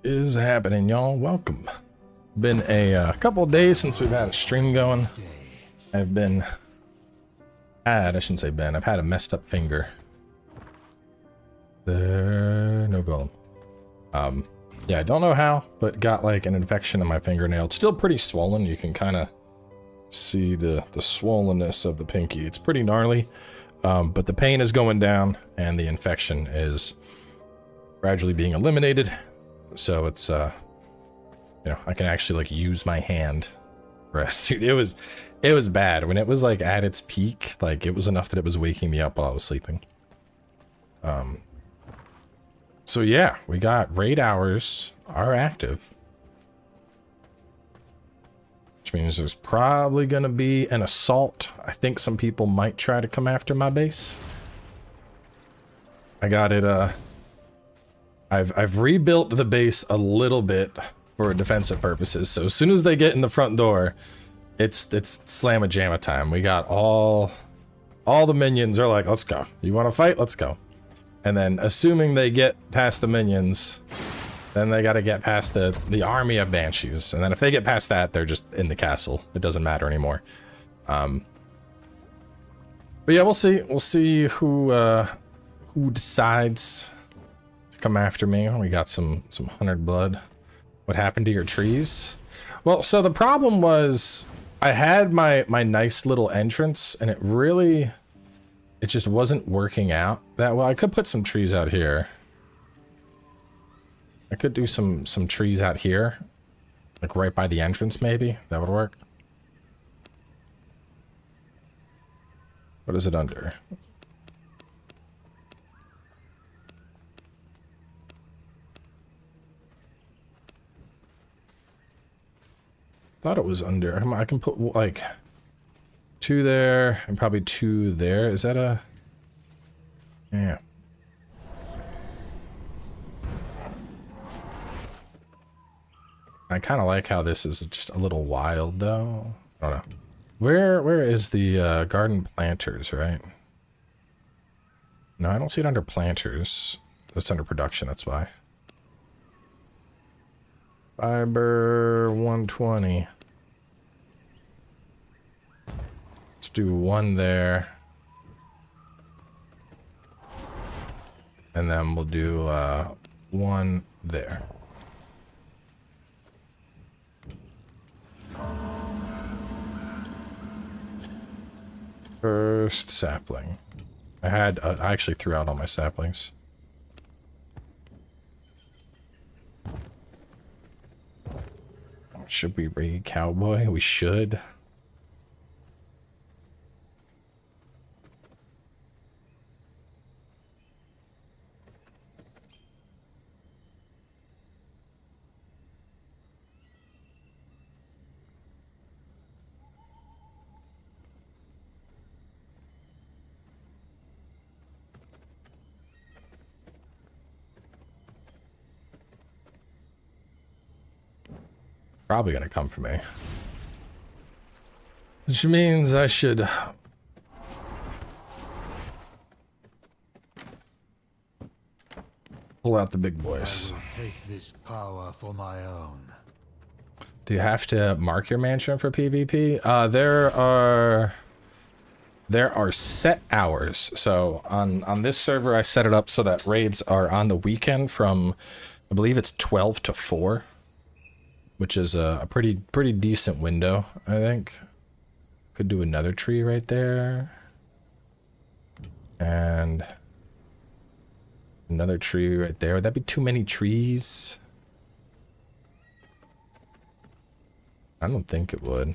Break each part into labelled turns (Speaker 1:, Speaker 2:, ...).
Speaker 1: Is happening, y'all? Welcome. Been a couple of days since we've had a stream going. I shouldn't say been, I've had a messed up finger. No golem. Yeah, I don't know how, but got like an infection in my fingernail. It's still pretty swollen. You can kind of see the swollenness of the pinky. It's pretty gnarly, but the pain is going down and the infection is gradually being eliminated. So it's, you know, I can actually like use my hand. Rest, dude. It was bad when it was like at its peak. Like it was enough that it was waking me up while I was sleeping. So yeah, we got raid hours are active, which means there's probably gonna be an assault. I think some people might try to come after my base. I got it. I've rebuilt the base a little bit for defensive purposes. So as soon as they get in the front door, it's slamma jamma time. We got all the minions are like, let's go. You want to fight? Let's go. And then assuming they get past the minions, then they got to get past the army of banshees. And then if they get past that, they're just in the castle. It doesn't matter anymore. But yeah, we'll see. We'll see who decides come after me. We got some 100 blood. What happened to your trees? Well, so the problem was I had my nice little entrance and it just wasn't working out that well. I could put some trees out here. I could do some trees out here, like right by the entrance maybe. That would work. What is it under? Thought it was under. I can put like 2 there and probably 2 there. Is that a? Yeah. I kind of like how this is just a little wild though. I don't know. Where is the garden planters, right? No, I don't see it under planters. It's under production, that's why. Fiber 120. Let's do 1 there. And then we'll do 1 there. First sapling. I actually threw out all my saplings. Should we raid Cowboy? We should. Probably gonna come for me. Which means I should pull out the big boys.
Speaker 2: I will take this power for my own.
Speaker 1: Do you have to mark your mansion for PvP? There are set hours. So on this server I set it up so that raids are on the weekend from, I believe it's 12 to 4. Which is a pretty decent window, I think. Could do another tree right there. And another tree right there. Would that be too many trees? I don't think it would.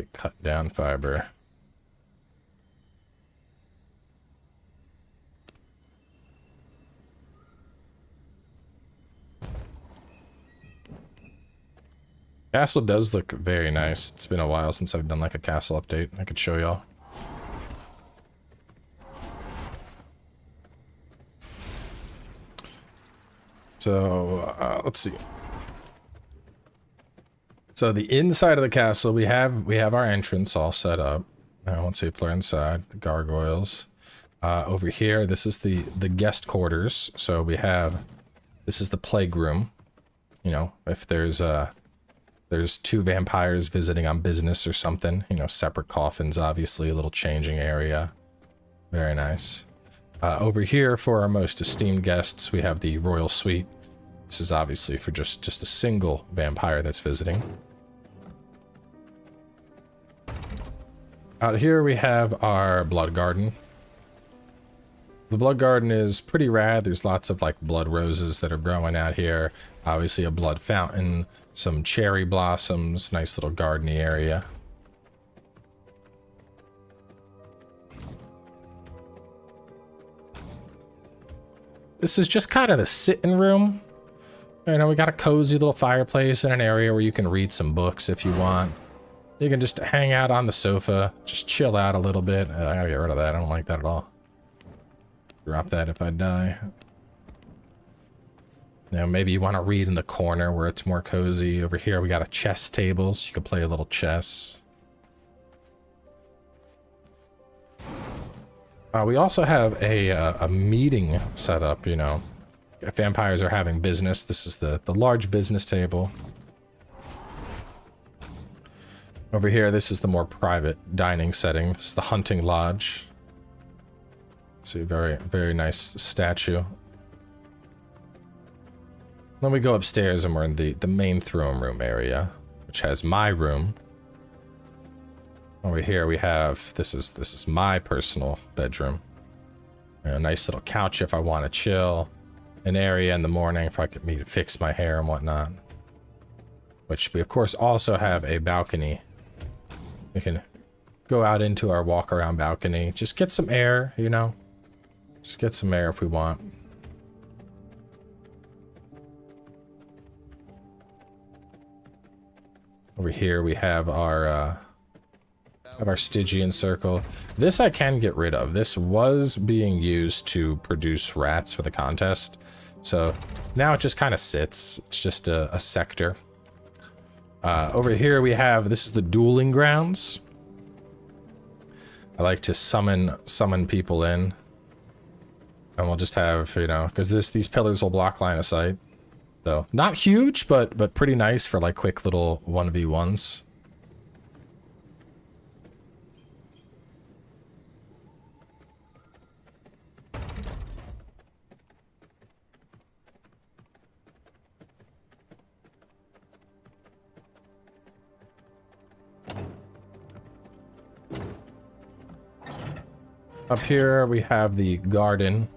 Speaker 1: quick cut down fiber. Castle does look very nice. It's been a while since I've done like a castle update. I could show y'all. So let's see. So the inside of the castle, we have our entrance all set up. Once people are inside, the gargoyles. Over here, this is the guest quarters. So we have, this is the plague room. You know, if there's 2 vampires visiting on business or something, you know, separate coffins, obviously, a little changing area. Very nice. Over here, for our most esteemed guests, we have the royal suite. This is obviously for just a single vampire that's visiting. Out here we have our blood garden. The blood garden is pretty rad. There's lots of like blood roses that are growing out here. Obviously a blood fountain, some cherry blossoms, nice little gardeny area. This is just kind of the sitting room. You know, we got a cozy little fireplace and an area where you can read some books if you want. You can just hang out on the sofa, just chill out a little bit. I gotta get rid of that. I don't like that at all. Drop that if I die. Now maybe you want to read in the corner where it's more cozy. Over here we got a chess table, so you can play a little chess. We also have a meeting set up, you know. If vampires are having business, this is the large business table. Over here, this is the more private dining setting. This is the hunting lodge. See, very, very nice statue. Then we go upstairs and we're in the main throne room area, which has my room. Over here we have, this is my personal bedroom. A nice little couch if I want to chill. An area in the morning if I could need to fix my hair and whatnot. Which we of course also have a balcony. We can go out into our walk around balcony. Just get some air, you know. Just get some air if we want. Over here we have our Stygian circle. This I can get rid of. This was being used to produce rats for the contest. So now it just kind of sits. It's just a sector. Over here we have, this is the dueling grounds. I like to summon people in. And we'll just have, you know, because these pillars will block line of sight. So not huge, but pretty nice for like quick little 1v1s. Up here we have the garden,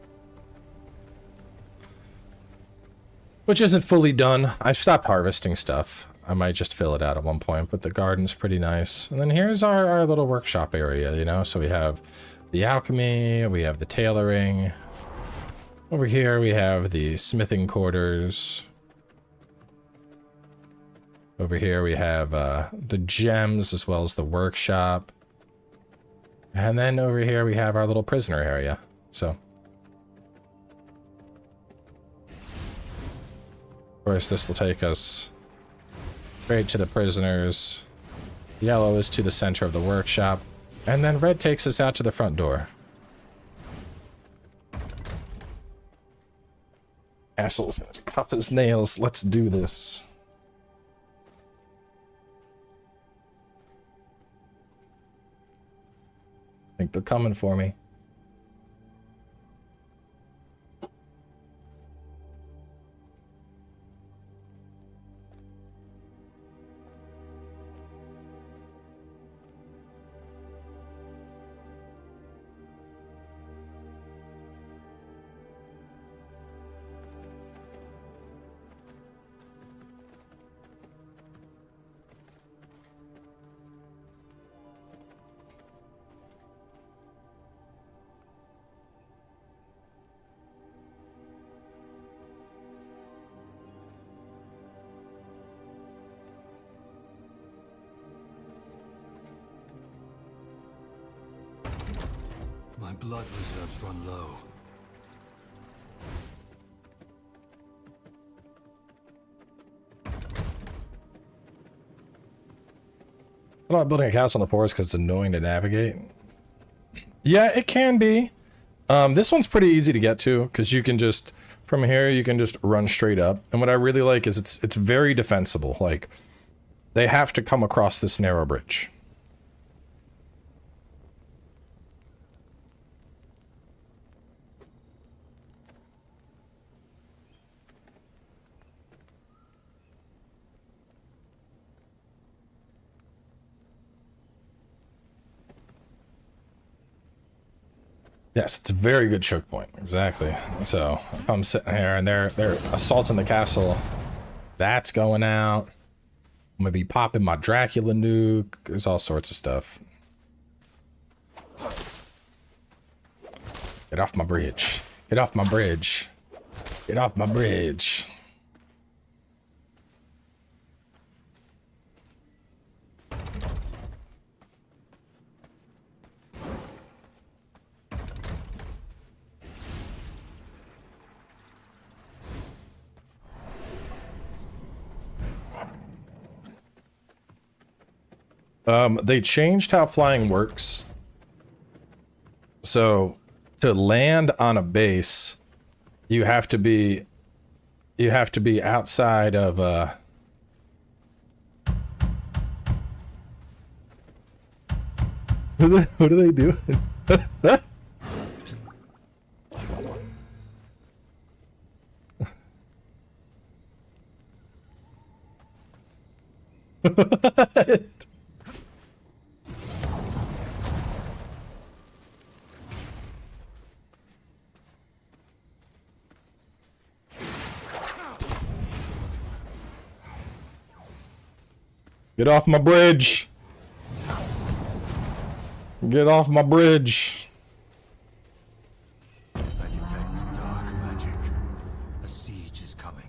Speaker 1: which isn't fully done. I've stopped harvesting stuff. I might just fill it out at one point, but the garden's pretty nice. And then here's our little workshop area, you know? So we have the alchemy, we have the tailoring. Over here we have the smithing quarters. Over here we have the gems as well as the workshop. And then over here we have our little prisoner area. So, of course, this will take us straight to the prisoners. Yellow is to the center of the workshop. And then red takes us out to the front door. Castle's tough as nails. Let's do this. I think they're coming for me.
Speaker 2: My blood reserves run low.
Speaker 1: I'm not building a castle in the forest because it's annoying to navigate. Yeah, it can be. This one's pretty easy to get to because you can just, from here, you can just run straight up. And what I really like is it's very defensible. Like, they have to come across this narrow bridge. Yes, it's a very good choke point. Exactly. So if I'm sitting here and they're assaulting the castle, that's going out. I'm gonna be popping my Dracula nuke. There's all sorts of stuff. Get off my bridge. Get off my bridge. Get off my bridge. They changed how flying works. So to land on a base, you have to be outside of what do they do? What? Get off my bridge. Get off my bridge.
Speaker 2: I detect dark magic. A siege is coming.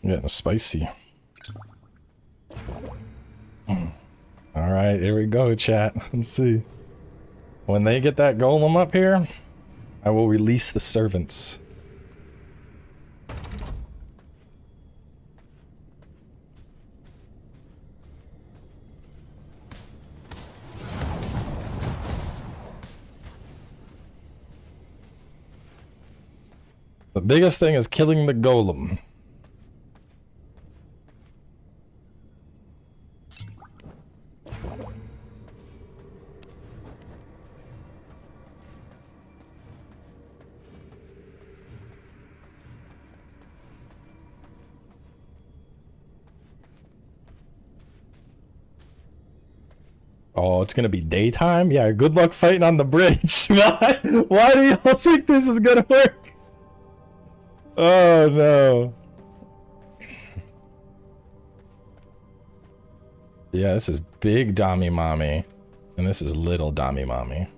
Speaker 1: Getting spicy. Alright, here we go, chat. Let's see. When they get that golem up here, I will release the servants. The biggest thing is killing the golem. Oh, it's gonna be daytime? Yeah, good luck fighting on the bridge. Why do y'all think this is gonna work? Oh no. Yeah, this is big Dommy Mommy. And this is little Dommy Mommy.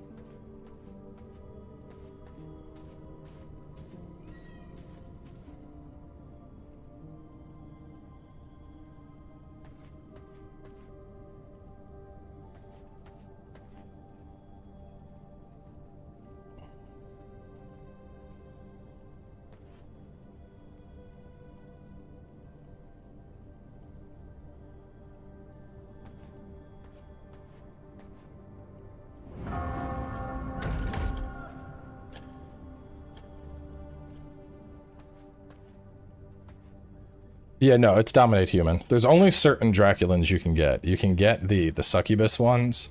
Speaker 1: Yeah, no, it's dominate human. There's only certain Draculans you can get. You can get the succubus ones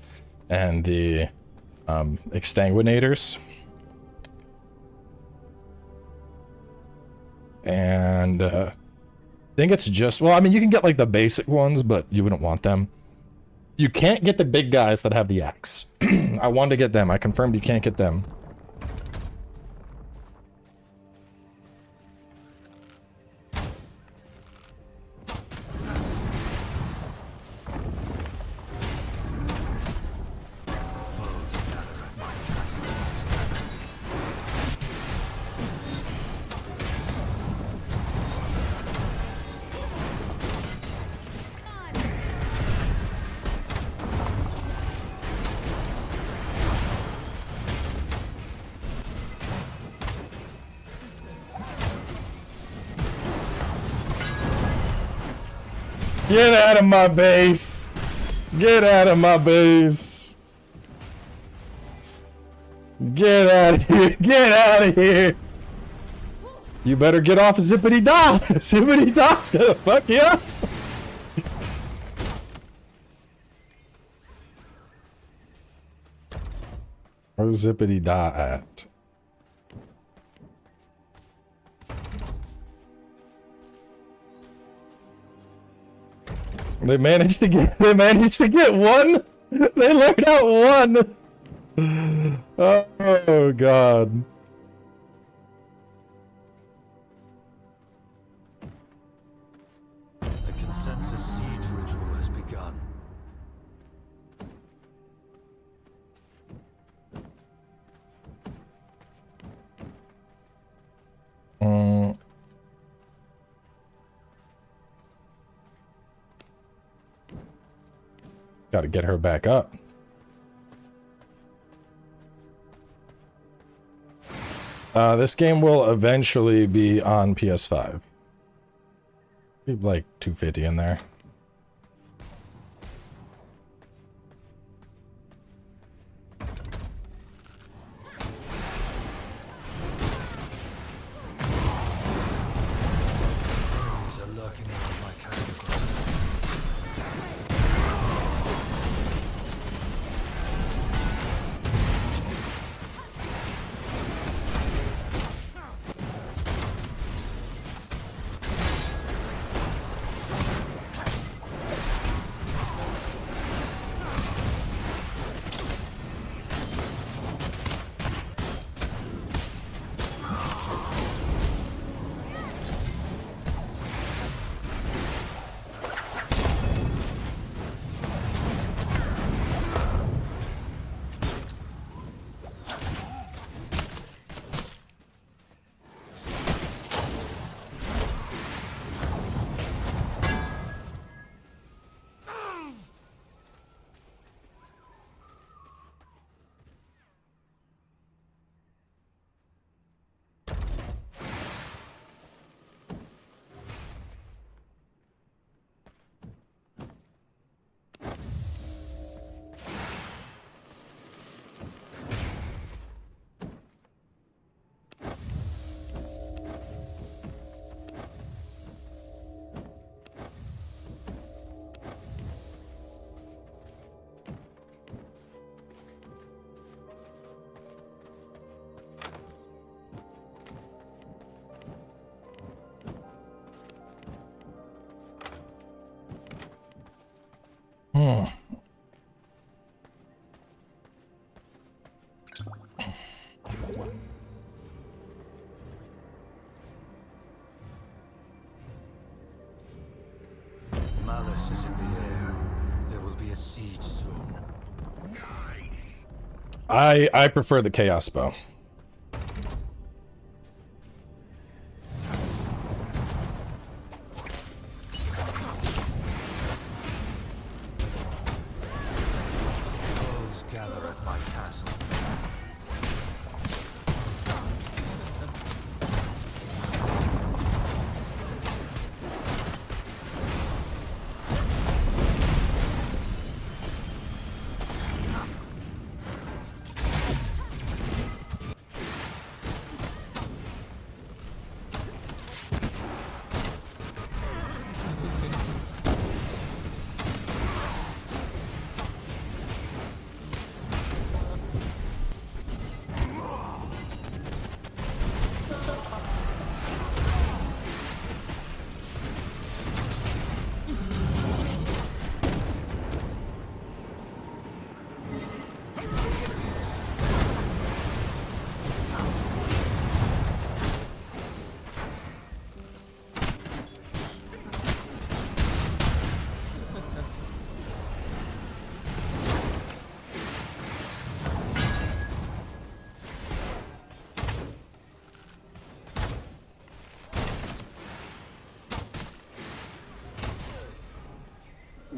Speaker 1: and the exsanguinators. And I think it's just, well, I mean, you can get like the basic ones, but you wouldn't want them. You can't get the big guys that have the axe. I wanted to get them. I confirmed you can't get them. Get out of my base! Get out of my base! Get out of here! Get out of here! You better get off of Zippity Dot! Zippity Dot's gonna fuck you up! Where's Zippity Dot at? They managed to get one. They learned out one. Oh god.
Speaker 2: The consensus siege ritual has begun.
Speaker 1: Gotta get her back up. This game will eventually be on PS5. Be like 250 in there.
Speaker 2: These are lurking around my castle. Malice is in the air. There will be a siege soon. Nice.
Speaker 1: I prefer the Chaos Bow.
Speaker 2: Foes gather at my castle.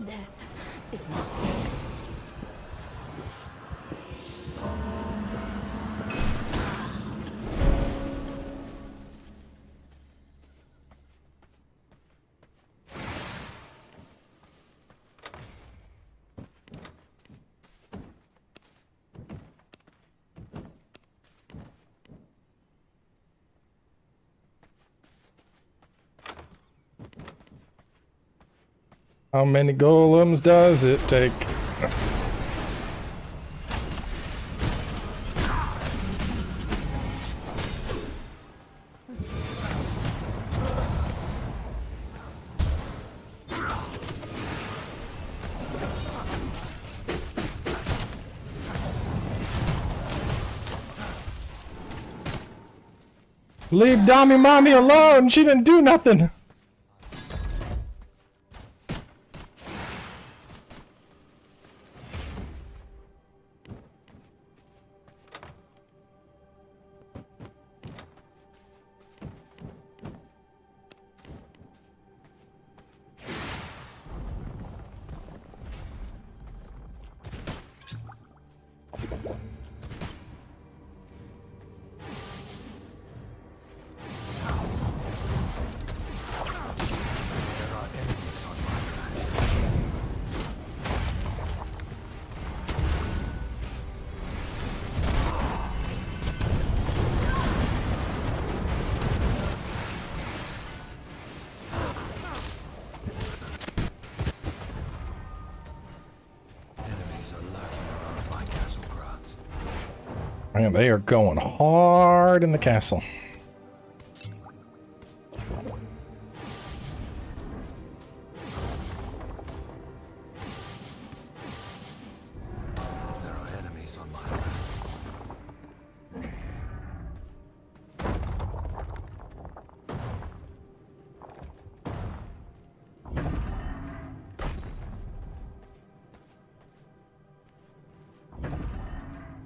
Speaker 3: Death is not.
Speaker 1: How many golems does it take? Leave Dommy Mommy alone! She didn't do nothing! Man, they are going hard in the castle.
Speaker 2: There are enemies on my land.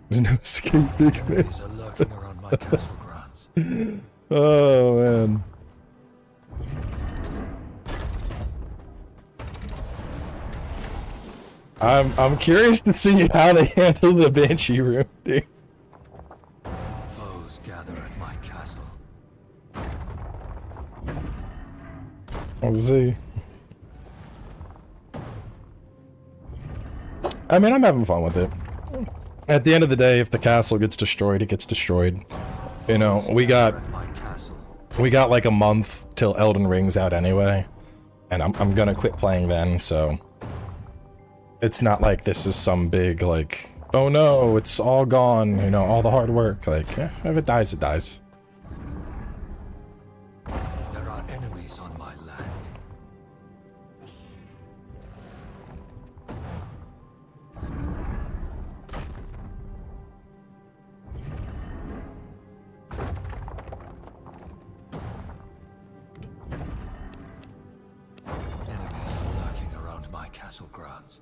Speaker 1: There's no escaping.
Speaker 2: Enemies are lurking around my castle grounds.
Speaker 1: Oh man. I'm curious to see how they handle the Banshee room, dude.
Speaker 2: Foes gather at my castle.
Speaker 1: Let's see. I mean, I'm having fun with it. At the end of the day, if the castle gets destroyed, it gets destroyed. You know, we got like a month till Elden Ring's out anyway, and I'm gonna quit playing then, so it's not like this is some big like, oh no, it's all gone, you know, all the hard work. Like, if it dies, it dies.
Speaker 2: There are enemies on my land. Enemies are lurking around my castle grounds.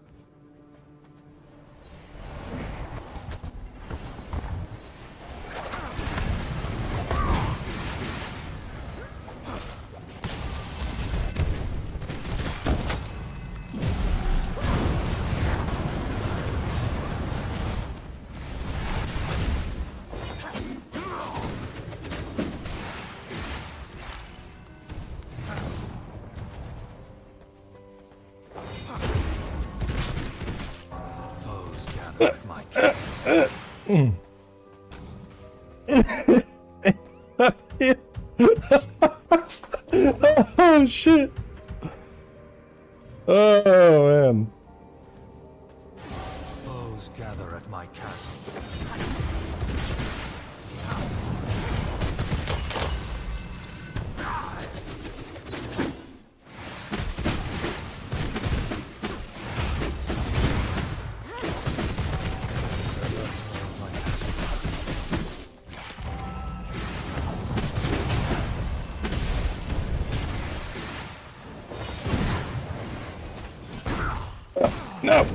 Speaker 2: Foes gather at my castle.
Speaker 1: Oh shit. Oh man.
Speaker 2: Foes gather at my castle.
Speaker 1: No.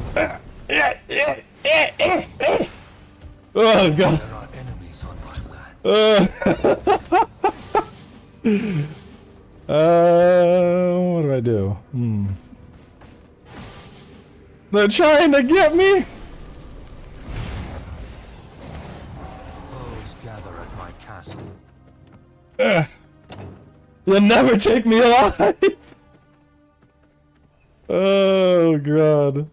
Speaker 1: Oh god.
Speaker 2: There are enemies on my land.
Speaker 1: What do I do? They're trying to get me.
Speaker 2: Foes gather at my castle.
Speaker 1: You'll never take me alive. Oh god.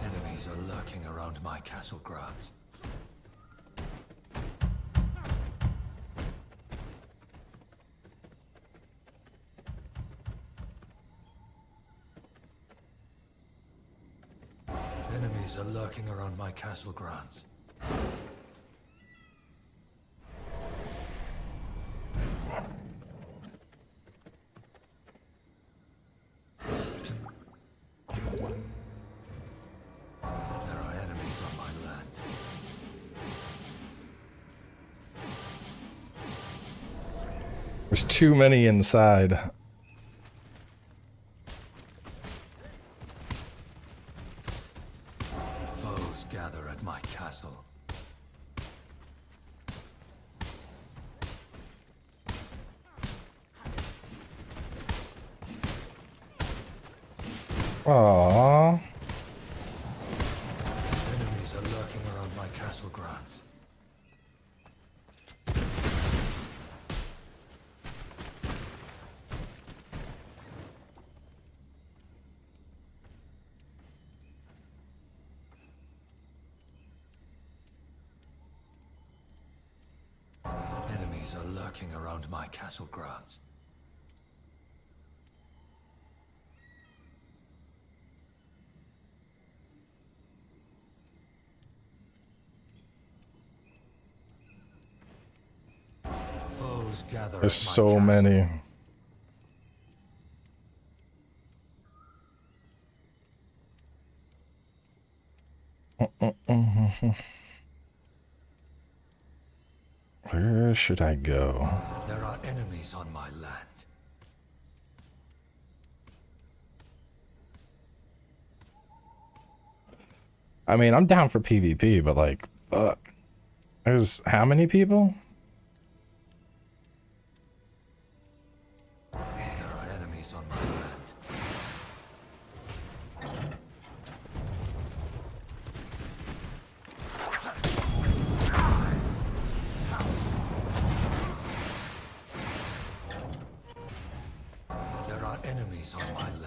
Speaker 2: Enemies are lurking around my castle grounds. Enemies are lurking around my castle grounds. There are enemies on my land.
Speaker 1: There's too many inside.
Speaker 2: Foes gather at my castle.
Speaker 1: Aww.
Speaker 2: Enemies are lurking around my castle grounds. Enemies are lurking around my castle grounds. Foes gather
Speaker 1: There's
Speaker 2: at my
Speaker 1: so
Speaker 2: castle.
Speaker 1: many. Where should I go?
Speaker 2: There are enemies on my land.
Speaker 1: I mean, I'm down for PvP, but like, fuck. There's how many people?
Speaker 2: There are enemies on my land. There are enemies on my land.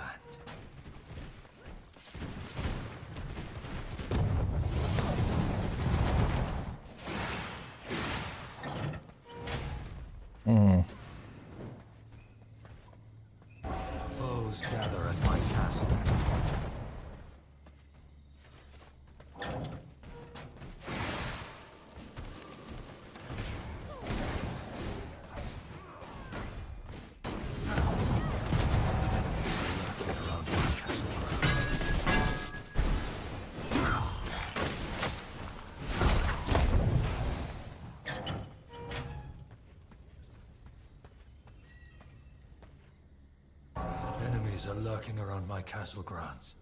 Speaker 2: Foes gather at my castle. Enemies are lurking around my castle grounds.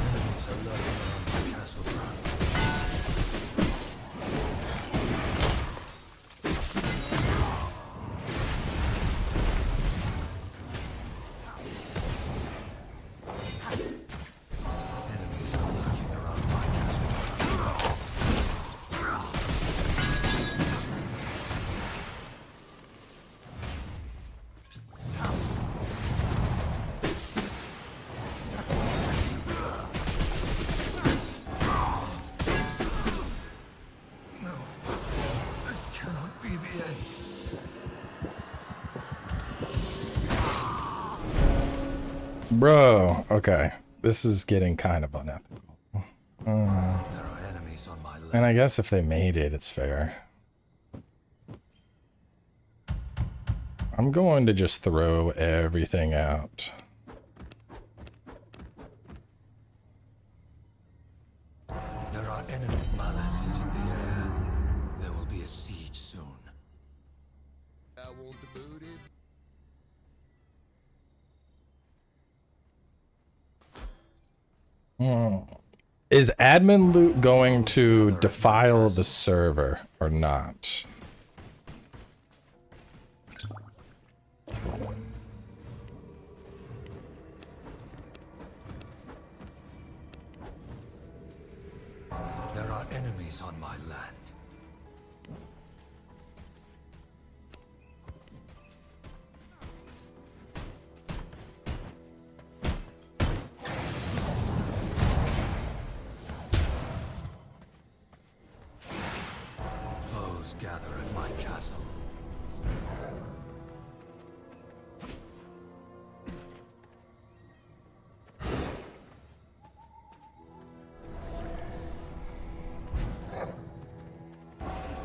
Speaker 2: Enemies are lurking around my castle grounds. Enemies are lurking around my castle grounds. No, this cannot be the end.
Speaker 1: Bro, okay. This is getting kind of unethical.
Speaker 2: There are enemies on my land.
Speaker 1: And I guess if they made it, it's fair. I'm going to just throw everything out.
Speaker 2: There are enemy malice is in the air. There will be a siege soon.
Speaker 4: I want the booty.
Speaker 1: Is admin loot going to defile the server or not?
Speaker 2: There are enemies enemies on my land. Foes gather at my castle.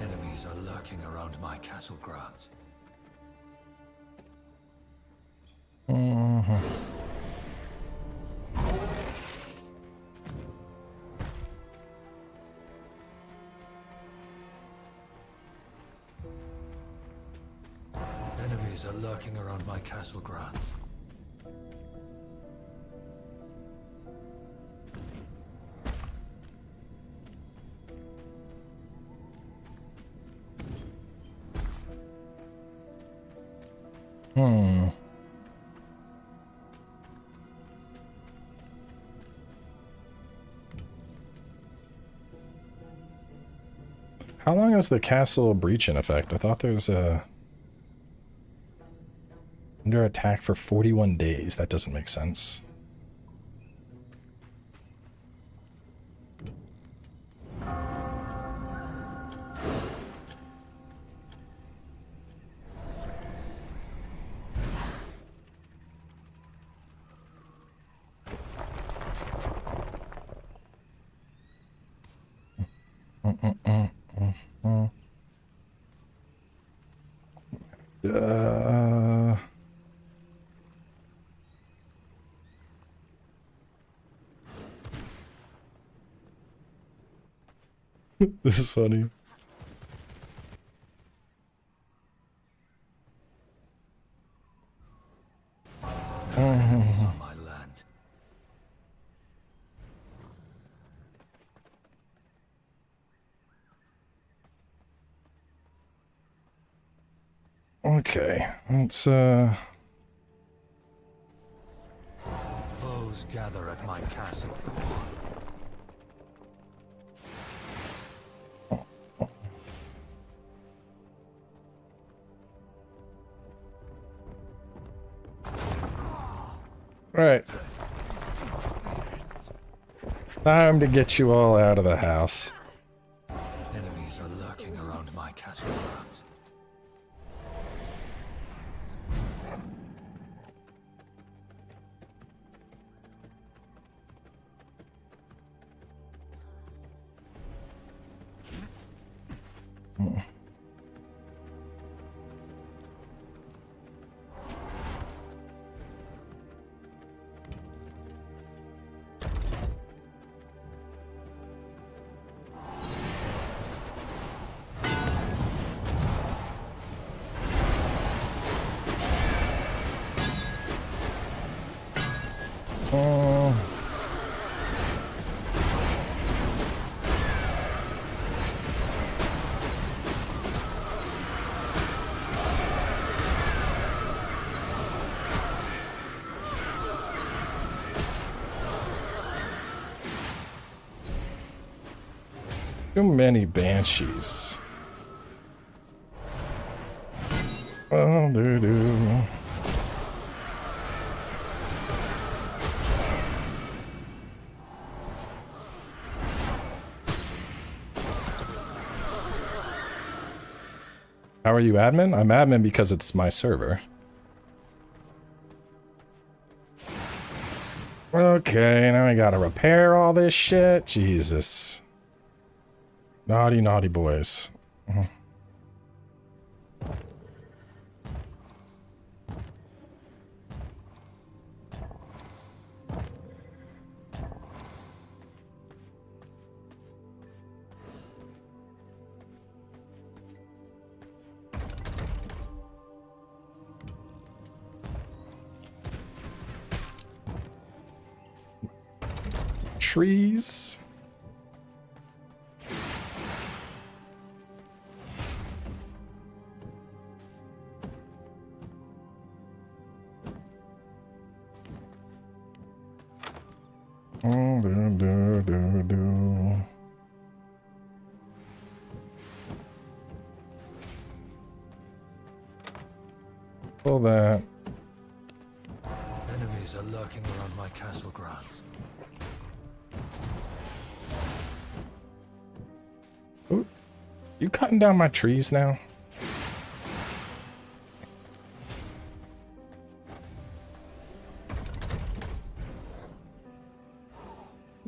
Speaker 2: Enemies are lurking around my castle grounds. Enemies are lurking around my castle grounds.
Speaker 1: How long is the castle breach in effect? I thought there's a... Under attack for 41 days. That doesn't make sense. This is funny.
Speaker 2: Enemies on my land.
Speaker 1: Okay, let's
Speaker 2: Foes gather at my castle.
Speaker 1: Right. Time to get you all out of the house.
Speaker 2: Enemies are lurking around my castle grounds.
Speaker 1: Too many banshees. Oh, doo-doo. How are you admin? I'm admin because it's my server. Okay, now I gotta repair all this shit. Jesus. Naughty, naughty boys. Trees. Pull that.
Speaker 2: Enemies are lurking around my castle grounds.
Speaker 1: Ooh, you cutting down my trees now?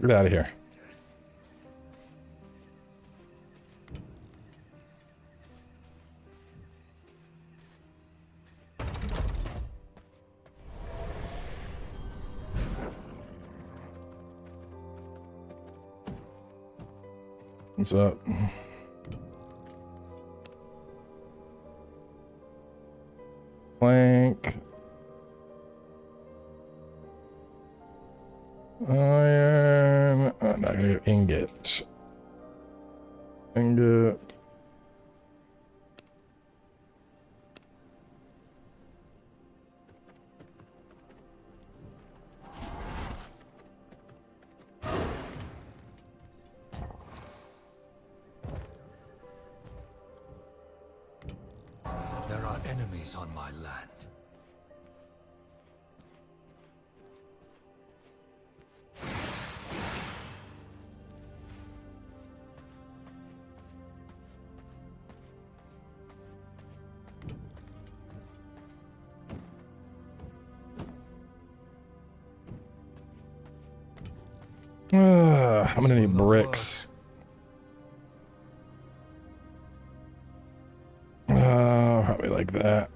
Speaker 1: Get out of here. What's up? Plank. Iron. Oh, no, I gotta do ingot. Ingot.
Speaker 2: There are enemies on my land.
Speaker 1: I'm gonna need bricks. Probably like that.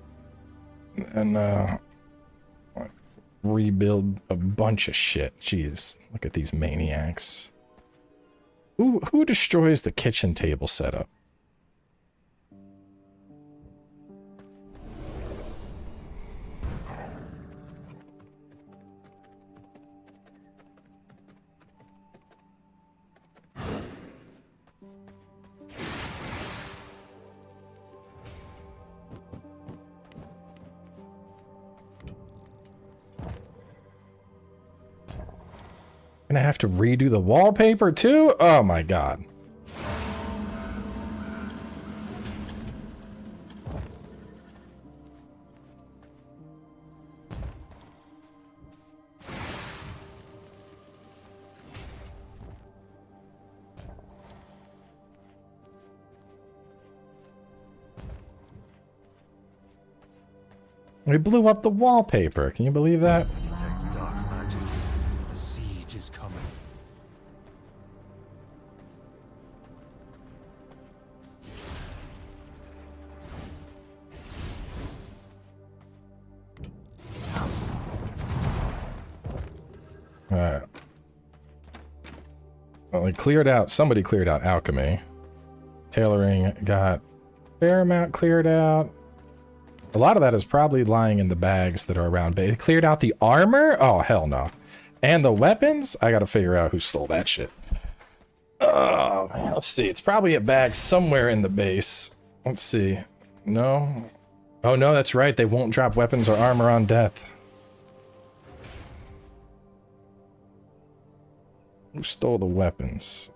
Speaker 1: And rebuild a bunch of shit. Jeez, look at these maniacs. Who destroys the kitchen table setup? Gonna have to redo the wallpaper too? Oh my god. We blew up the wallpaper. Can you believe that?
Speaker 2: Detect dark magic. A siege is coming.
Speaker 1: Alright. Well, we cleared out, somebody cleared out alchemy. Tailoring got a fair amount cleared out. A lot of that is probably lying in the bags that are around. But it cleared out the armor? Oh, hell no. And the weapons? I gotta figure out who stole that shit. Oh, man. Let's see. It's probably a bag somewhere in the base. Let's see. No? Oh, no, that's right. They won't drop weapons or armor on death. Who stole the weapons?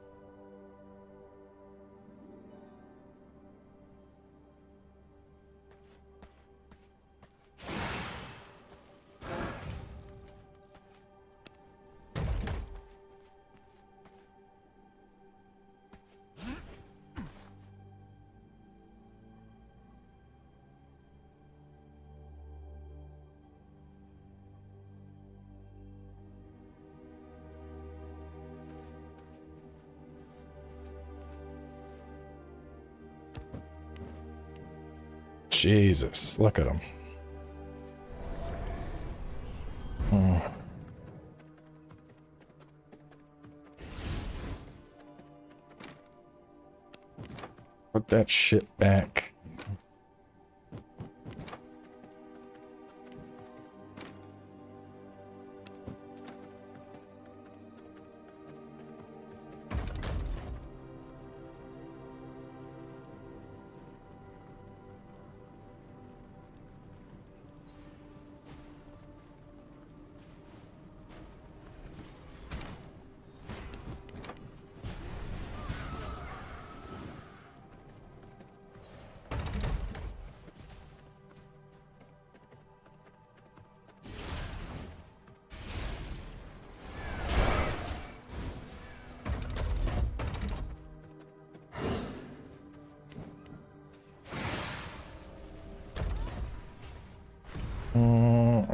Speaker 1: Jesus, look at him. Put that shit back.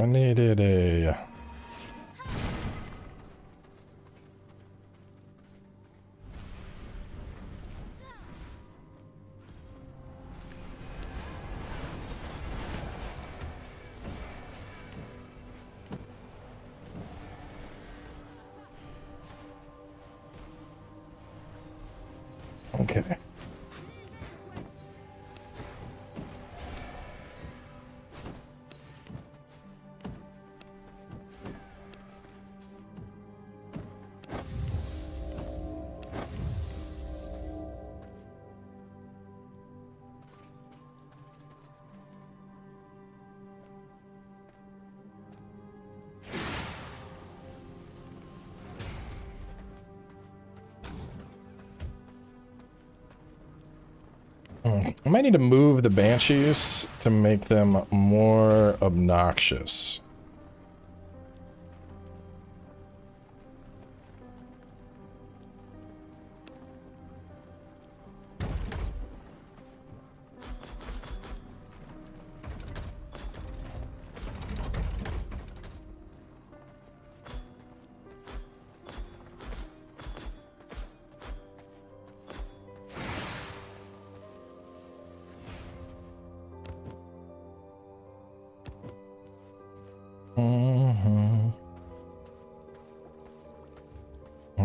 Speaker 1: I needed a... Okay. I might need to move the banshees to make them more obnoxious.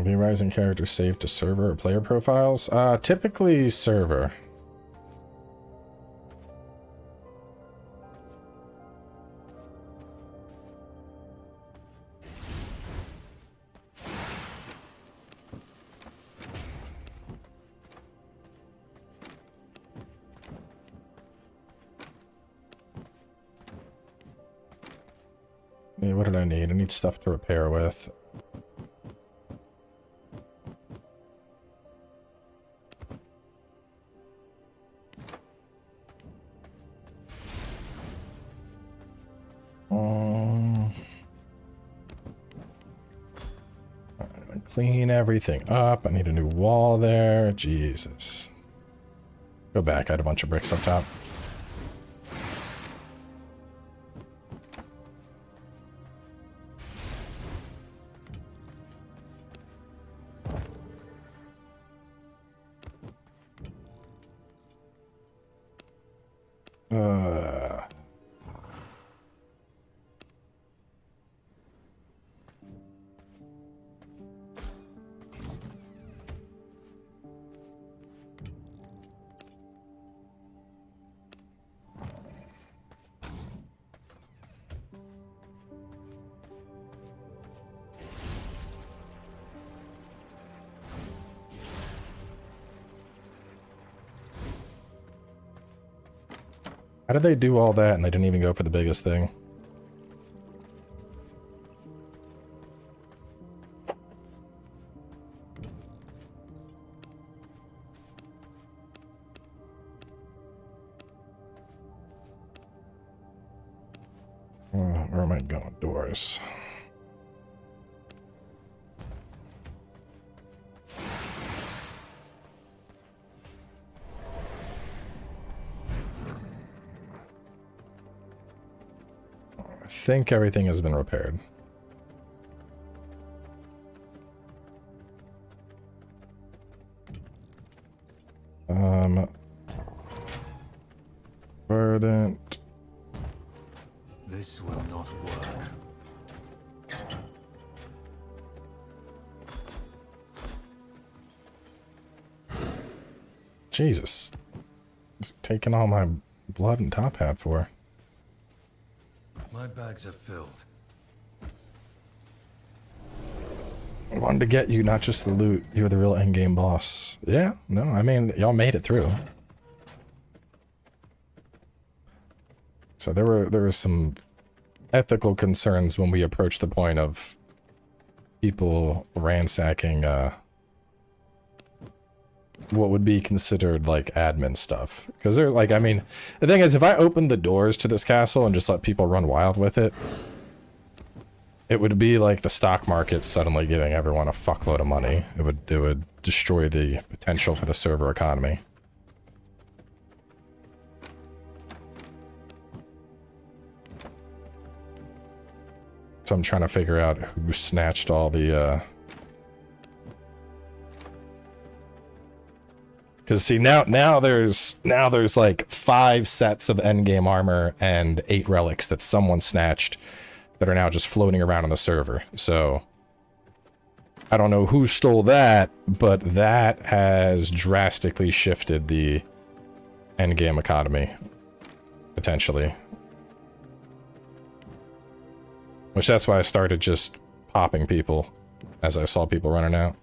Speaker 1: VRising characters saved to server or player profiles? Typically server. Yeah, what did I need? I need stuff to repair with. Clean everything up. I need a new wall there. Jesus. Go back. I had a bunch of bricks up top. How did they do all that and they didn't even go for the biggest thing? Where am I going? Doors. I think everything has been repaired. Verdant.
Speaker 2: This will not work.
Speaker 1: Jesus. It's taking all my blood and top hat for.
Speaker 2: My bags are filled.
Speaker 1: I wanted to get you, not just the loot. You were the real endgame boss. Yeah, no, I mean, y'all made it through. So there were some ethical concerns when we approached the point of people ransacking what would be considered like admin stuff. Because there's like, I mean, the thing is, if I opened the doors to this castle and just let people run wild with it, it would be like the stock market suddenly giving everyone a fuckload of money. It would destroy the potential for the server economy. So I'm trying to figure out who snatched all the, Because see, now there's like 5 sets of endgame armor and 8 relics that someone snatched that are now just floating around on the server. So I don't know who stole that, but that has drastically shifted the endgame economy, potentially. Which that's why I started just popping people as I saw people running out.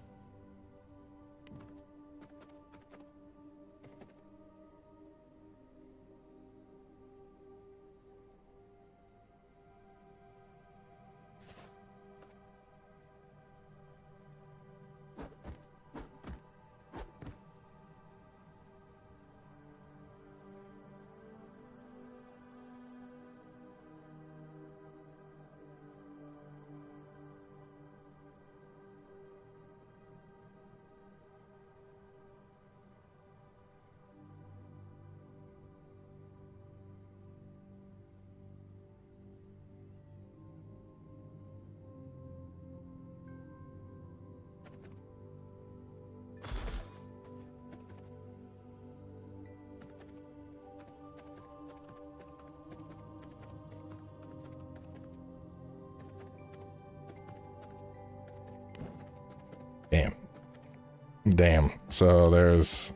Speaker 1: Damn. So there's...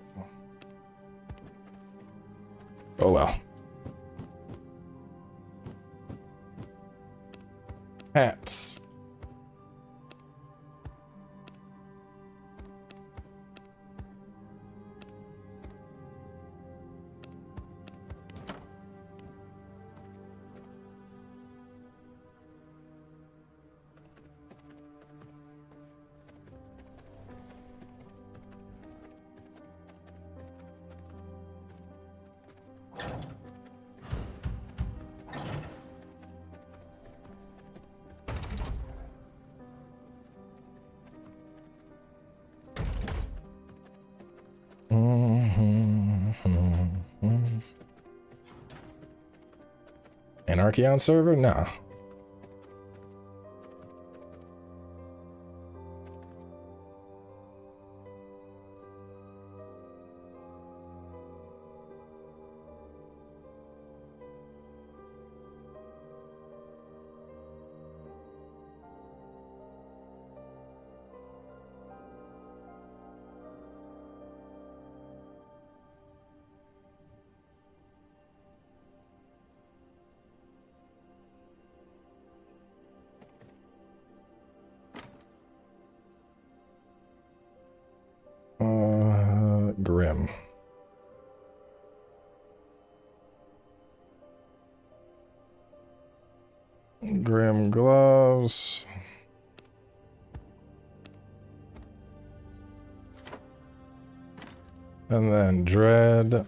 Speaker 1: Oh well. Hats. Anarchy on server? No. Grim. Grim gloves. And then dread.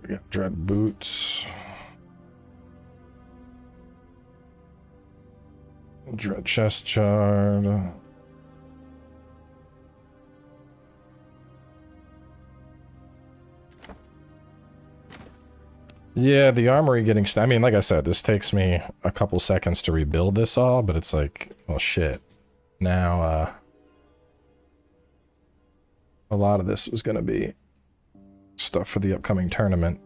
Speaker 1: We got dread boots. Dread chest shard. Yeah, the armory getting I mean, like I said, this takes me a couple seconds to rebuild this all, but it's like, well, shit. Now, a lot of this was gonna be stuff for the upcoming tournament.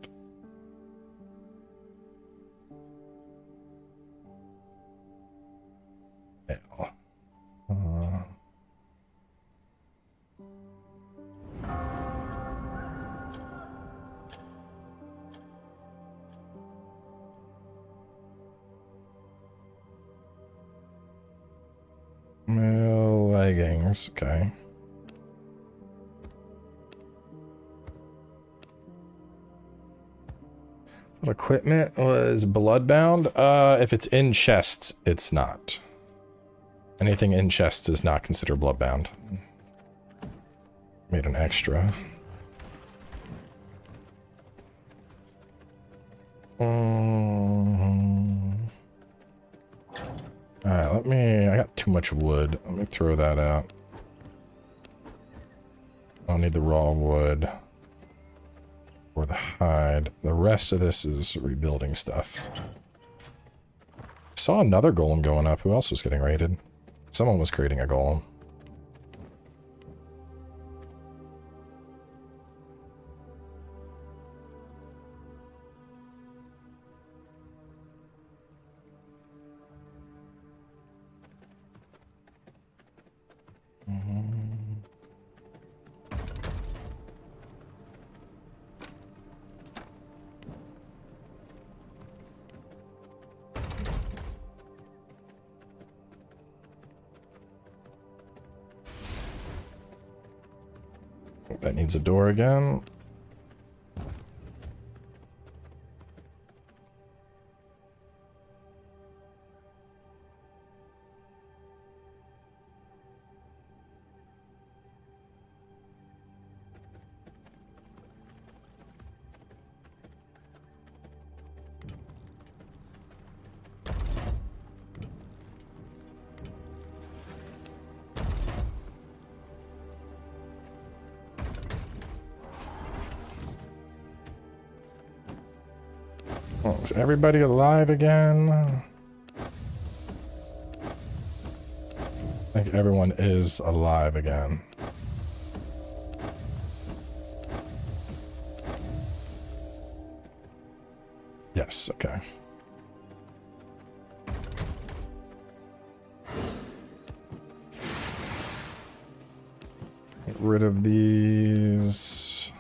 Speaker 1: Leggings, okay. What equipment was bloodbound? If it's in chests, it's not. Anything in chests is not considered bloodbound. Made an extra. Alright, I got too much wood. Let me throw that out. I'll need the raw wood. Or the hide. The rest of this is rebuilding stuff. Saw another golem going up. Who else was getting raided? Someone was creating a golem. That needs a door again. Oh, is everybody alive again? I think everyone is alive again. Yes, okay. Get rid of these.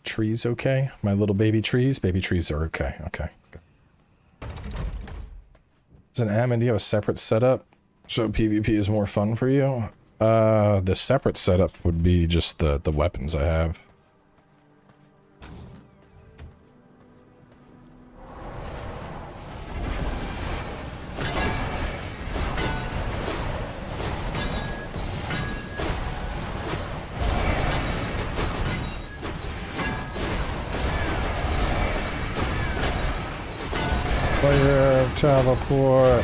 Speaker 1: Trees okay? My little baby trees? Baby trees are okay. Okay. Is an admin, do you have a separate setup so PvP is more fun for you? The separate setup would be just the weapons I have. Fire, teleport.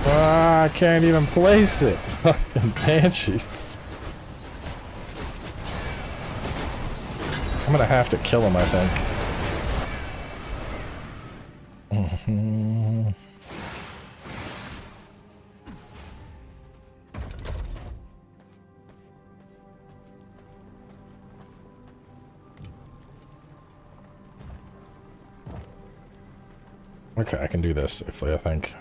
Speaker 1: Ah, I can't even place it. Fucking banshees. I'm gonna have to kill him, I think. Okay, I can do this safely, I think.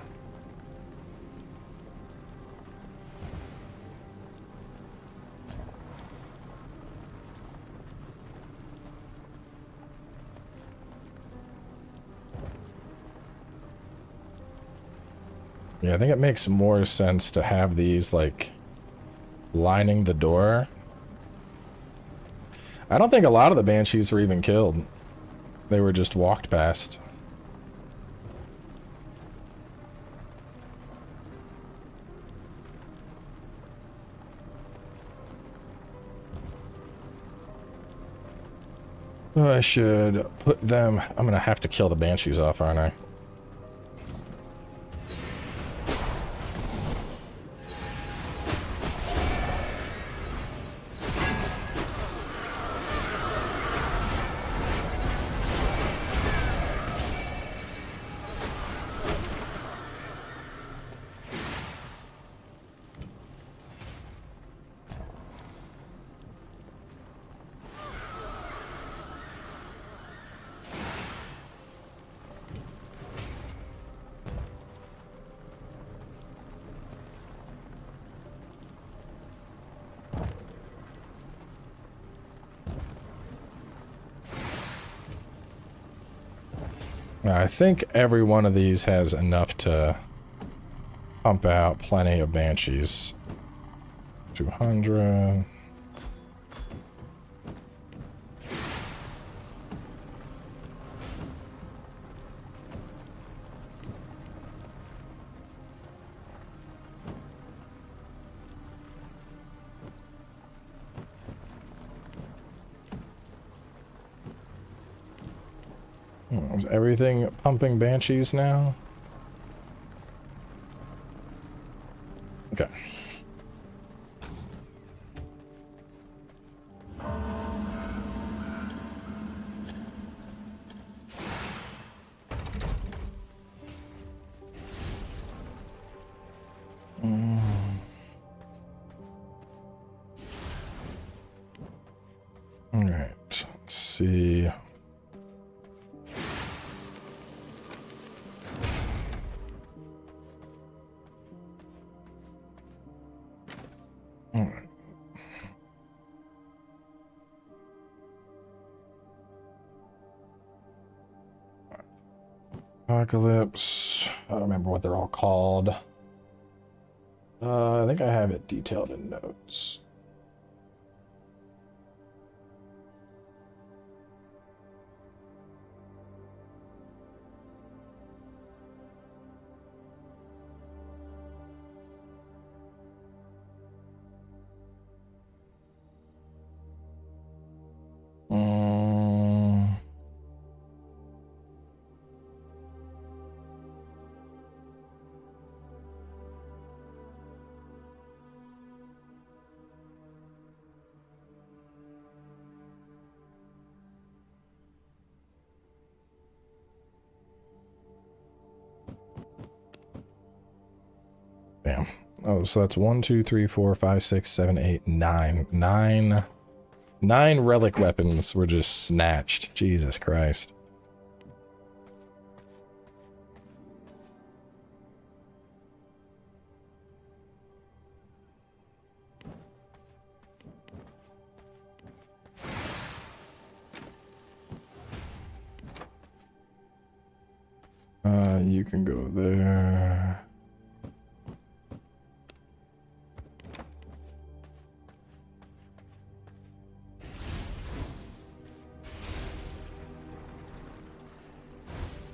Speaker 1: Yeah, I think it makes more sense to have these, like, lining the door. I don't think a lot of the banshees were even killed. They were just walked past. I should put them... I'm gonna have to kill the banshees off, aren't I? I think every one of these has enough to pump out plenty of banshees. 200. Is everything pumping banshees now? Okay. All right, let's see. All right. Apocalypse. I don't remember what they're all called. I think I have it detailed in notes. Damn. Oh, so that's 1, 2, 3, 4, 5, 6, 7, 8, 9. Nine relic weapons were just snatched. Jesus Christ. You can go there.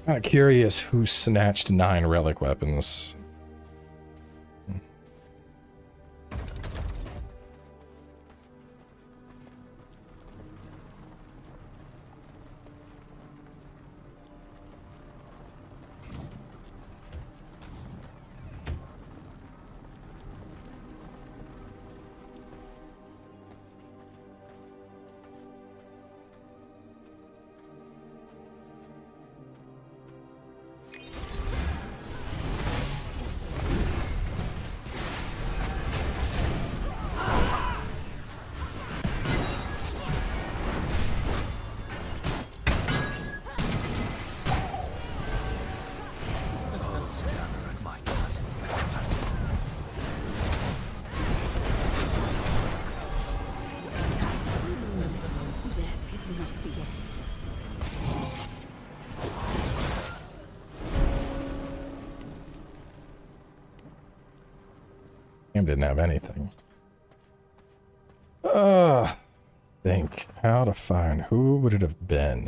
Speaker 1: Kind of curious who snatched 9 relic weapons.
Speaker 3: Death is not the end.
Speaker 1: Game didn't have anything. Think how to find who would it have been?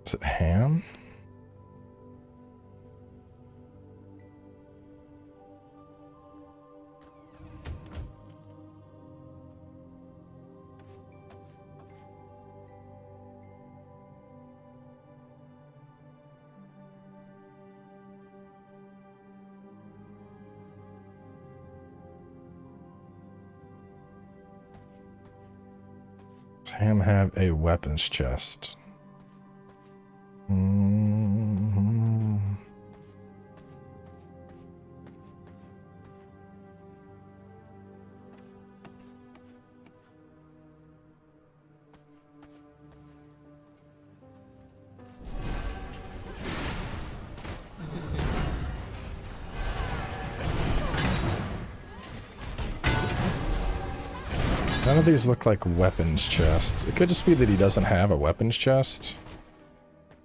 Speaker 1: Is it Ham? Does Ham have a weapons chest? None of these look like weapons chests. It could just be that he doesn't have a weapons chest.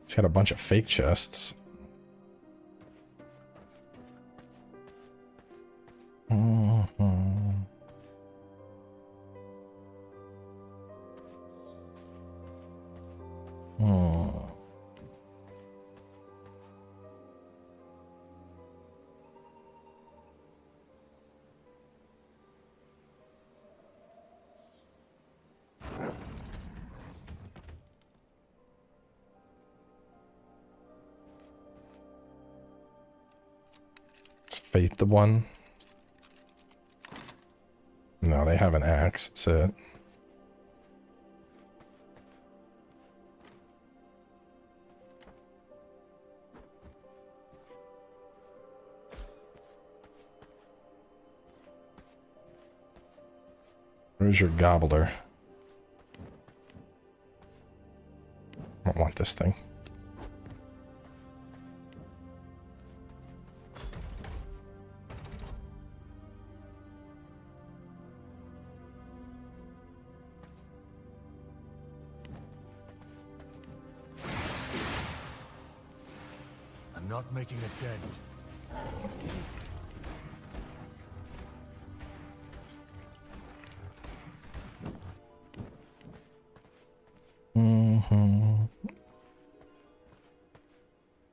Speaker 1: He's got a bunch of fake chests. Faith the one? No, they have an axe, that's it. Where's your gobbler? I don't want this thing.
Speaker 2: I'm not making a dent.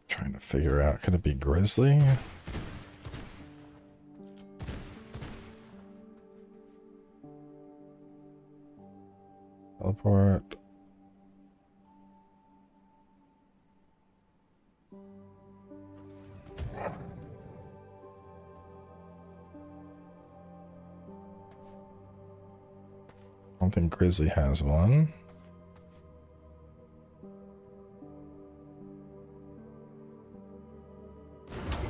Speaker 1: Trying to figure out, could it be grizzly? Teleport. I don't think grizzly has one.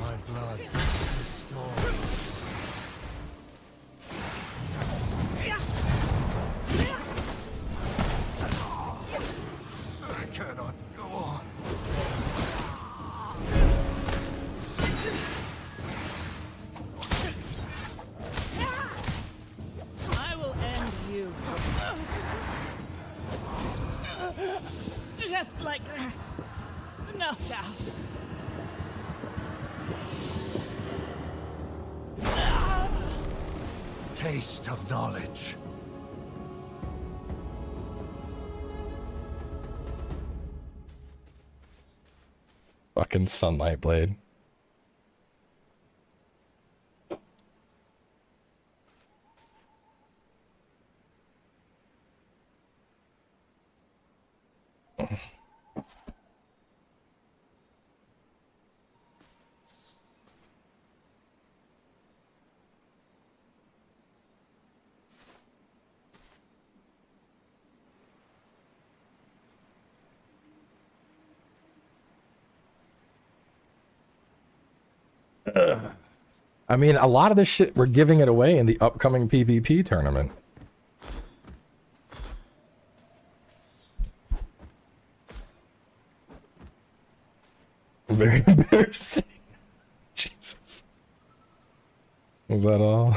Speaker 2: My blood is stored. I cannot go on.
Speaker 5: I will end you. Just like that. Snuffed out.
Speaker 2: Taste of knowledge.
Speaker 1: Fucking sunlight blade. I mean, a lot of this shit, we're giving it away in the upcoming PvP tournament. Very embarrassing. Jesus. Was that all?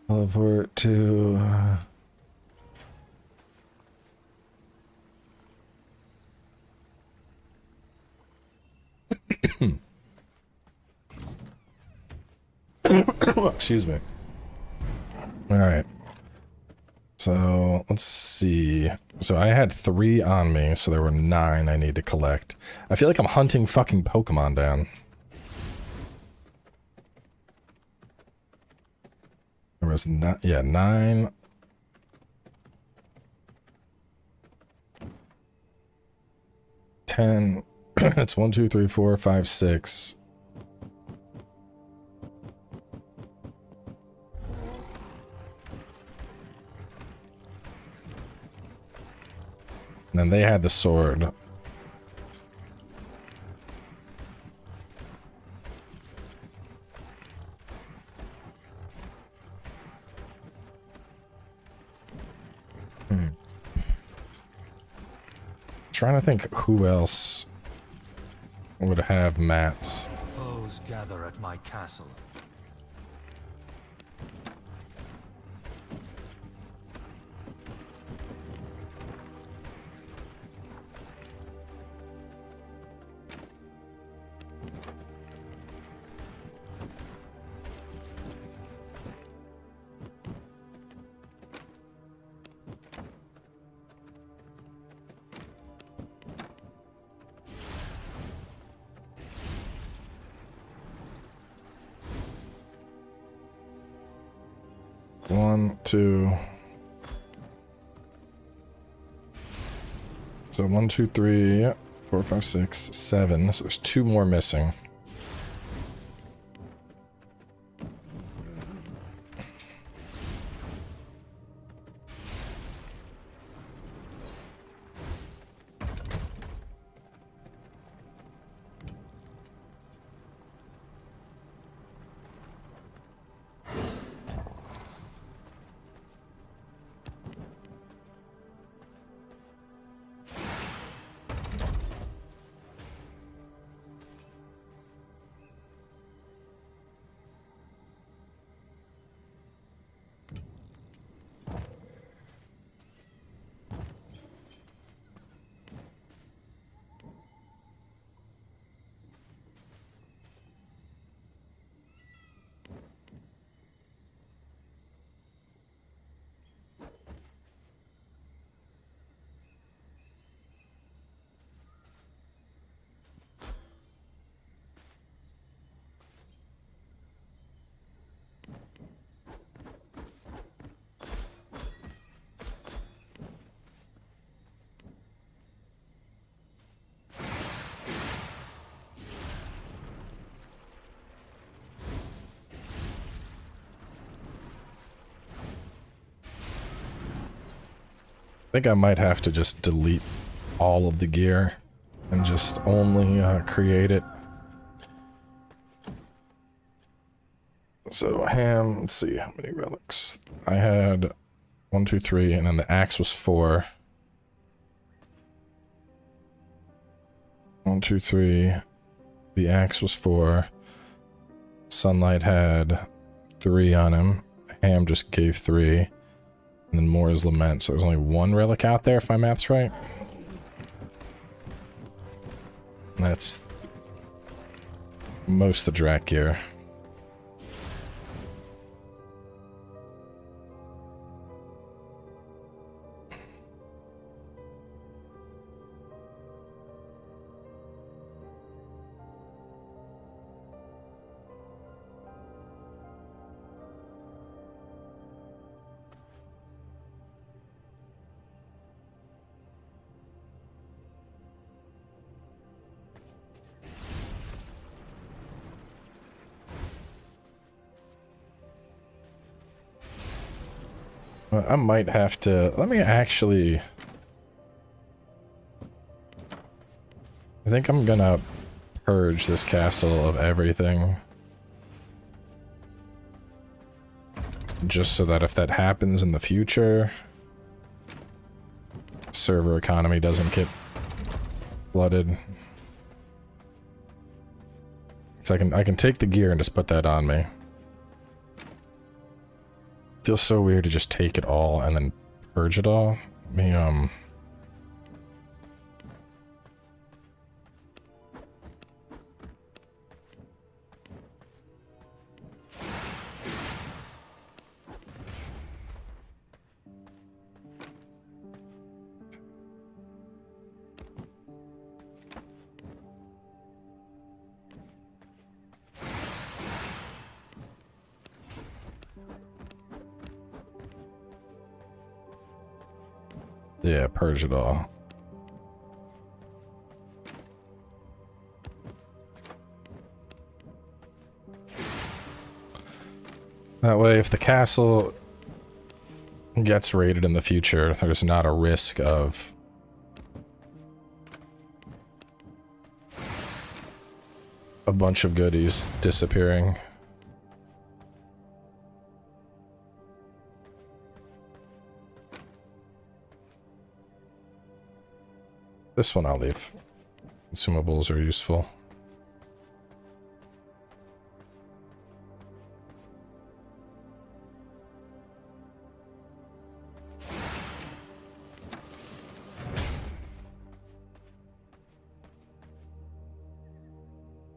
Speaker 1: Teleport to... Excuse me. Alright. So, let's see. So I had 3 on me, so there were 9 I need to collect. I feel like I'm hunting fucking Pokemon down. There was not, yeah, 9. Ten. It's 1, 2, 3, 4, 5, 6. And then they had the sword. Trying to think who else would have mats.
Speaker 2: Foes gather at my castle.
Speaker 1: 1, 2. So 1, 2, 3, 4, 5, 6, 7. So there's 2 more missing. I think I might have to just delete all of the gear and just only create it. So ham, let's see how many relics. I had 1, 2, 3, and then the axe was 4. 1, 2, 3. The axe was 4. Sunlight had 3 on him. Ham just gave 3. And then more is lament, so there's only 1 relic out there if my math's right. And that's most of the Drac gear. I might have to... Let me actually... I think I'm gonna purge this castle of everything. Just so that if that happens in the future... server economy doesn't get flooded. So I can take the gear and just put that on me. Feels so weird to just take it all and then purge it all. Me, yeah, purge it all. That way, if the castle gets raided in the future, there's not a risk of a bunch of goodies disappearing. This one I'll leave. Consumables are useful.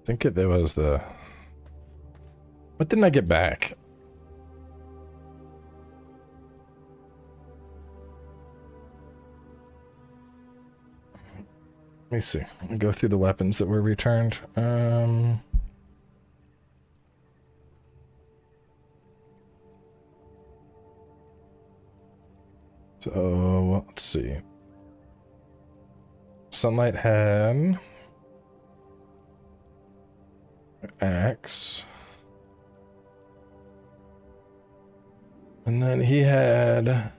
Speaker 1: I think there was the... What didn't I get back? Let me see. Let me go through the weapons that were returned. So, let's see. Sunlight had axe. And then he had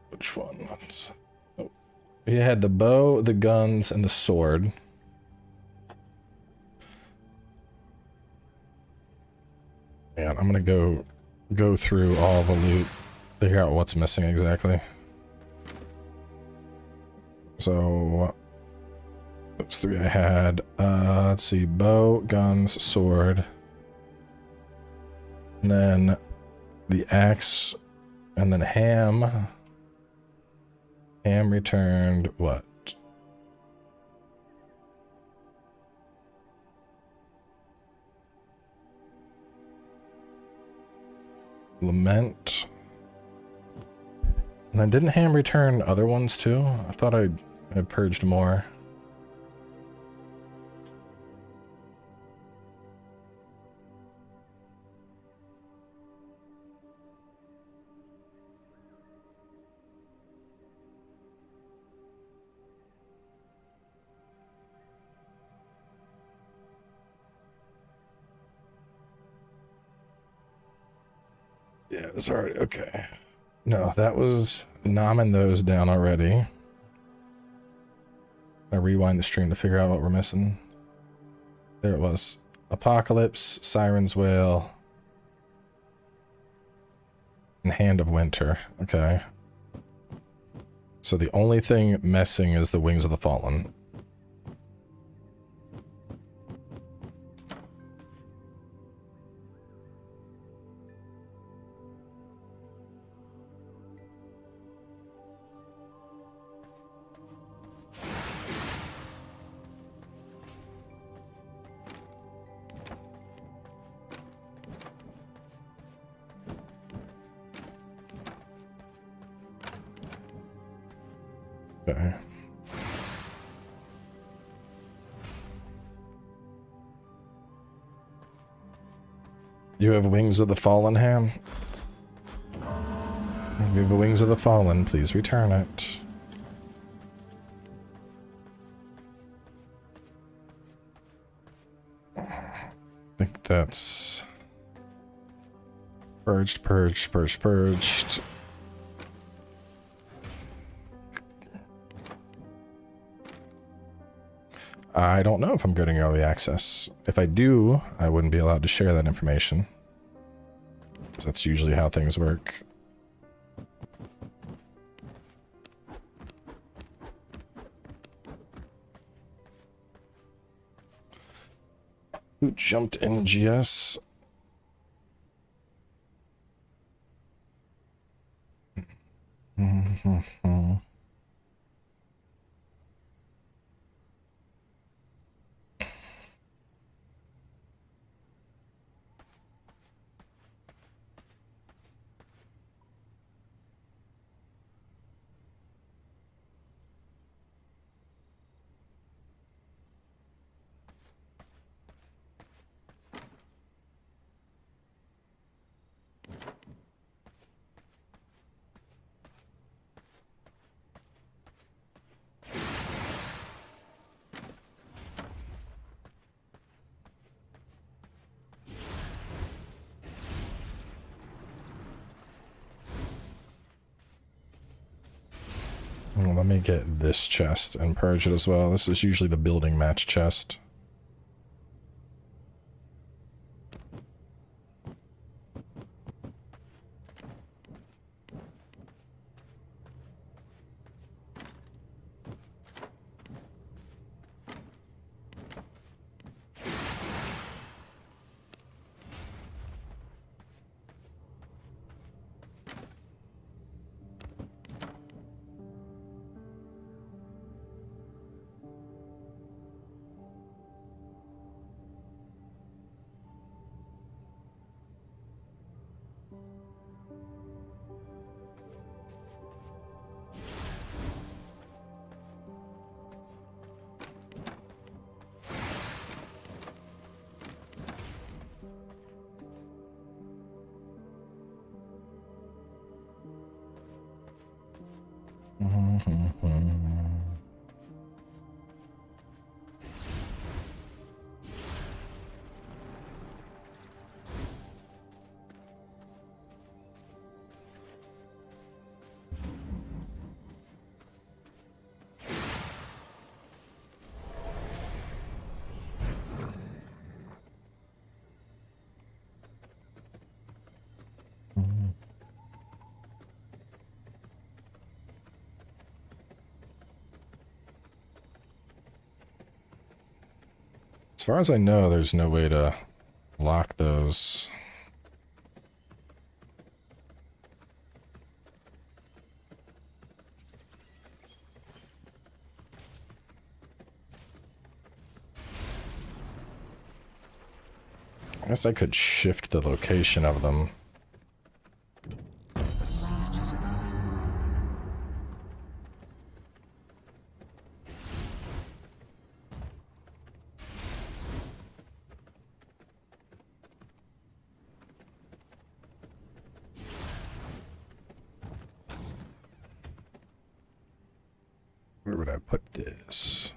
Speaker 1: which one? Oh. He had the bow, the guns, and the sword. And I'm gonna go through all the loot, figure out what's missing exactly. So those three I had. Let's see, bow, guns, sword, and then the axe, and then ham. Ham returned what? Lament. And then didn't Ham return other ones too? I thought I purged more. Yeah, it's already okay. No, that was nomming those down already. I rewind the stream to figure out what we're missing. There it was. Apocalypse, Siren's Wail, and Hand of Winter. Okay. So the only thing missing is the Wings of the Fallen. Okay. You have Wings of the Fallen, Ham? You have Wings of the Fallen, please return it. I think that's purged, purged, purged, purged. I don't know if I'm getting early access. If I do, I wouldn't be allowed to share that information, because that's usually how things work. Who jumped in GS? Let me get this chest and purge it as well. This is usually the building match chest. As far as I know, there's no way to lock those. I guess I could shift the location of them.
Speaker 2: A siege is imminent.
Speaker 1: Where would I put this?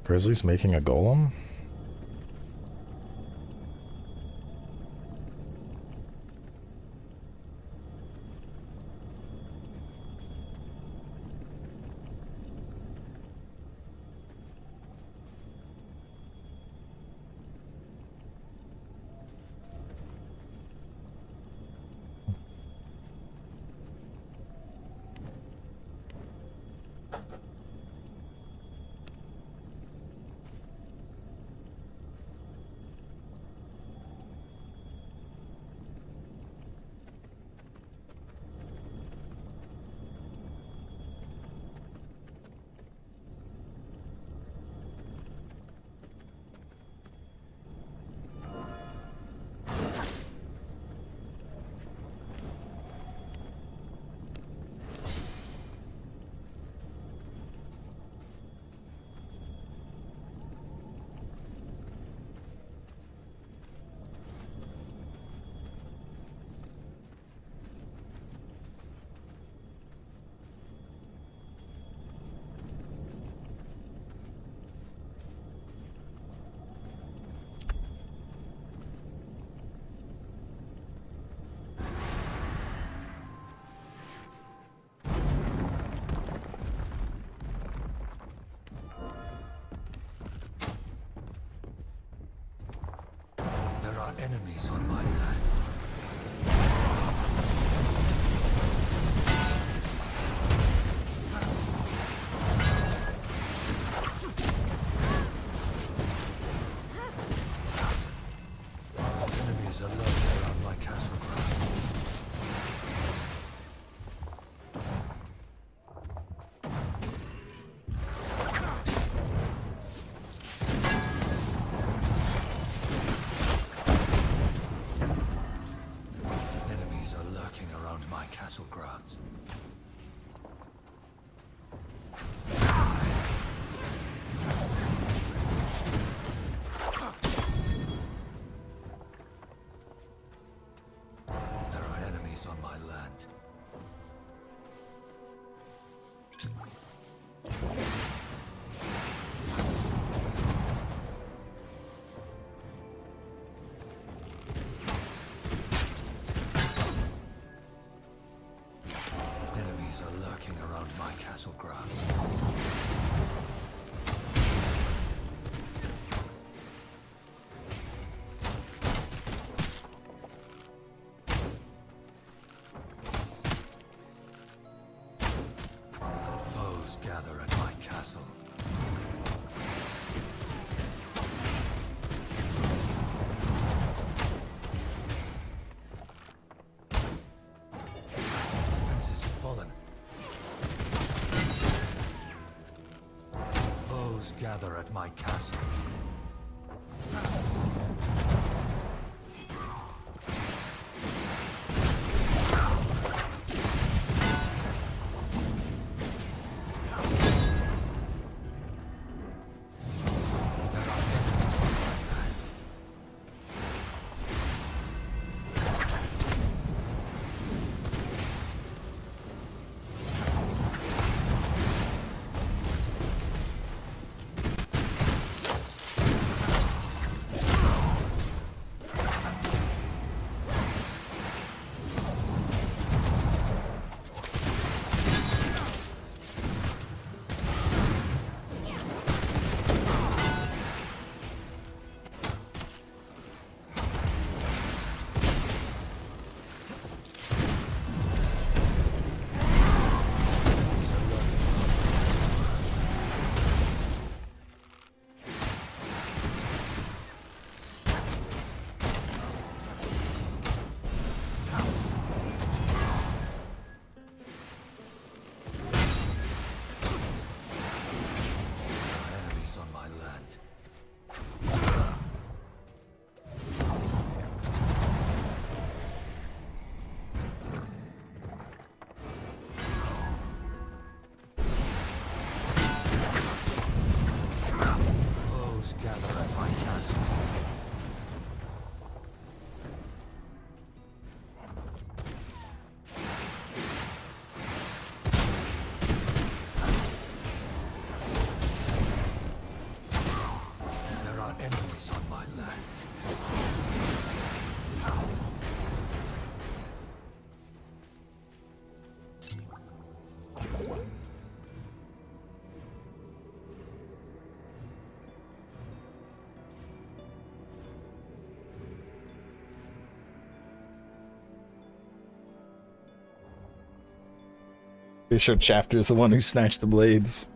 Speaker 1: Grizzly's making a golem?
Speaker 2: There are enemies on my land. Enemies are lurking around my castle grounds. gather at my castle.
Speaker 1: Pretty sure Chapter is the one who snatched the blades.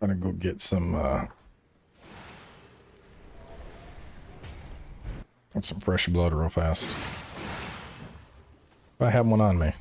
Speaker 1: Gonna go get some fresh blood real fast. I have one on me.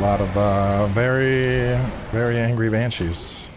Speaker 1: lot of very, very angry banshees.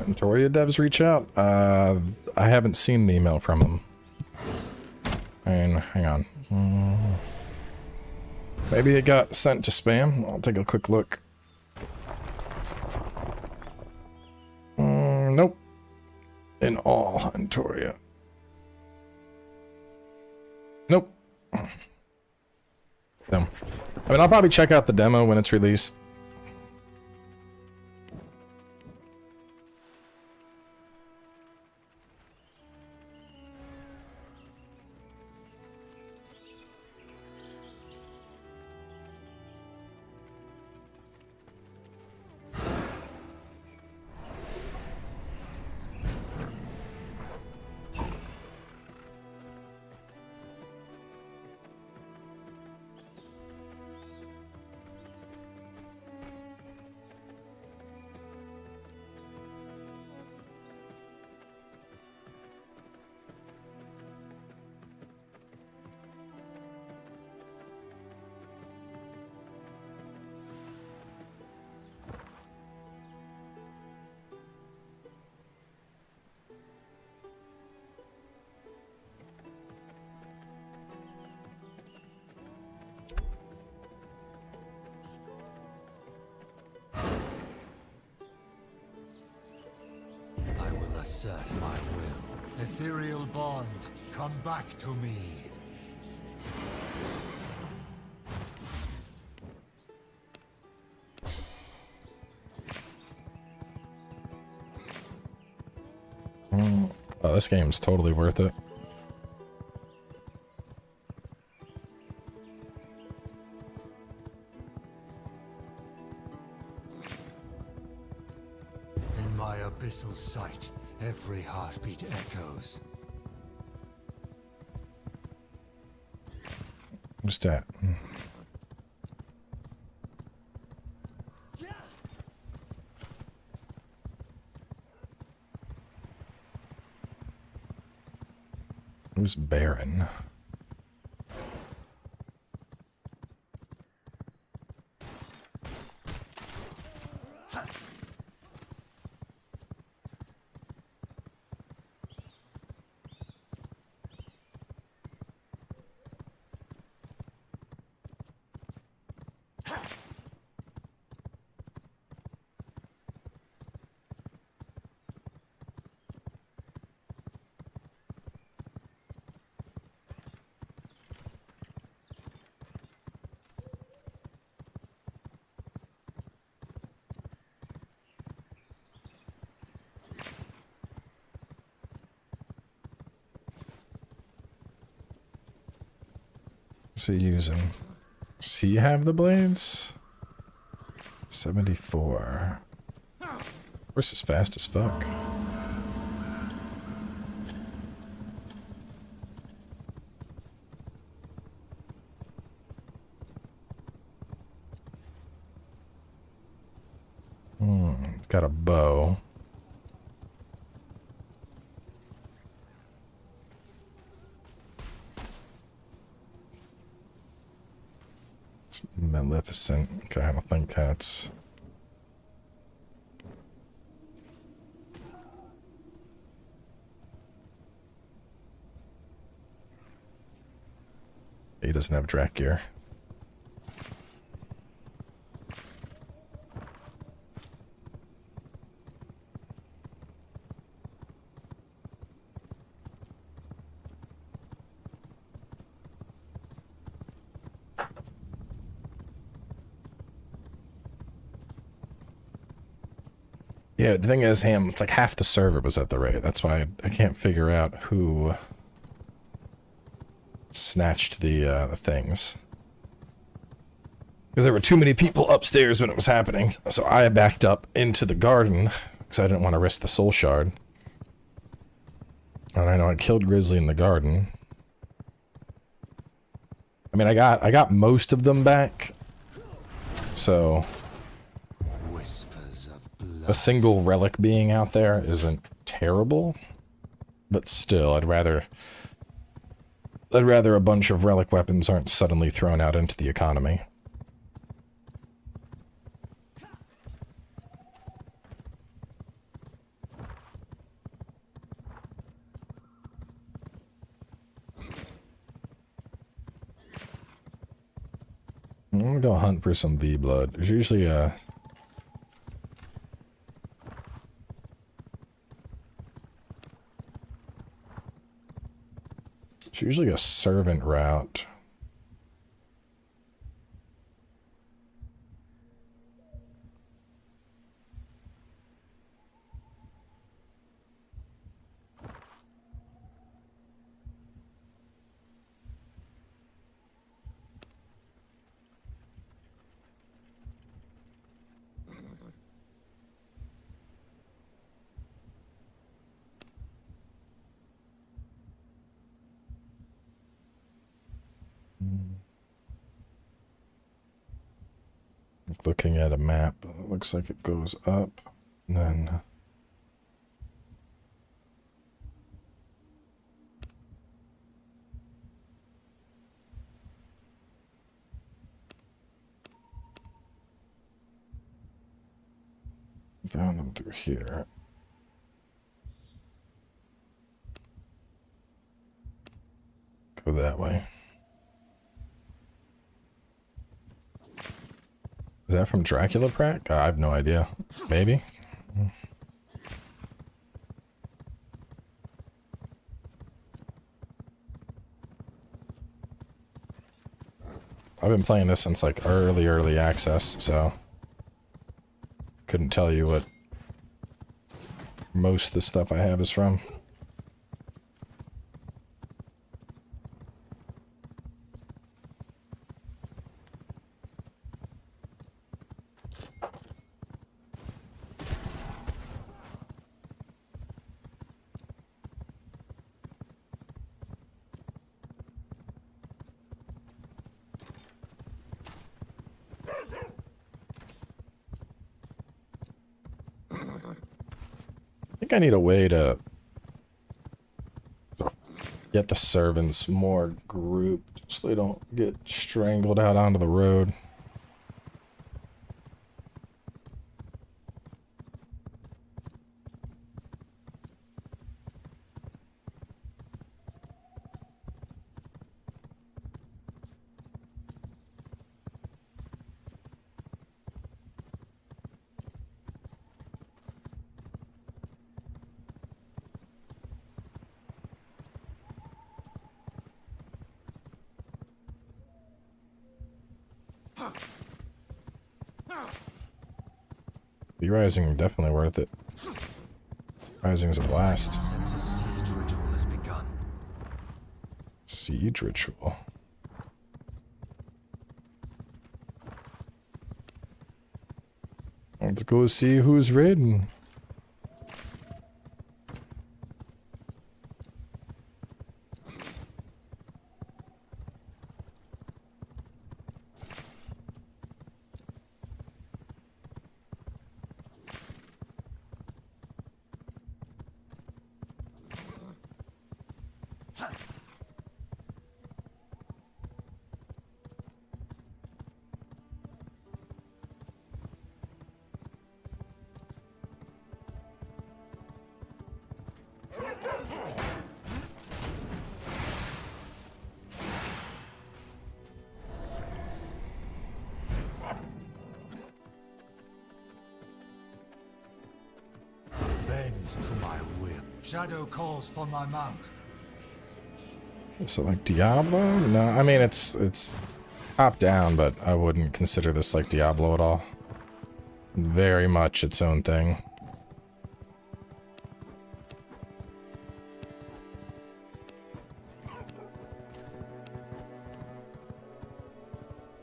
Speaker 1: Ventoria devs reach out? I haven't seen an email from them. And hang on. Maybe it got sent to spam. I'll take a quick look. Nope. In all, Ventoria. Nope. No. I mean, I'll probably check out the demo when it's released.
Speaker 2: Assert my will. Ethereal bond, come back to me.
Speaker 1: Oh, this game's totally worth it.
Speaker 2: In my abyssal sight, every heartbeat echoes.
Speaker 1: What's that? Who's Baron? What's he using? Does he have the blades? 74. Horse is fast as fuck. It's got a bow. It's Maleficent. Okay, I don't think that's... He doesn't have Dracula. Yeah, the thing is, Ham, it's like half the server was at the raid. That's why I can't figure out who snatched the things. Because there were too many people upstairs when it was happening. So I backed up into the garden because I didn't want to risk the soul shard. And I know I killed Grizzly in the garden. I mean, I got most of them back. So a single relic being out there isn't terrible, but still, I'd rather a bunch of relic weapons aren't suddenly thrown out into the economy. I'm gonna go hunt for some V-blood. There's usually a... It's usually a servant route. Looking at a map, it looks like it goes up, and then... Found them through here. Go that way. Is that from Dracula Prac? I have no idea. Maybe. I've been playing this since like early access, so couldn't tell you what most of the stuff I have is from. I need a way to get the servants more grouped so they don't get strangled out onto the road. VRising definitely worth it. Rising's a blast.
Speaker 2: Since a siege ritual has begun.
Speaker 1: Siege ritual. Let's go see who's raiding.
Speaker 2: Bend to my whip. Shadow calls for my mount.
Speaker 1: Is it like Diablo? No, I mean it's top down, but I wouldn't consider this like Diablo at all. Very much its own thing.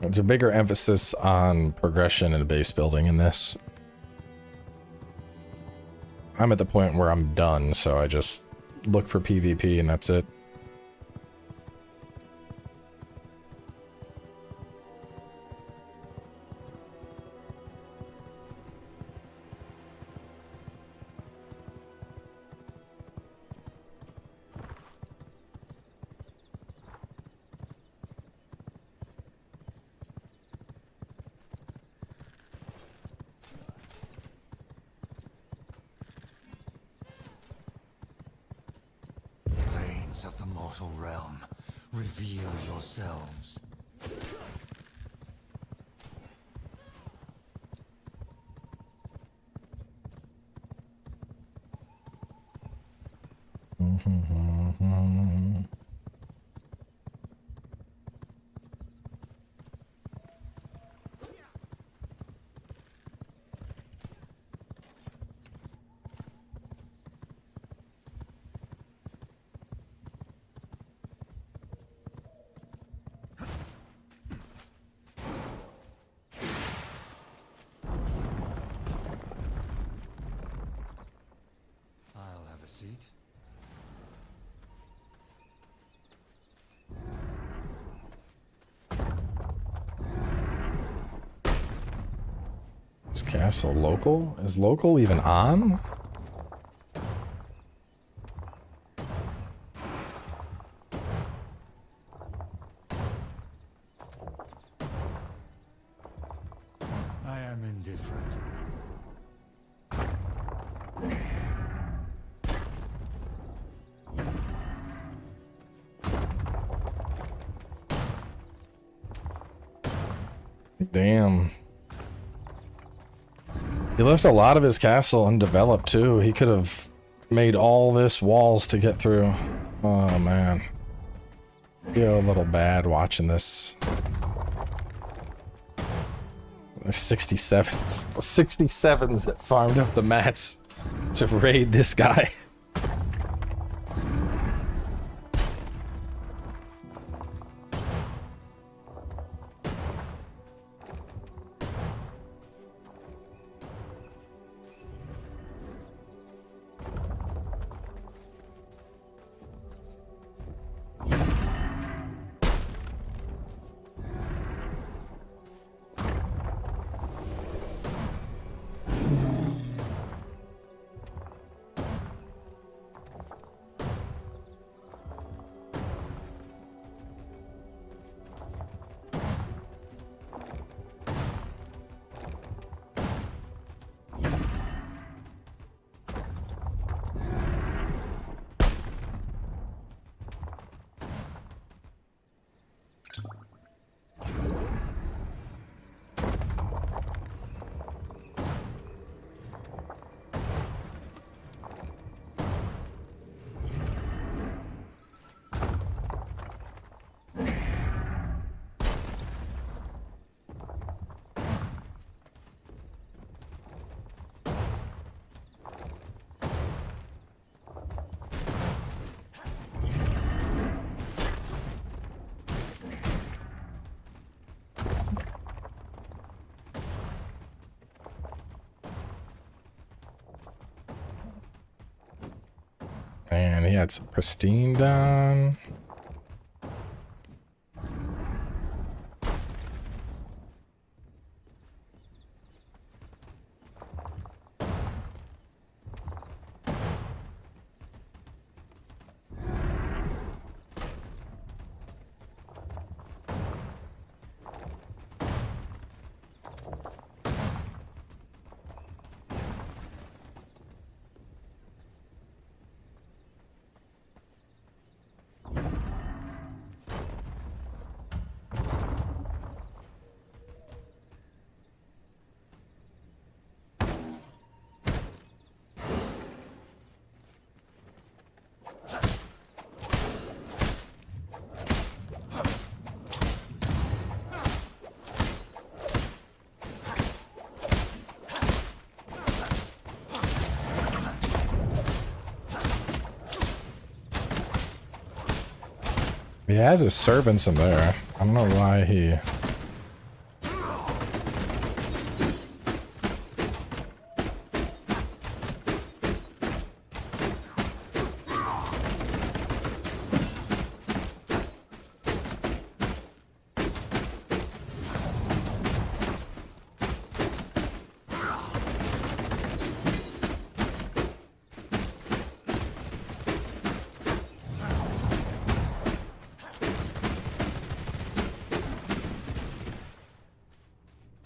Speaker 1: There's a bigger emphasis on progression and base building in this. I'm at the point where I'm done, so I just look for PvP and that's it.
Speaker 2: Of the mortal realm, reveal yourselves. I'll have a seat.
Speaker 1: Is castle local? Is local even on?
Speaker 2: I am indifferent.
Speaker 1: Damn. He left a lot of his castle undeveloped too. He could have made all this walls to get through. Oh man. Feel a little bad watching this. There's 67s. 67s that farmed up the mats to raid this guy. And he had some pristine done. He has his servants in there. I don't know why he...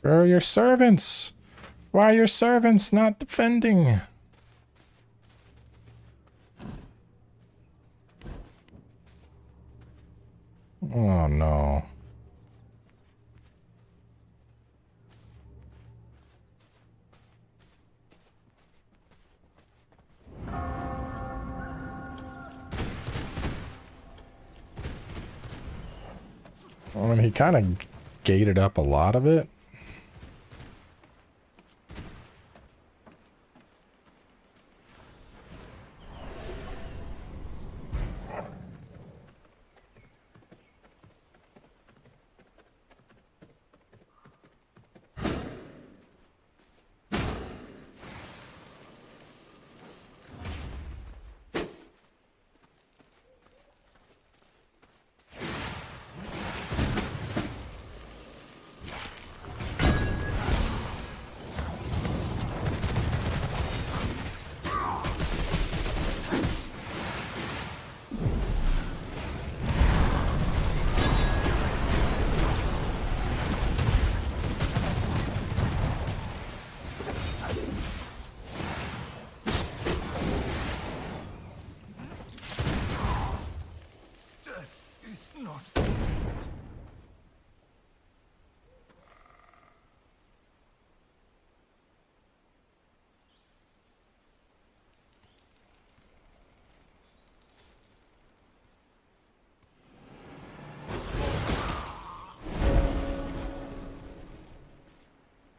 Speaker 1: Where are your servants? Why are your servants not defending? Oh no. I mean, he kind of gated up a lot of it.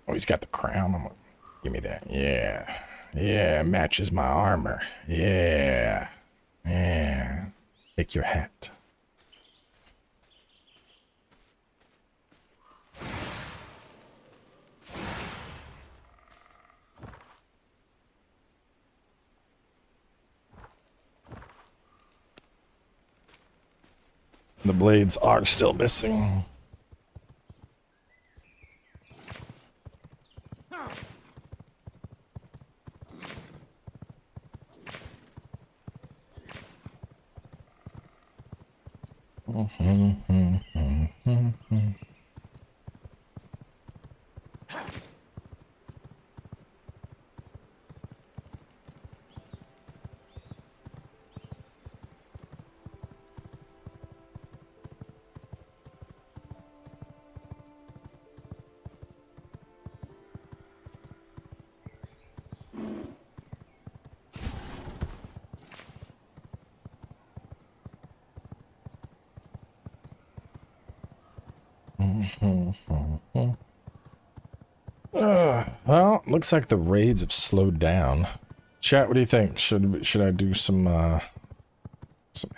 Speaker 1: Oh, he's got the crown. I'm like, give me that. Yeah. Yeah, matches my armor. Yeah. Yeah. Take your hat. The blades are still missing. Well, looks like the raids have slowed down. Chat, what do you think? Should I do some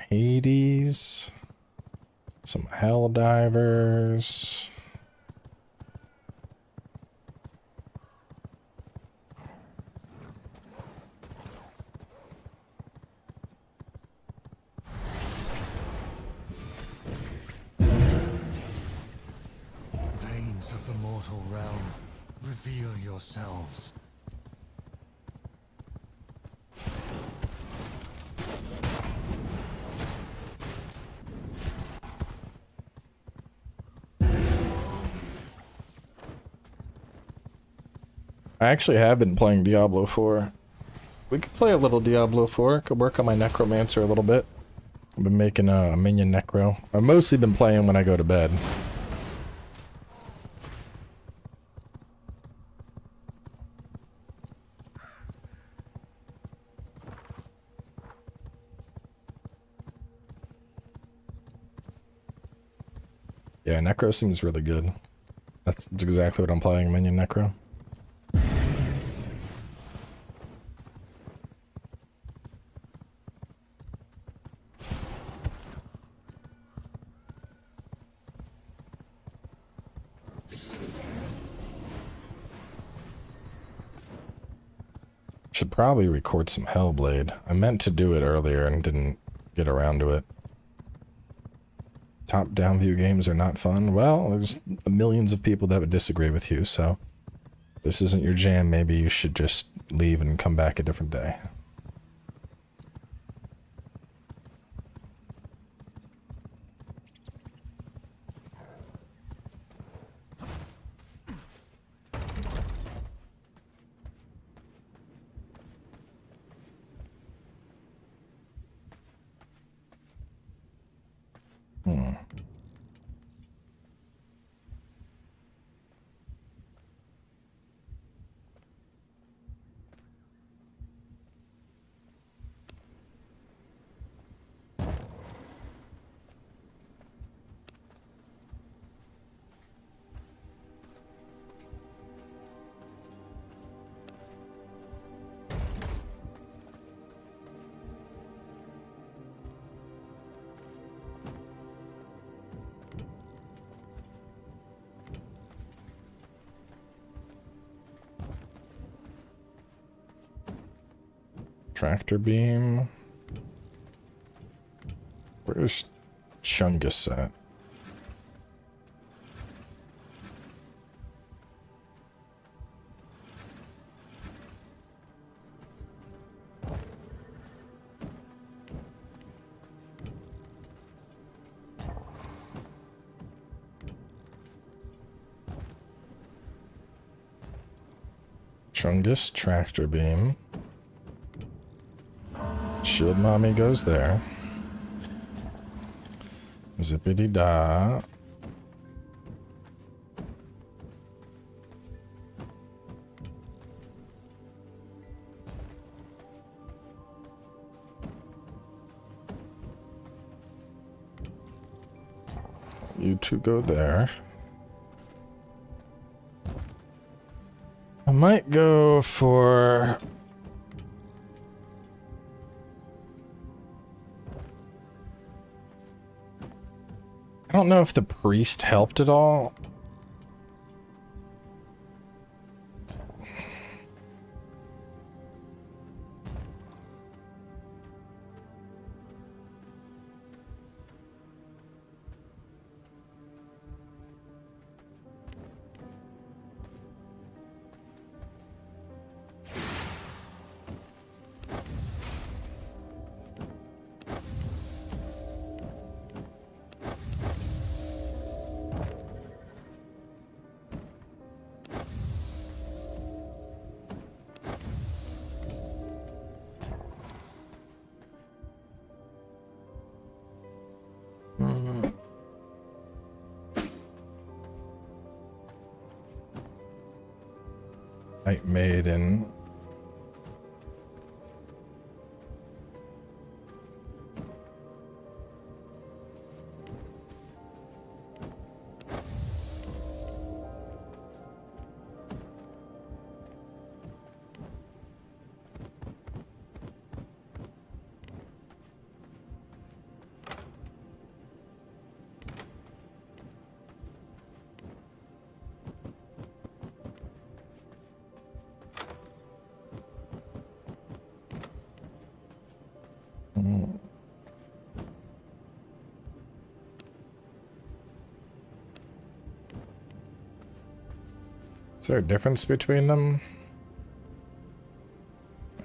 Speaker 1: Hades? Some Hell Divers?
Speaker 2: mortal realm, reveal yourselves.
Speaker 1: I actually have been playing Diablo 4. We could play a little Diablo 4. Could work on my necromancer a little bit. I've been making a minion necro. I've mostly been playing when I go to bed. Yeah, necro seems really good. That's exactly what I'm playing, minion necro. Should probably record some Hellblade. I meant to do it earlier and didn't get around to it. Top-down view games are not fun. Well, there's millions of people that would disagree with you, so if this isn't your jam, maybe you should just leave and come back a different day. Tractor beam. Where's Chungus at? Chungus, tractor beam. Shield mommy goes there. Zippity da. You two go there. I might go for... I don't know if the priest helped at all. Night Maiden. Is there a difference between them?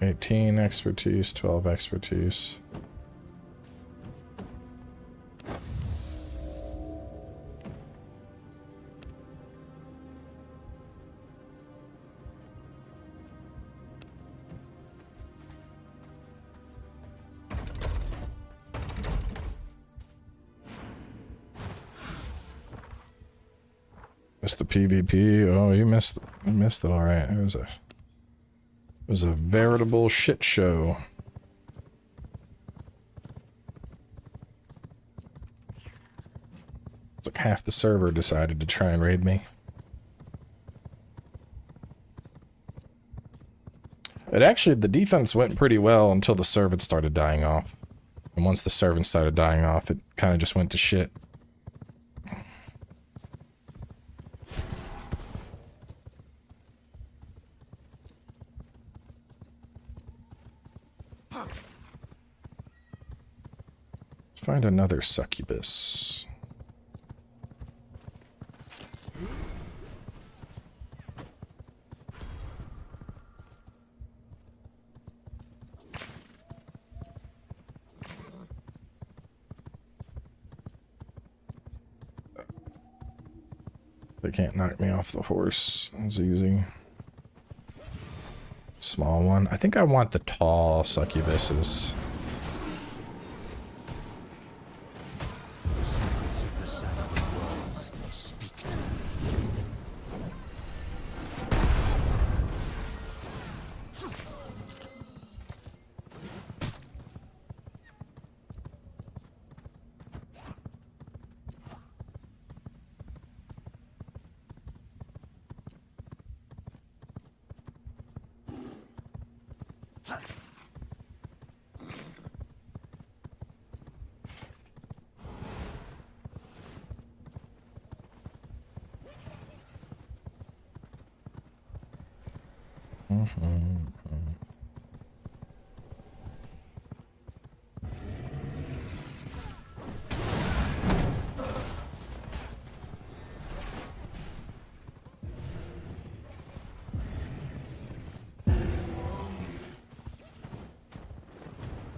Speaker 1: 18 expertise, 12 expertise. Missed the PvP. Oh, you missed it all right. It was a veritable shit show. It's like half the server decided to try and raid me. The defense went pretty well until the servant started dying off. And once the servant started dying off, it kind of just went to shit. Find another succubus. They can't knock me off the horse. It's easy. Small one. I think I want the tall succubuses.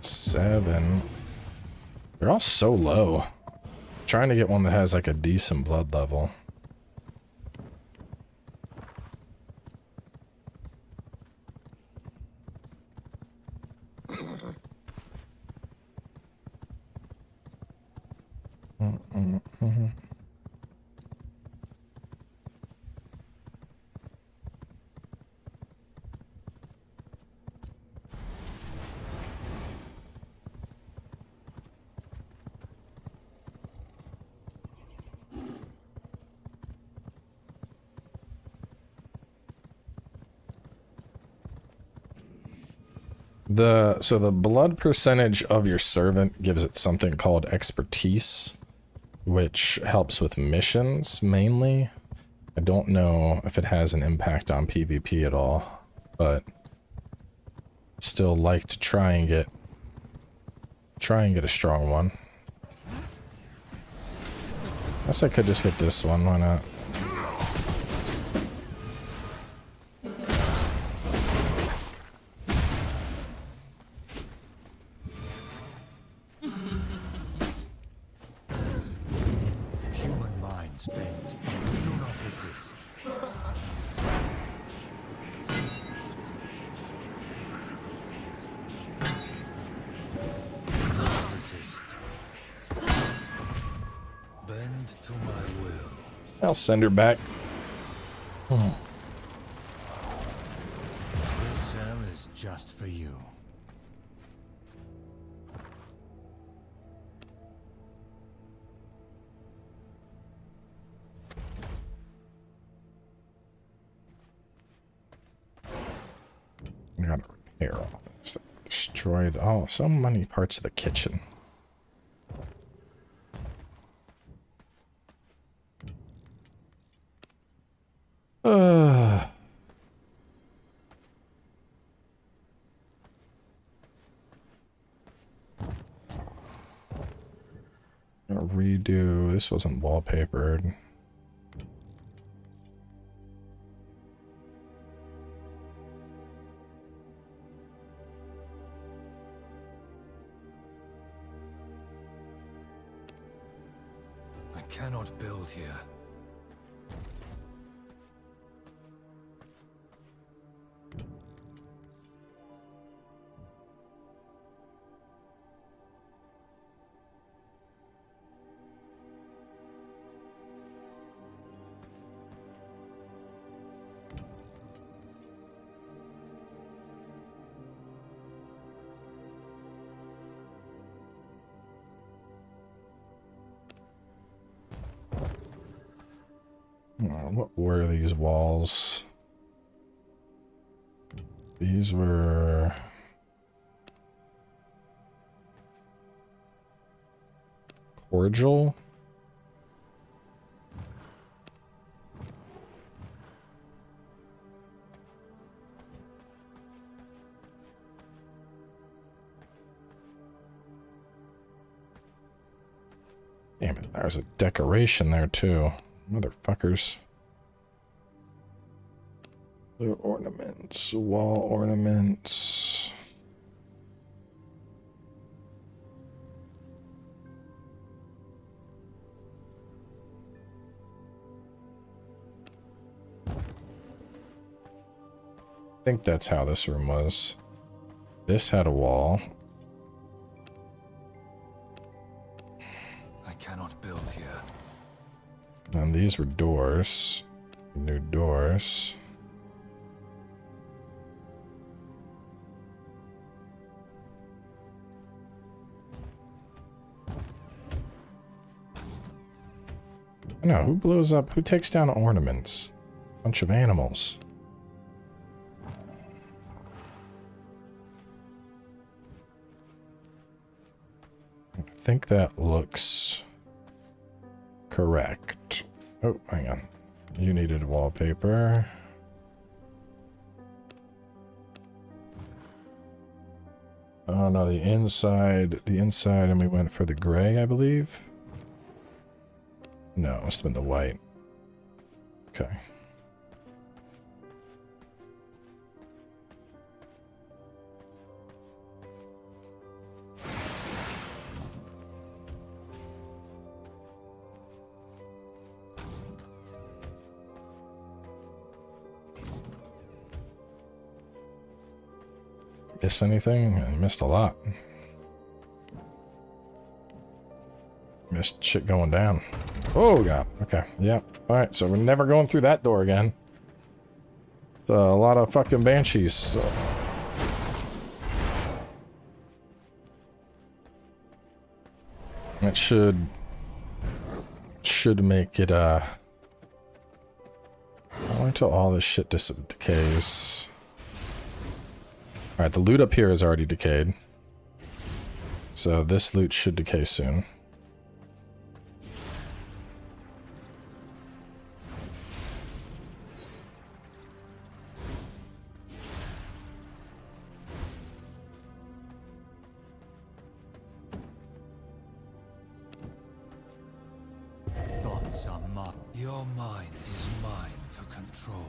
Speaker 1: Seven. They're all so low. Trying to get one that has like a decent blood level. So the blood percentage of your servant gives it something called expertise, which helps with missions mainly. I don't know if it has an impact on PvP at all, but still like to try and get a strong one. Guess I could just get this one, why not? I'll send her back.
Speaker 2: This cell is just for you.
Speaker 1: I gotta repair all this. Destroyed so many parts of the kitchen. Gotta redo. This wasn't wallpapered.
Speaker 2: cannot build here.
Speaker 1: What were these walls? These were... cordial? Damn it, there's a decoration there too. Motherfuckers. Other ornaments, wall ornaments. I think that's how this room was. This had a wall.
Speaker 2: I cannot build here.
Speaker 1: And these were doors. New doors. No, who blows up? Who takes down ornaments? Bunch of animals. I think that looks correct. Oh, hang on. You needed wallpaper. Oh no, the inside, and we went for the gray, I believe. No, it must have been the white. Okay. Miss anything? I missed a lot. Missed shit going down. Oh god. Okay. Yep. Alright, so we're never going through that door again. It's a lot of fucking banshees. So. That should make it not until all this shit decays. Alright, the loot up here is already decayed. So this loot should decay soon.
Speaker 2: Thoughts are mine. Your mind is mine to control.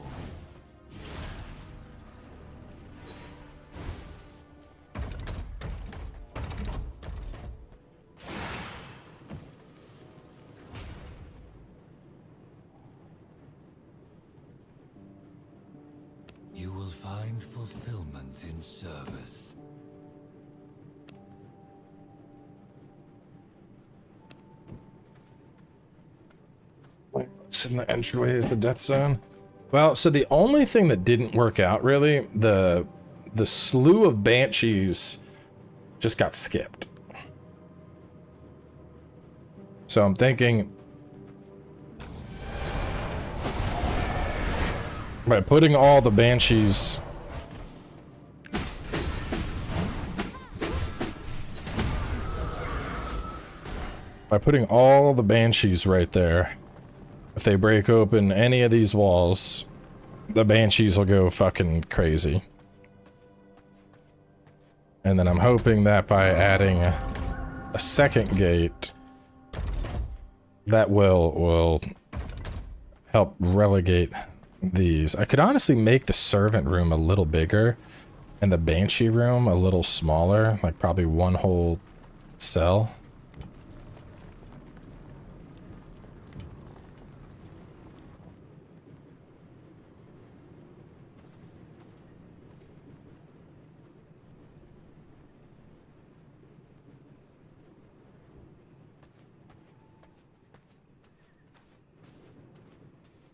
Speaker 2: You will find fulfillment in service.
Speaker 1: What's in the entryway is the death zone. Well, so the only thing that didn't work out really, the slew of banshees just got skipped. So I'm thinking by putting all the banshees right there, if they break open any of these walls, the banshees will go fucking crazy. And then I'm hoping that by adding a second gate, that will help relegate these. I could honestly make the servant room a little bigger and the banshee room a little smaller, like probably one whole cell.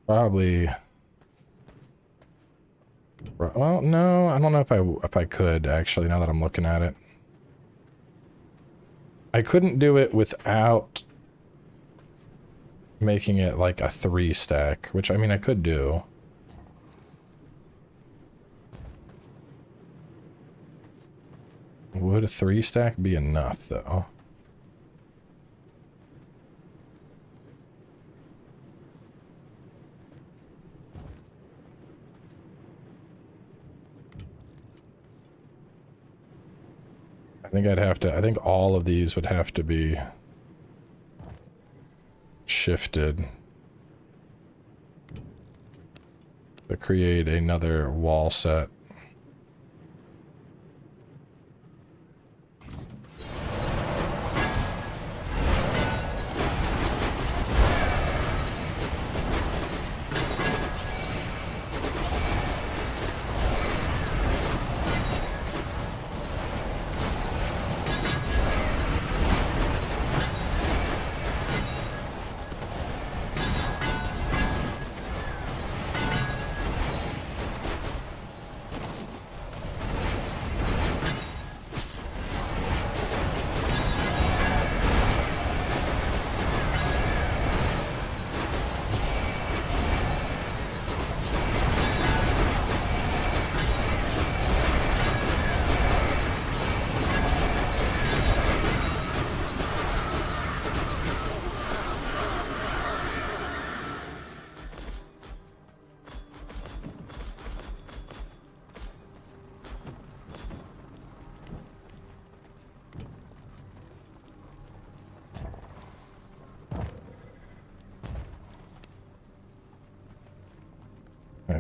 Speaker 1: Probably. Well, no, I don't know if I could actually. Now that I'm looking at it, I couldn't do it without making it like a 3 stack, which I mean I could do. Would a 3 stack be enough though? I think all of these would have to be shifted to create another wall set.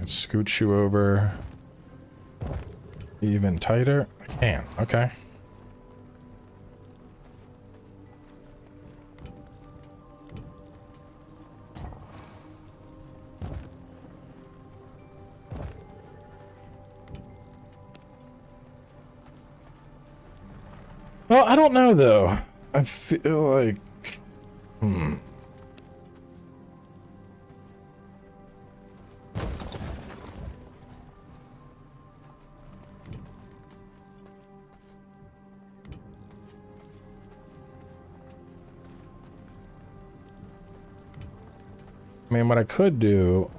Speaker 1: Scooch you over even tighter. I can. Okay. Well, I don't know though. I feel like I mean, what I could do...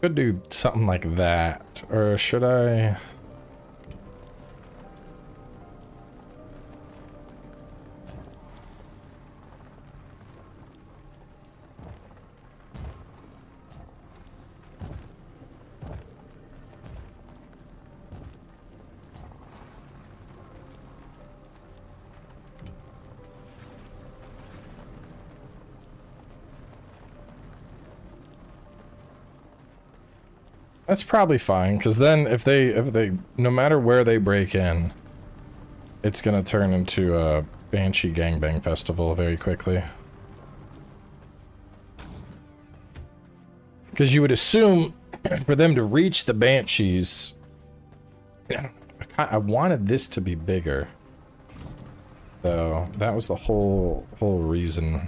Speaker 1: Could do something like that, or should I? That's probably fine, because then if they no matter where they break in, it's gonna turn into a Banshee gangbang festival very quickly. Because you would assume for them to reach the Banshees, I wanted this to be bigger. So that was the whole reason.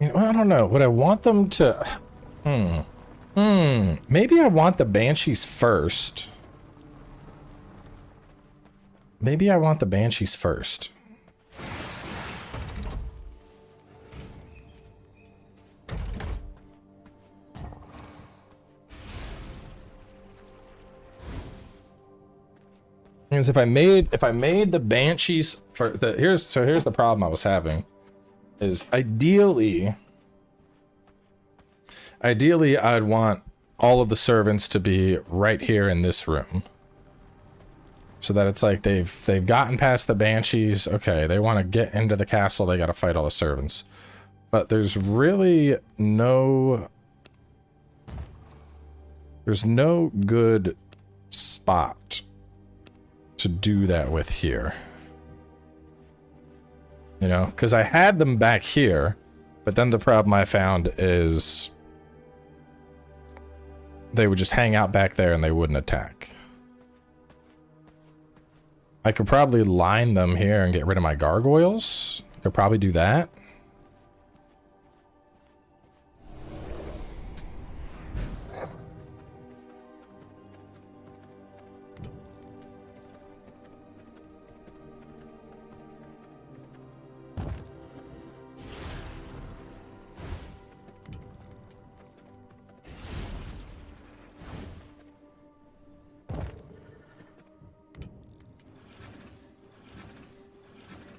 Speaker 1: You know, I don't know. Would I want them to... Maybe I want the banshees first. Maybe I want the banshees first. Because if I made the banshees for the here's the problem I was having is ideally I'd want all of the servants to be right here in this room. So that it's like they've gotten past the banshees. Okay, they want to get into the castle, they got to fight all the servants. But there's really no good spot to do that with here. You know, because I had them back here, but then the problem I found is they would just hang out back there and they wouldn't attack. I could probably line them here and get rid of my gargoyles. I could probably do that.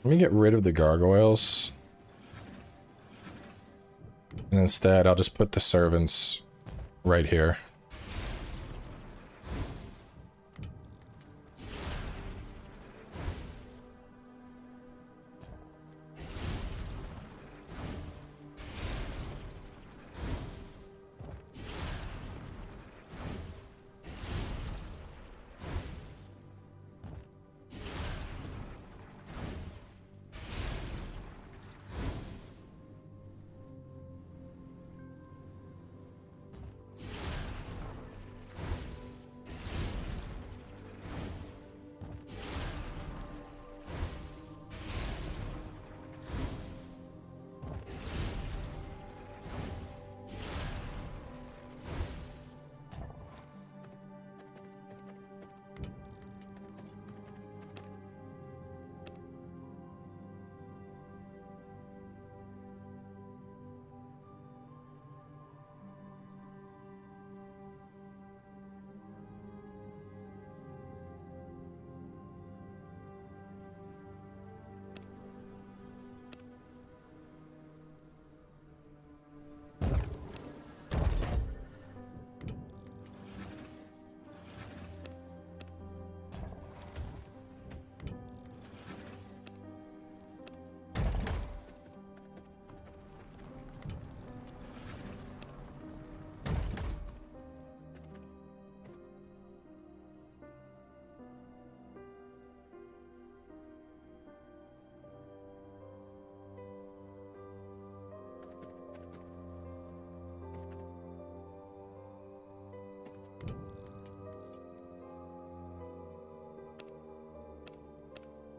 Speaker 1: Let me get rid of the gargoyles. And instead, I'll just put the servants right here.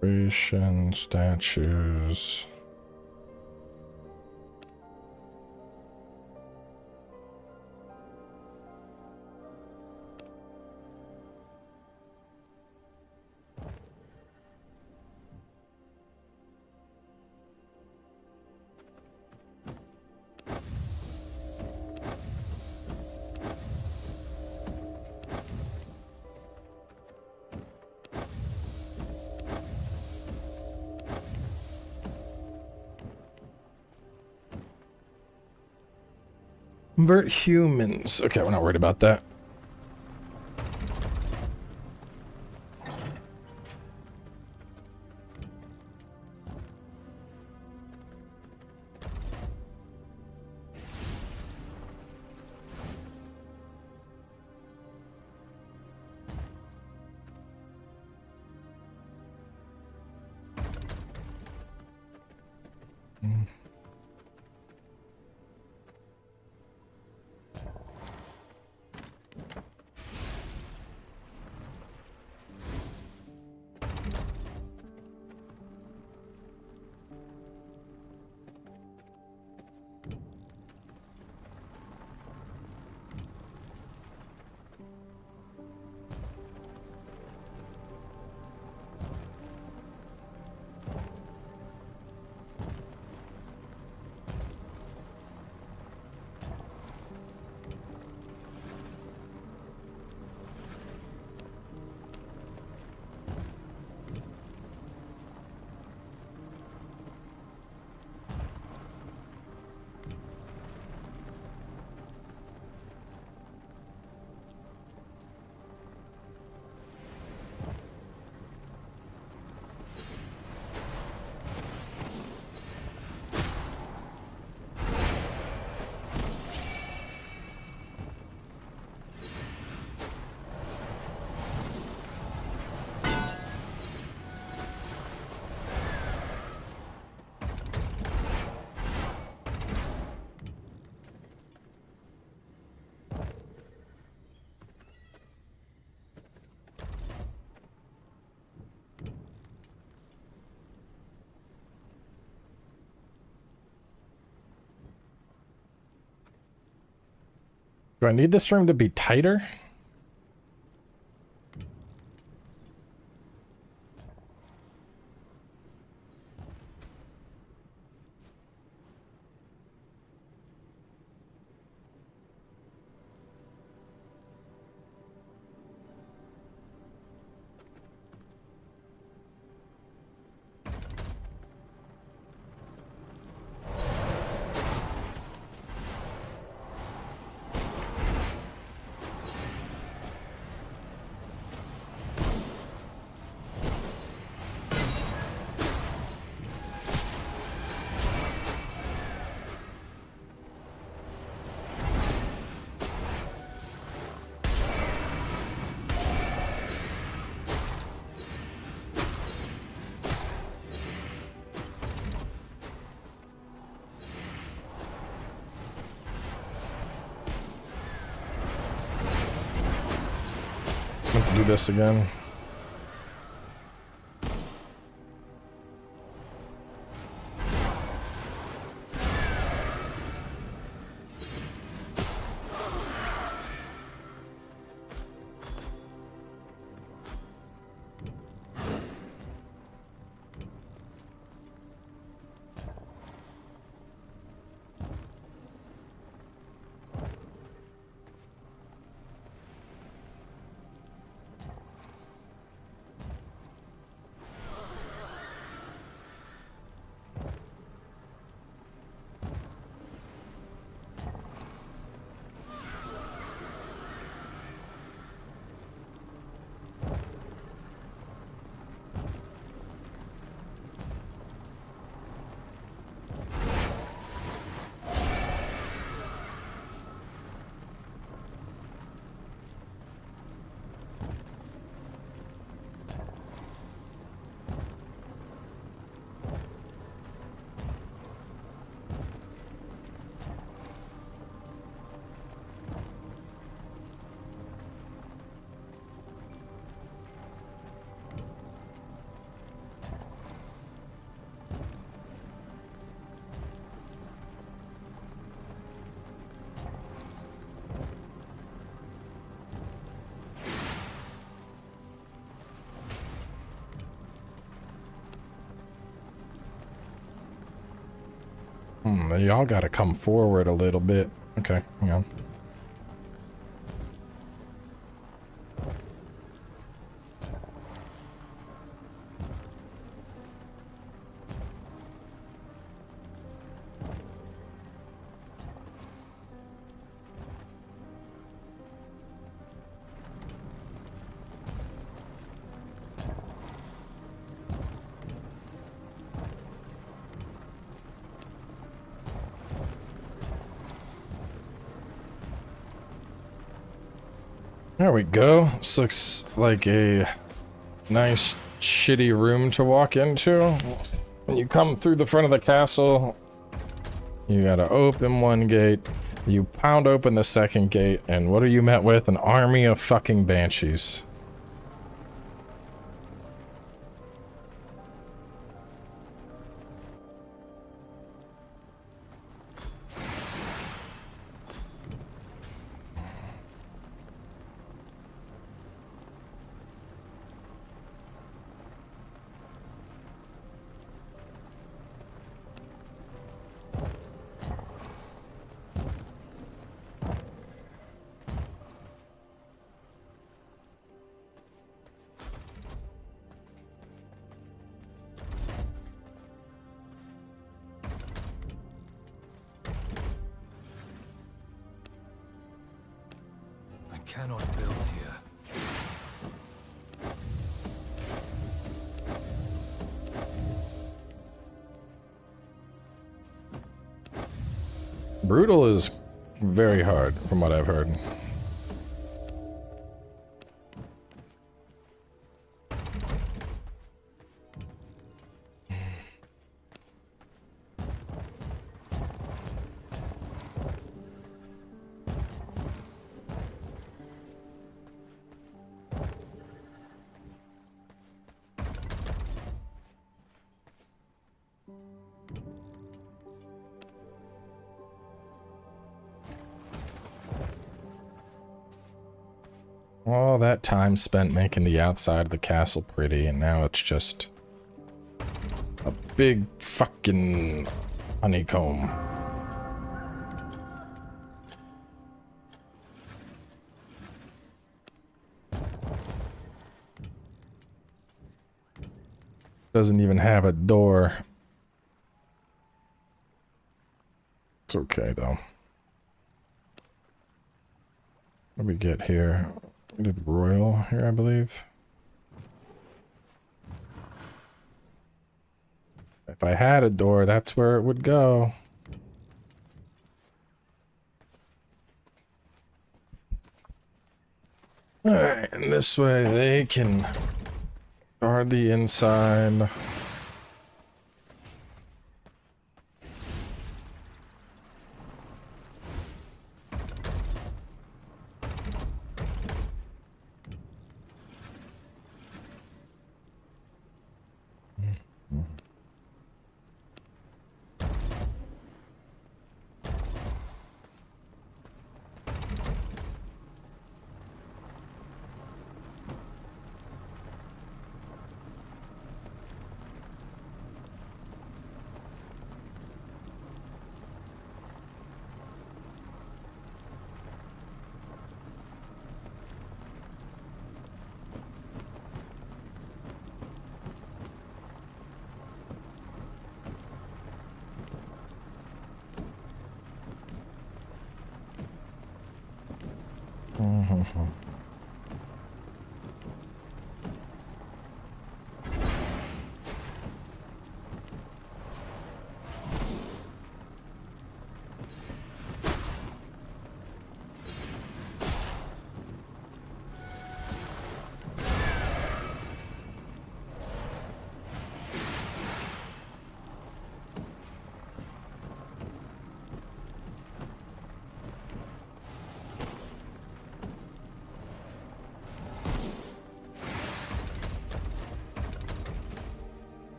Speaker 1: Creation statues. Convert humans. Okay, we're not worried about that. Do I need this room to be tighter? I have to do this again. Y'all gotta come forward a little bit. Okay, hang on. There we go. This looks like a nice, shitty room to walk into. When you come through the front of the castle, you gotta open one gate, you pound open the second gate, and what are you met with? An army of fucking banshees.
Speaker 2: Cannot build here.
Speaker 1: Brutal is very hard, from what I've heard. All that time spent making the outside of the castle pretty, and now it's just a big fucking honeycomb. Doesn't even have a door. It's okay though. What do we get here? We did royal here, I believe. If I had a door, that's where it would go. Alright, and this way they can guard the inside.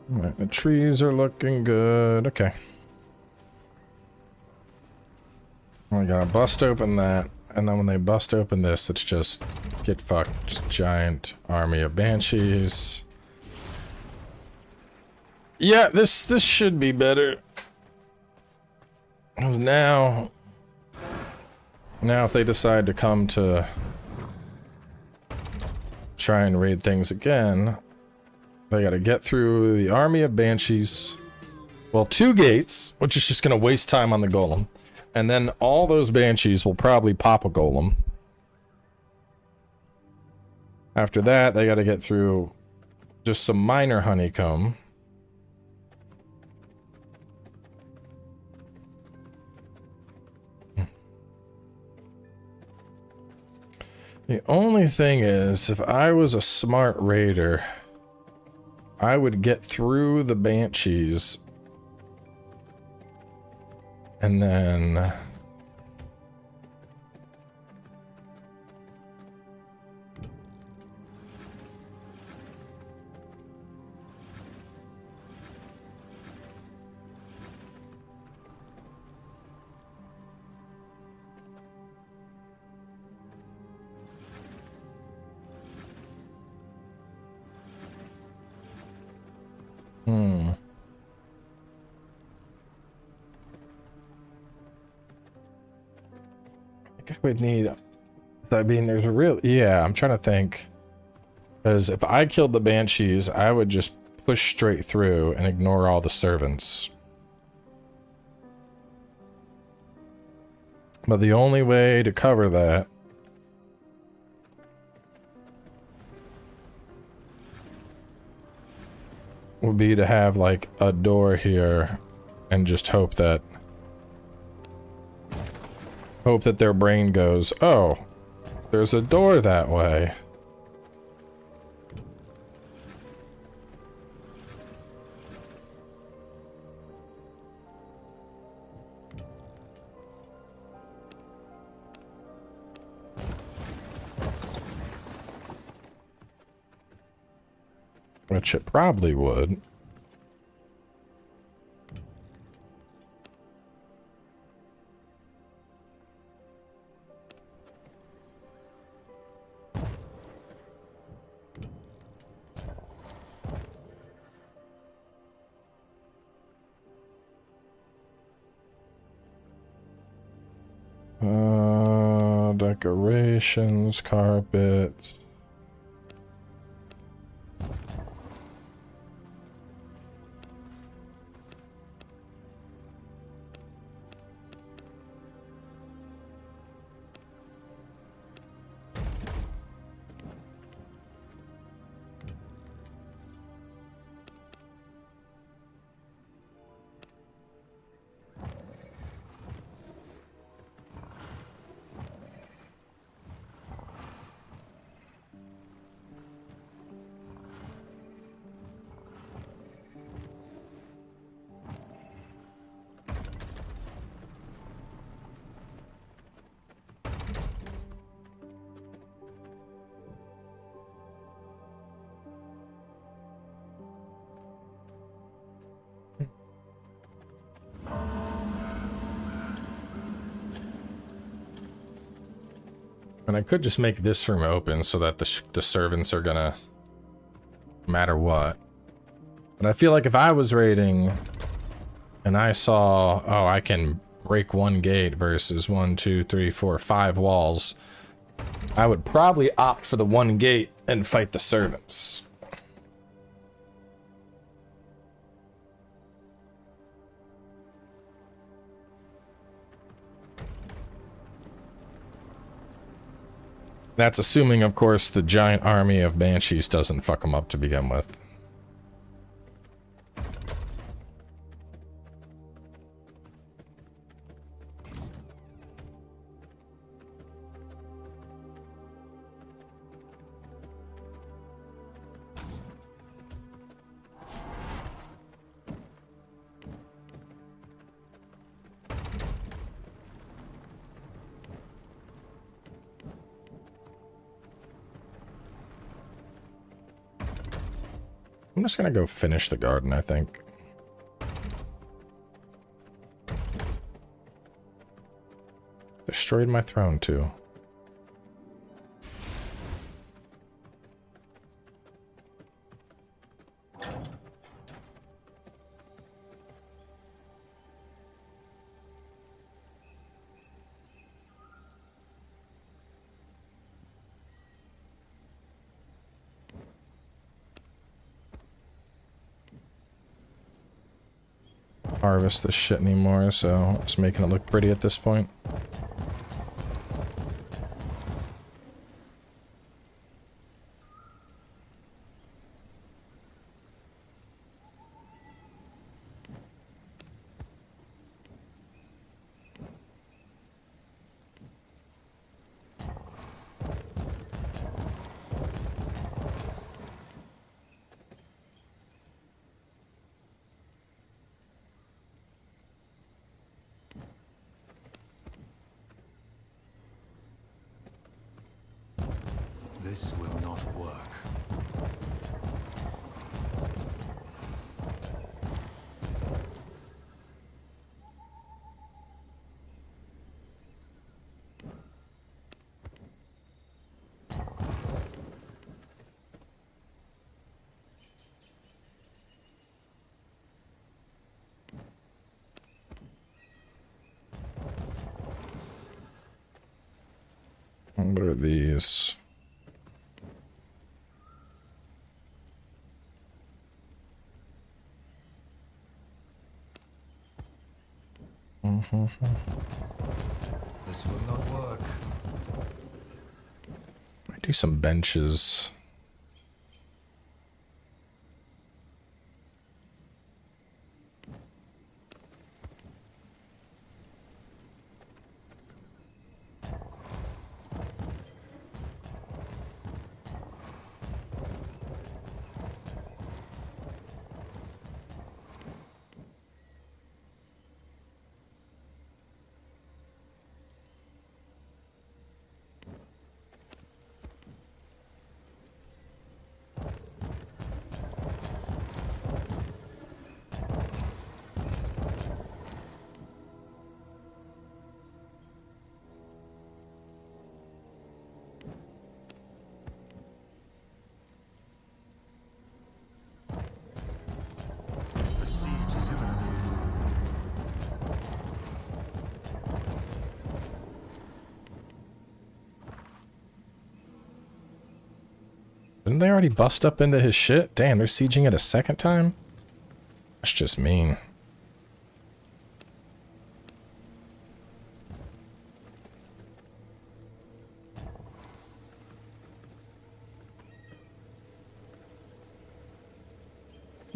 Speaker 1: Alright, the trees are looking good. Okay. We gotta bust open that, and then when they bust open this, it's just get fucked. Just giant army of banshees. Yeah, this should be better. Because now if they decide to come to try and raid things again, they gotta get through the army of banshees. Well, 2 gates, which is just gonna waste time on the golem. And then all those banshees will probably pop a golem. After that, they gotta get through just some minor honeycomb. The only thing is, if I was a smart raider, I would get through the banshees and then I think I would need, I mean, there's a real, yeah, I'm trying to think. Because if I killed the banshees, I would just push straight through and ignore all the servants. But the only way to cover that would be to have like a door here and just hope that their brain goes, oh, there's a door that way. Which it probably would. Decorations, carpets. And I could just make this room open so that the servants are gonna matter what. But I feel like if I was raiding and I saw, oh, I can break one gate versus 1, 2, 3, 4, 5 walls, I would probably opt for the one gate and fight the servants. That's assuming, of course, the giant army of banshees doesn't fuck them up to begin with. I'm just gonna go finish the garden, I think. Destroyed my throne, too. Harvest this shit anymore, so just making it look pretty at this point.
Speaker 2: This will not work.
Speaker 1: What are these?
Speaker 2: This will not work.
Speaker 1: Might do some benches. Didn't they already bust up into his shit? Damn, they're sieging it a second time? That's just mean.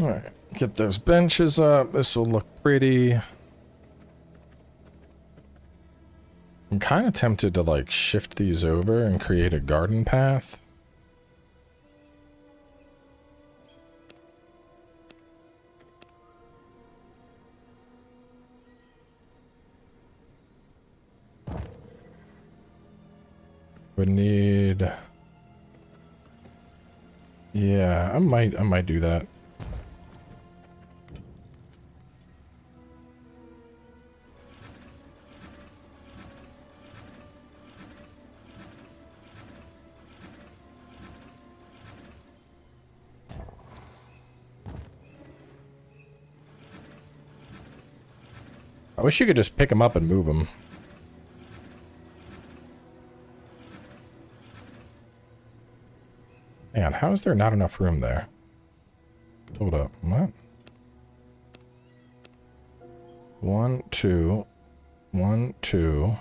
Speaker 1: Alright, get those benches up. This will look pretty. I'm kind of tempted to like shift these over and create a garden path. Would need... Yeah, I might do that. I wish you could just pick them up and move them. Man, how is there not enough room there? Hold up. What? 1, 2. 1, 2.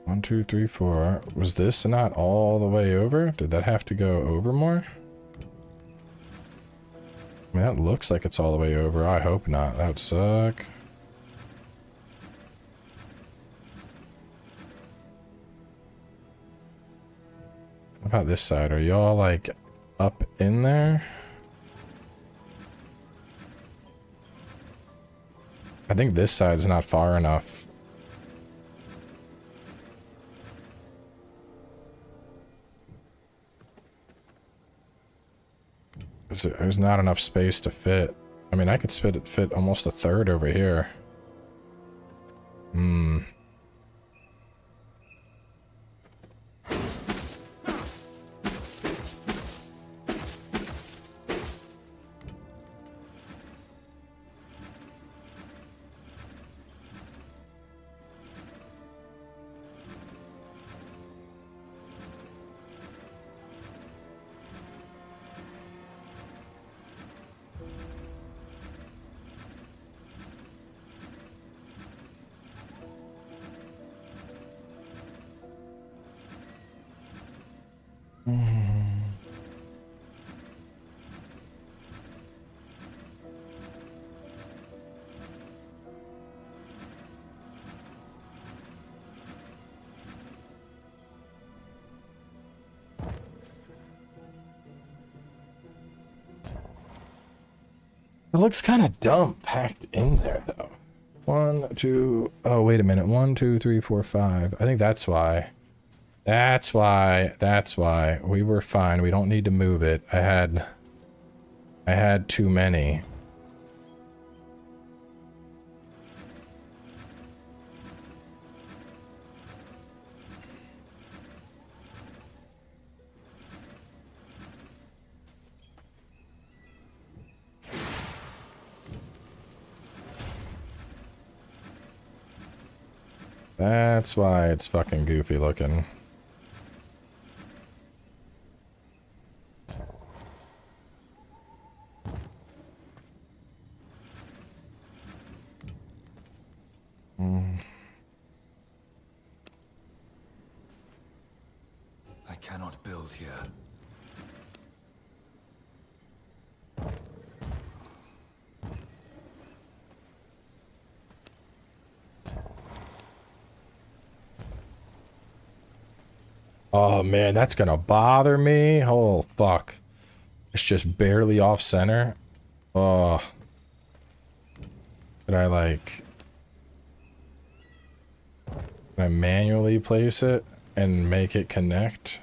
Speaker 1: 1, 2, 3, 4. Was this not all the way over? Did that have to go over more? I mean, that looks like it's all the way over. I hope not. That would suck. What about this side? Are y'all, like, up in there? I think this side's not far enough. There's not enough space to fit. I mean, I could fit almost a third over here. It looks kind of dumb packed in there, though. 1, 2... Oh, wait a minute. 1, 2, 3, 4, 5. I think that's why. That's why. We were fine. We don't need to move it. I had too many. That's why it's fucking goofy looking.
Speaker 2: I cannot build here.
Speaker 1: Oh man, that's gonna bother me. Oh fuck. It's just barely off center. Oh. Could I like... Can I manually place it and make it connect?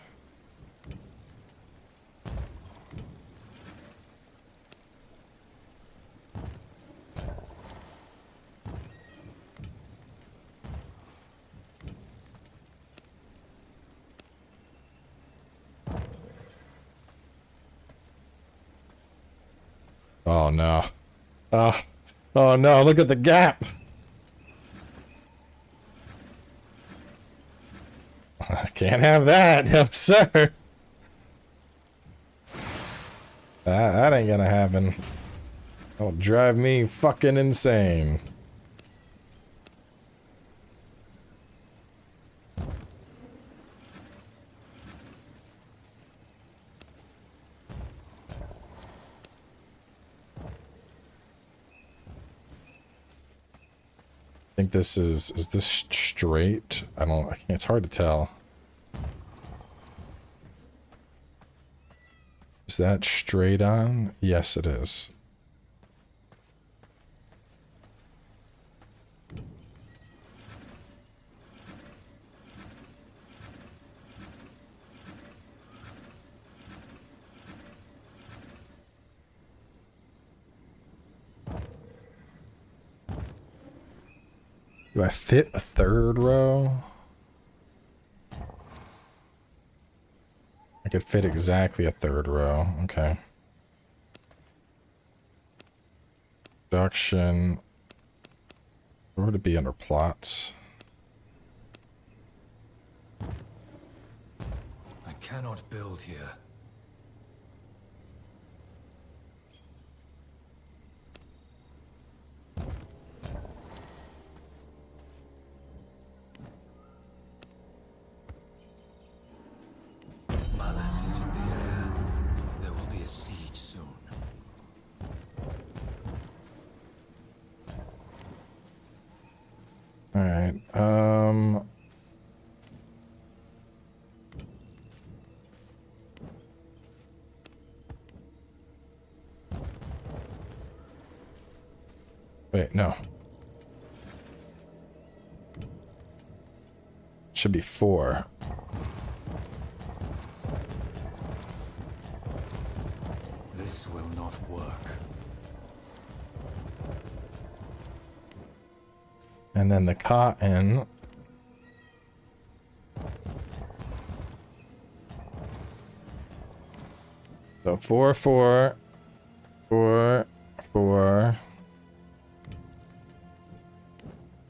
Speaker 1: Oh no. Oh no, look at the gap. I can't have that, no sir. That ain't gonna happen. That'll drive me fucking insane. I think this is this straight? I can't, it's hard to tell. Is that straight on? Yes, it is. Do I fit a third row? I could fit exactly a third row. Okay. Production. Where would it be under plots?
Speaker 2: I cannot build here. Malice is in the air. There will be a siege soon.
Speaker 1: All right. Wait, no. Should be 4.
Speaker 2: This will not work.
Speaker 1: And then the cotton. So 4, 4, 4, 4.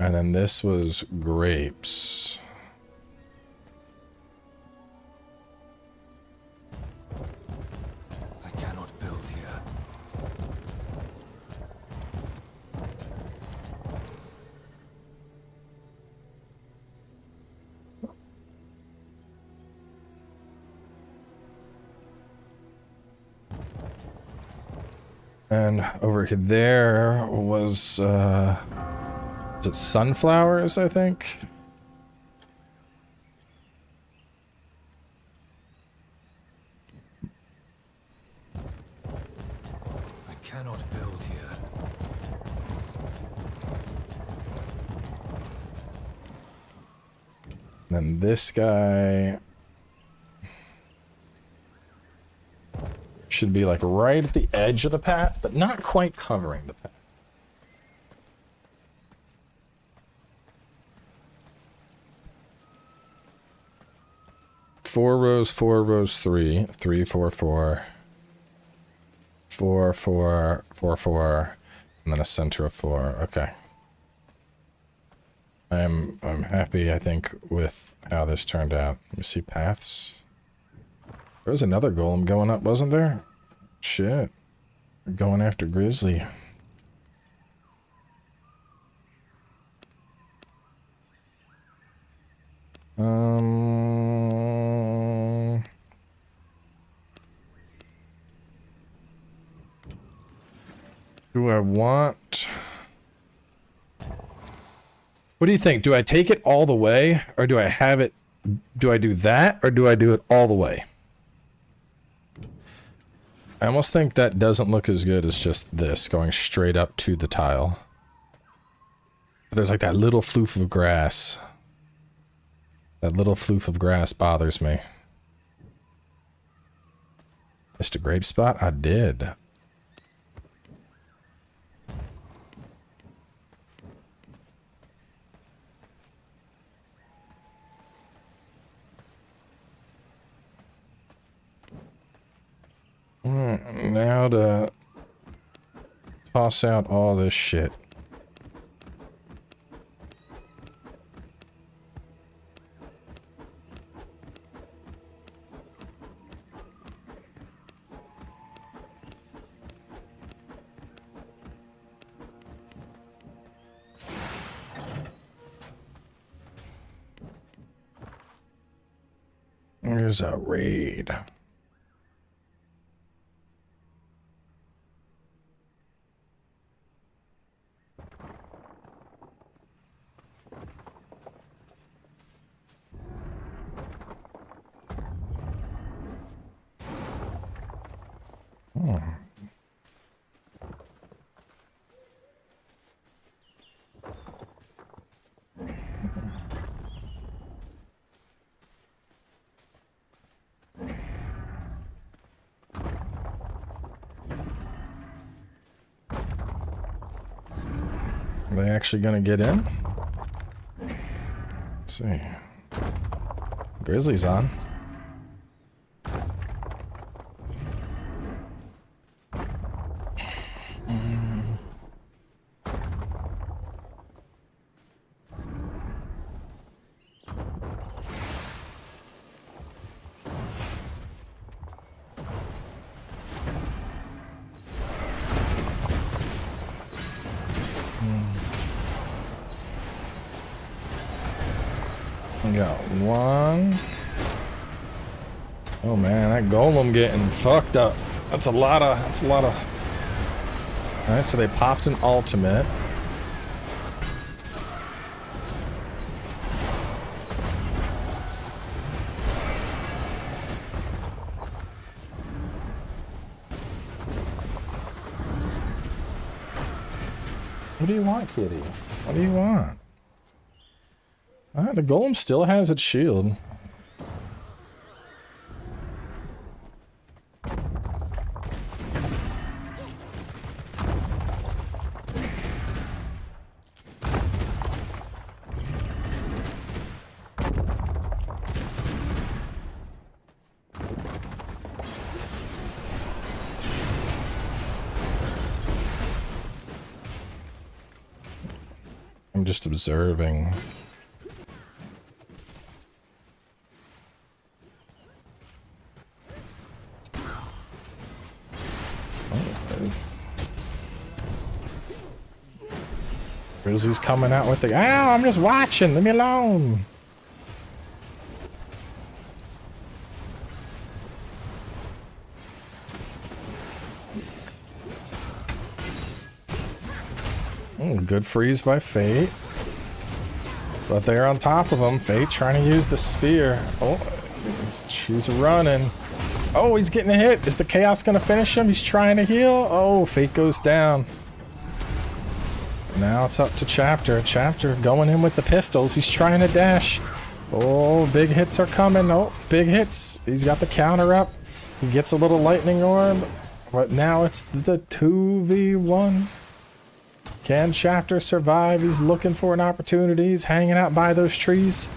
Speaker 1: And then this was grapes.
Speaker 2: I cannot build here.
Speaker 1: And over there was, is it sunflowers, I think?
Speaker 2: I cannot build here.
Speaker 1: And then this guy should be like right at the edge of the path, but not quite covering the path. Four rows, 3, 3, 4, 4, 4, 4, 4, 4, and then a center of 4. Okay. I'm happy, I think, with how this turned out. Let me see paths. There was another golem going up, wasn't there? Shit. Going after Grizzly. Do I want... What do you think? Do I take it all the way? Or do I have it... Do I do that? Or do I do it all the way? I almost think that doesn't look as good as just this, going straight up to the tile. There's like that little floof of grass. That little floof of grass bothers me. Missed a grape spot? I did. Now to toss out all this shit. There's a raid. Are they actually gonna get in? Let's see. Grizzly's on. Got one. Oh man, that golem getting fucked up. That's a lot of. Alright, so they popped an ultimate. What do you want, kitty? What do you want? Alright, the golem still has its shield. I'm just observing. Grizzly's coming out with the. Ow, I'm just watching. Leave me alone. Good freeze by Fate. But they're on top of him. Fate trying to use the spear. Oh, she's running. Oh, he's getting a hit. Is the chaos going to finish him? He's trying to heal. Oh, Fate goes down. Now it's up to Chapter. Chapter going in with the pistols. He's trying to dash. Oh, big hits are coming. Oh, big hits. He's got the counter up. He gets a little lightning orb. But now it's the 2v1. Can Chapter survive? He's looking for an opportunity. He's hanging out by those trees.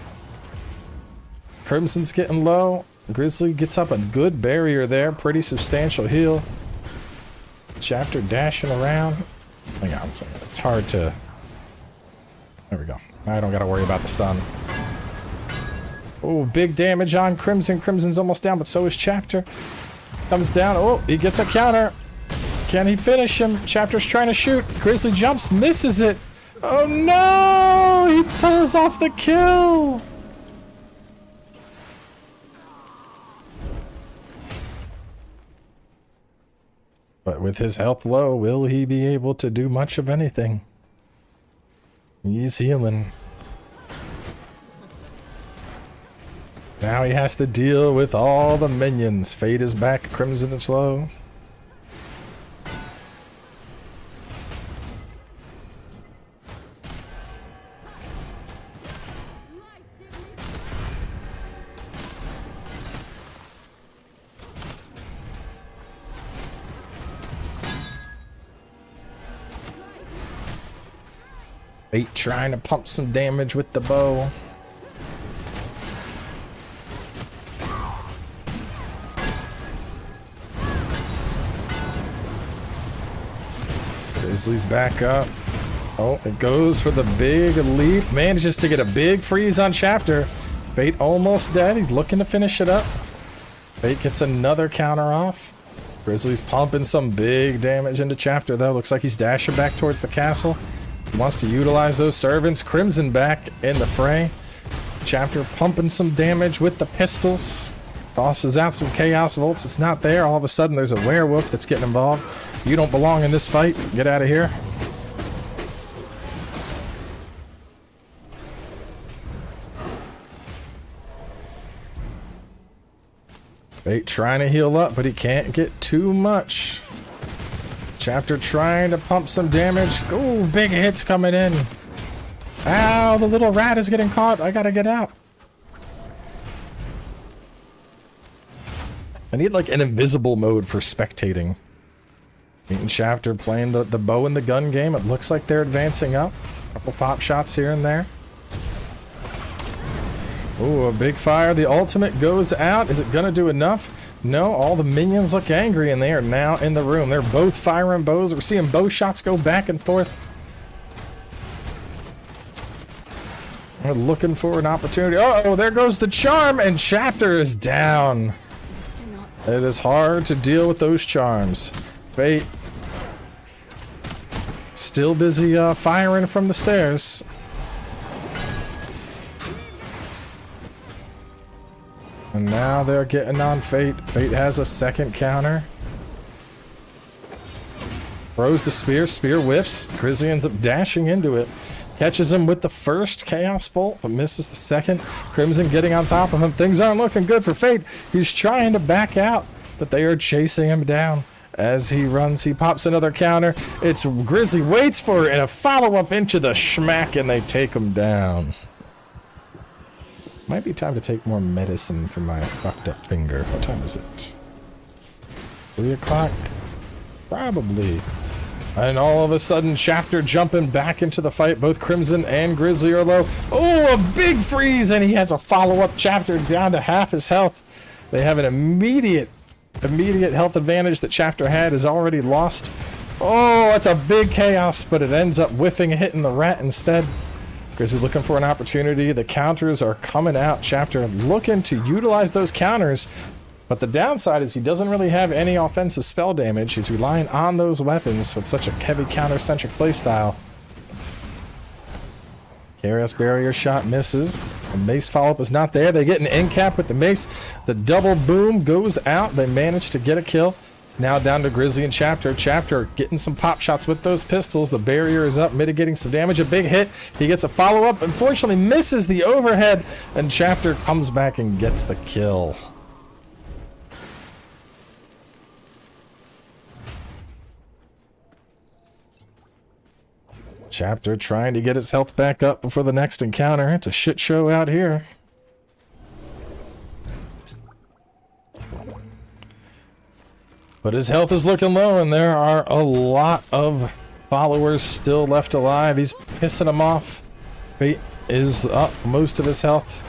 Speaker 1: Crimson's getting low. Grizzly gets up a good barrier there. Pretty substantial heal. Chapter dashing around. Hang on a second. It's hard to... There we go. I don't gotta worry about the sun. Oh, big damage on Crimson. Crimson's almost down, but so is Chapter. Comes down. Oh, he gets a counter. Can he finish him? Chapter's trying to shoot. Grizzly jumps, misses it. Oh no! He pulls off the kill! But with his health low, will he be able to do much of anything? He's healing. Now he has to deal with all the minions. Fate is back. Crimson is low. Fate trying to pump some damage with the bow. Grizzly's back up. Oh, it goes for the big leap. Manages to get a big freeze on Chapter. Fate almost dead. He's looking to finish it up. Fate gets another counter off. Grizzly's pumping some big damage into Chapter though. Looks like he's dashing back towards the castle. Wants to utilize those servants. Crimson back in the fray. Chapter pumping some damage with the pistols. Tosses out some chaos bolts. It's not there. All of a sudden, there's a werewolf that's getting involved. You don't belong in this fight. Get out of here. Fate trying to heal up, but he can't get too much. Chapter trying to pump some damage. Ooh, big hits coming in. Ow, the little rat is getting caught. I gotta get out. I need like an invisible mode for spectating. Meeting Chapter playing the bow and the gun game. It looks like they're advancing up. Couple pop shots here and there. Ooh, a big fire. The ultimate goes out. Is it gonna do enough? No, all the minions look angry and they are now in the room. They're both firing bows. We're seeing bow shots go back and forth. We're looking for an opportunity. Uh-oh, there goes the charm and Chapter is down. It is hard to deal with those charms. Fate still busy firing from the stairs. And now they're getting on Fate. Fate has a second counter. Throws the spear. Spear whiffs. Grizzly ends up dashing into it. Catches him with the first Chaos Bolt, but misses the second. Crimson getting on top of him. Things aren't looking good for Fate. He's trying to back out, but they are chasing him down. As he runs, he pops another counter. It's Grizzly waits for it, and a follow-up into the schmack, and they take him down. Might be time to take more medicine for my fucked up finger. What time is it? 3 o'clock? Probably. And all of a sudden, Chapter jumping back into the fight. Both Crimson and Grizzly are low. Oh, a big freeze, and he has a follow-up. Chapter down to half his health. They have an immediate health advantage that Chapter had is already lost. Oh, that's a big chaos, but it ends up whiffing, hitting the rat instead. Grizzly looking for an opportunity. The counters are coming out. Chapter looking to utilize those counters. But the downside is he doesn't really have any offensive spell damage. He's relying on those weapons with such a heavy counter-centric playstyle. Chaos Barrier shot misses. The mace follow-up is not there. They get an end cap with the mace. The double boom goes out. They manage to get a kill. It's now down to Grizzly and Chapter. Chapter getting some pop shots with those pistols. The barrier is up, mitigating some damage. A big hit. He gets a follow-up. Unfortunately, misses the overhead. And Chapter comes back and gets the kill. Chapter trying to get his health back up before the next encounter. It's a shit show out here. But his health is looking low, and there are a lot of followers still left alive. He's pissing them off. Fate is up most of his health.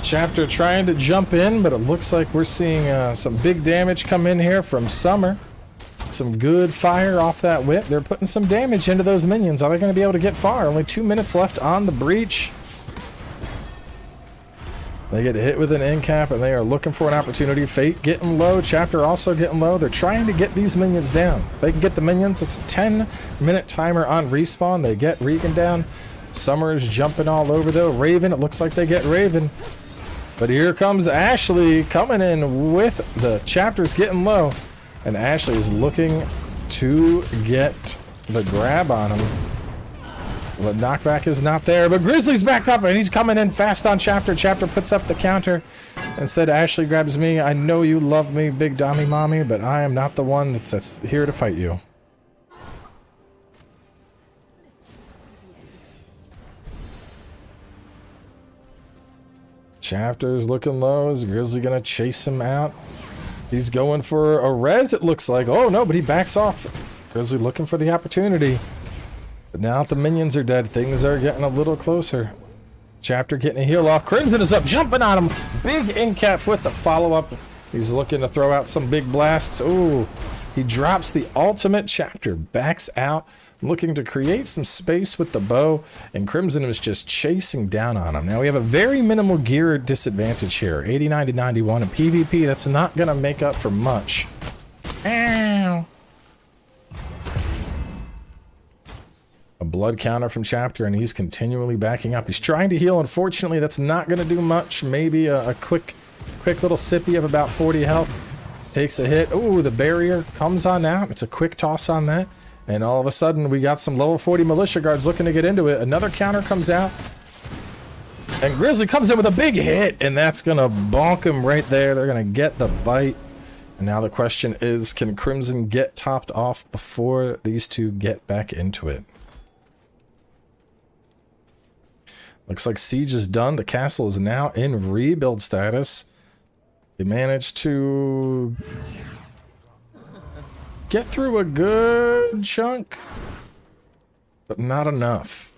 Speaker 1: Chapter trying to jump in, but it looks like we're seeing some big damage come in here from Summer. Some good fire off that whip. They're putting some damage into those minions. Are they going to be able to get far? Only 2 minutes left on the breach. They get hit with an end cap, and they are looking for an opportunity. Fate getting low. Chapter also getting low. They're trying to get these minions down. If they can get the minions, it's a 10-minute timer on respawn. They get Regan down. Summer is jumping all over, though. Raven, it looks like they get Raven. But here comes Ashley coming in with the Chapters getting low. And Ashley is looking to get the grab on him. The knockback is not there, but Grizzly's back up, and he's coming in fast on Chapter. Chapter puts up the counter. Instead, Ashley grabs me. I know you love me, big dommy mommy, but I am not the one that's here to fight you. Chapter's looking low. Is Grizzly gonna chase him out? He's going for a res, it looks like. Oh, no, but he backs off. Grizzly looking for the opportunity. But now that the minions are dead, things are getting a little closer. Chapter getting a heal off. Crimson is up, jumping on him. Big end cap with the follow-up. He's looking to throw out some big blasts. Ooh, he drops the ultimate. Chapter backs out, looking to create some space with the bow, and Crimson is just chasing down on him. Now we have a very minimal gear disadvantage here, 89 to 91. In PvP, that's not gonna make up for much. Ow. A blood counter from Chapter, and he's continually backing up. He's trying to heal. Unfortunately, that's not gonna do much. Maybe a quick Quick little sippy of about 40 health. Takes a hit. Ooh, the barrier comes on out. It's a quick toss on that. And all of a sudden, we got some level 40 militia guards looking to get into it. Another counter comes out. And Grizzly comes in with a big hit. And that's going to bonk him right there. They're going to get the bite. And now the question is, can Crimson get topped off before these two get back into it? Looks like siege is done. The castle is now in rebuild status. They managed to get through a good chunk, but not enough.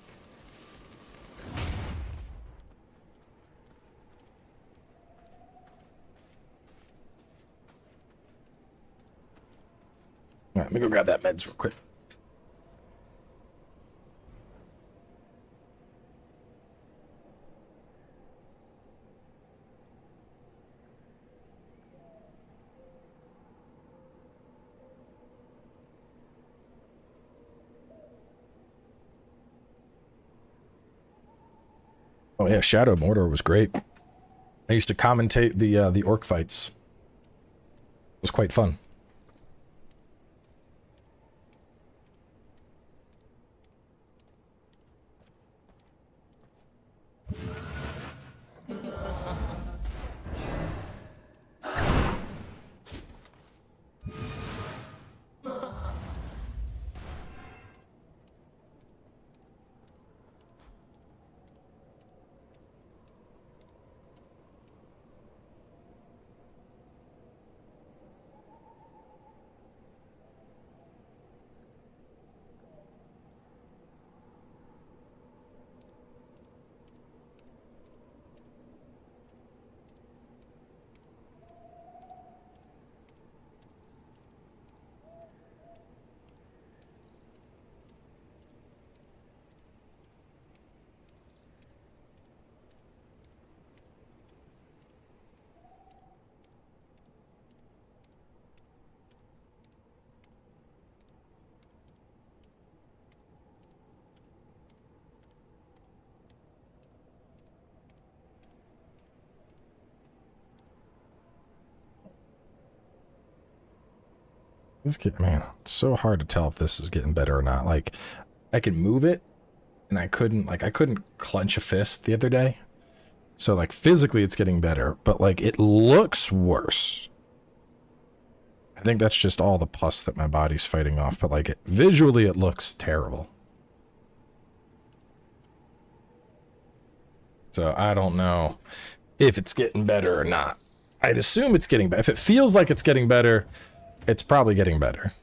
Speaker 1: All right, let me go grab that meds real quick. Oh yeah, Shadow Mordor was great. I used to commentate the orc fights. It was quite fun. Man, it's so hard to tell if this is getting better or not. Like, I can move it, and I couldn't clench a fist the other day. So, like, physically it's getting better, but, like, it looks worse. I think that's just all the pus that my body's fighting off, but, like, visually it looks terrible. So, I don't know if it's getting better or not. I'd assume it's getting better. If it feels like it's getting better, it's probably getting better.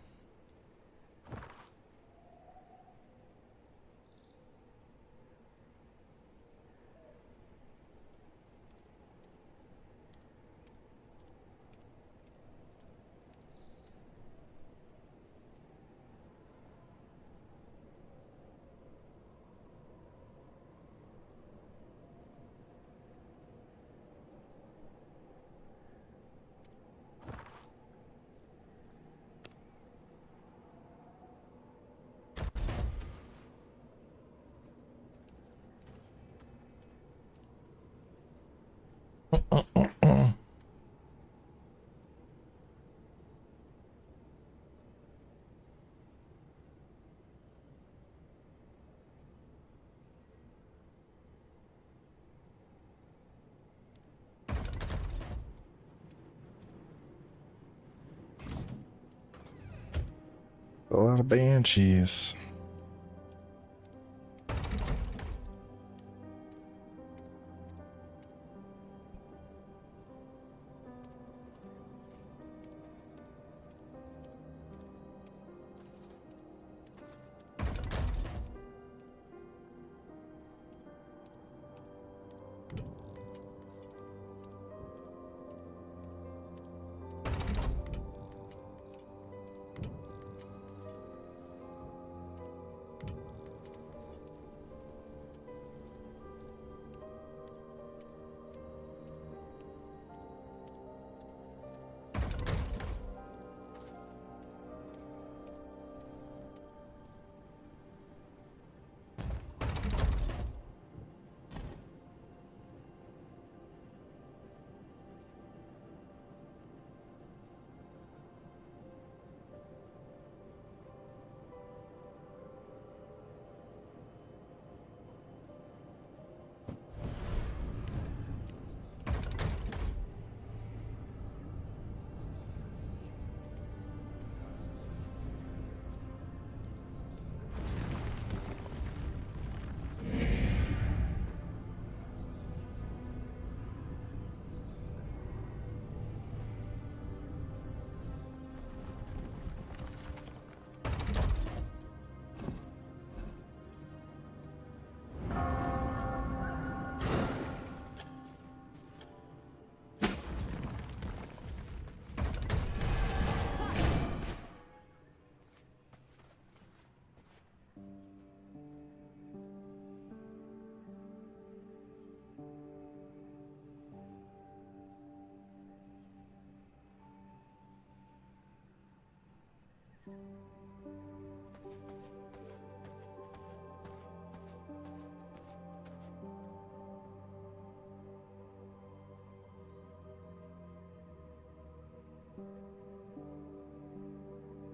Speaker 1: A lot of banshees.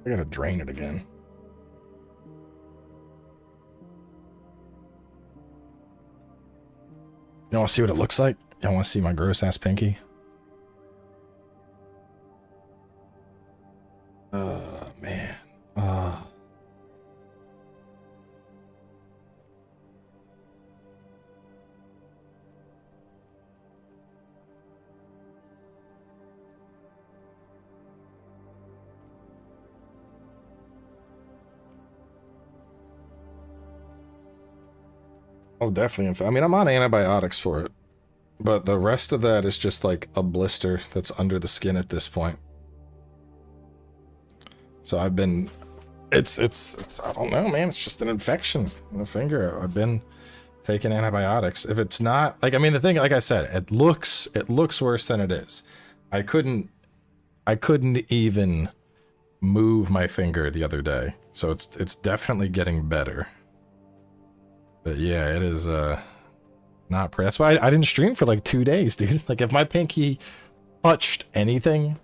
Speaker 1: I gotta drain it again. You want to see what it looks like? You want to see my gross ass pinky? Man. Oh, definitely. I mean, I'm on antibiotics for it, but the rest of that is just like a blister that's under the skin at this point. So I've been, it's I don't know, man. It's just an infection in the finger. I've been taking antibiotics. If it's not, like, I mean, the thing, like I said, it looks worse than it is. I couldn't even move my finger the other day. So it's definitely getting better. But yeah, it is not pretty. That's why I didn't stream for like 2 days, dude. Like if my pinky touched anything,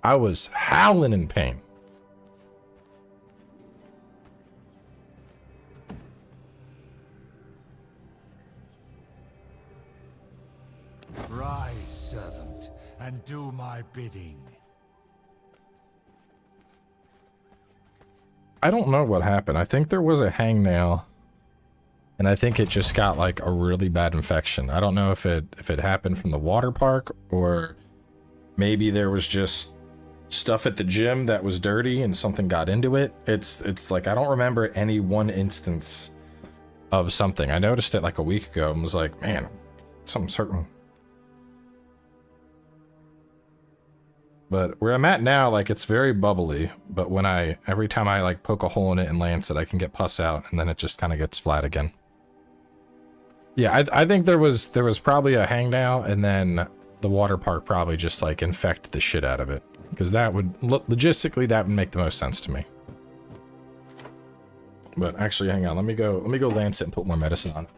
Speaker 1: I was howling in pain.
Speaker 2: Rise, servant, and do my bidding.
Speaker 1: I don't know what happened. I think there was a hangnail, and I think it just got like a really bad infection. I don't know if it happened from the water park, or maybe there was just stuff at the gym that was dirty and something got into it. It's like I don't remember any one instance of something. I noticed it like a week ago and was like, man, something certain. But where I'm at now, like, it's very bubbly, but when every time I like poke a hole in it and lance it, I can get pus out, and then it just kind of gets flat again. Yeah, I think there was probably a hangnail, and then the water park probably just like infected the shit out of it, because that would logistically that would make the most sense to me. But actually, hang on, let me go lance it and put more medicine on it.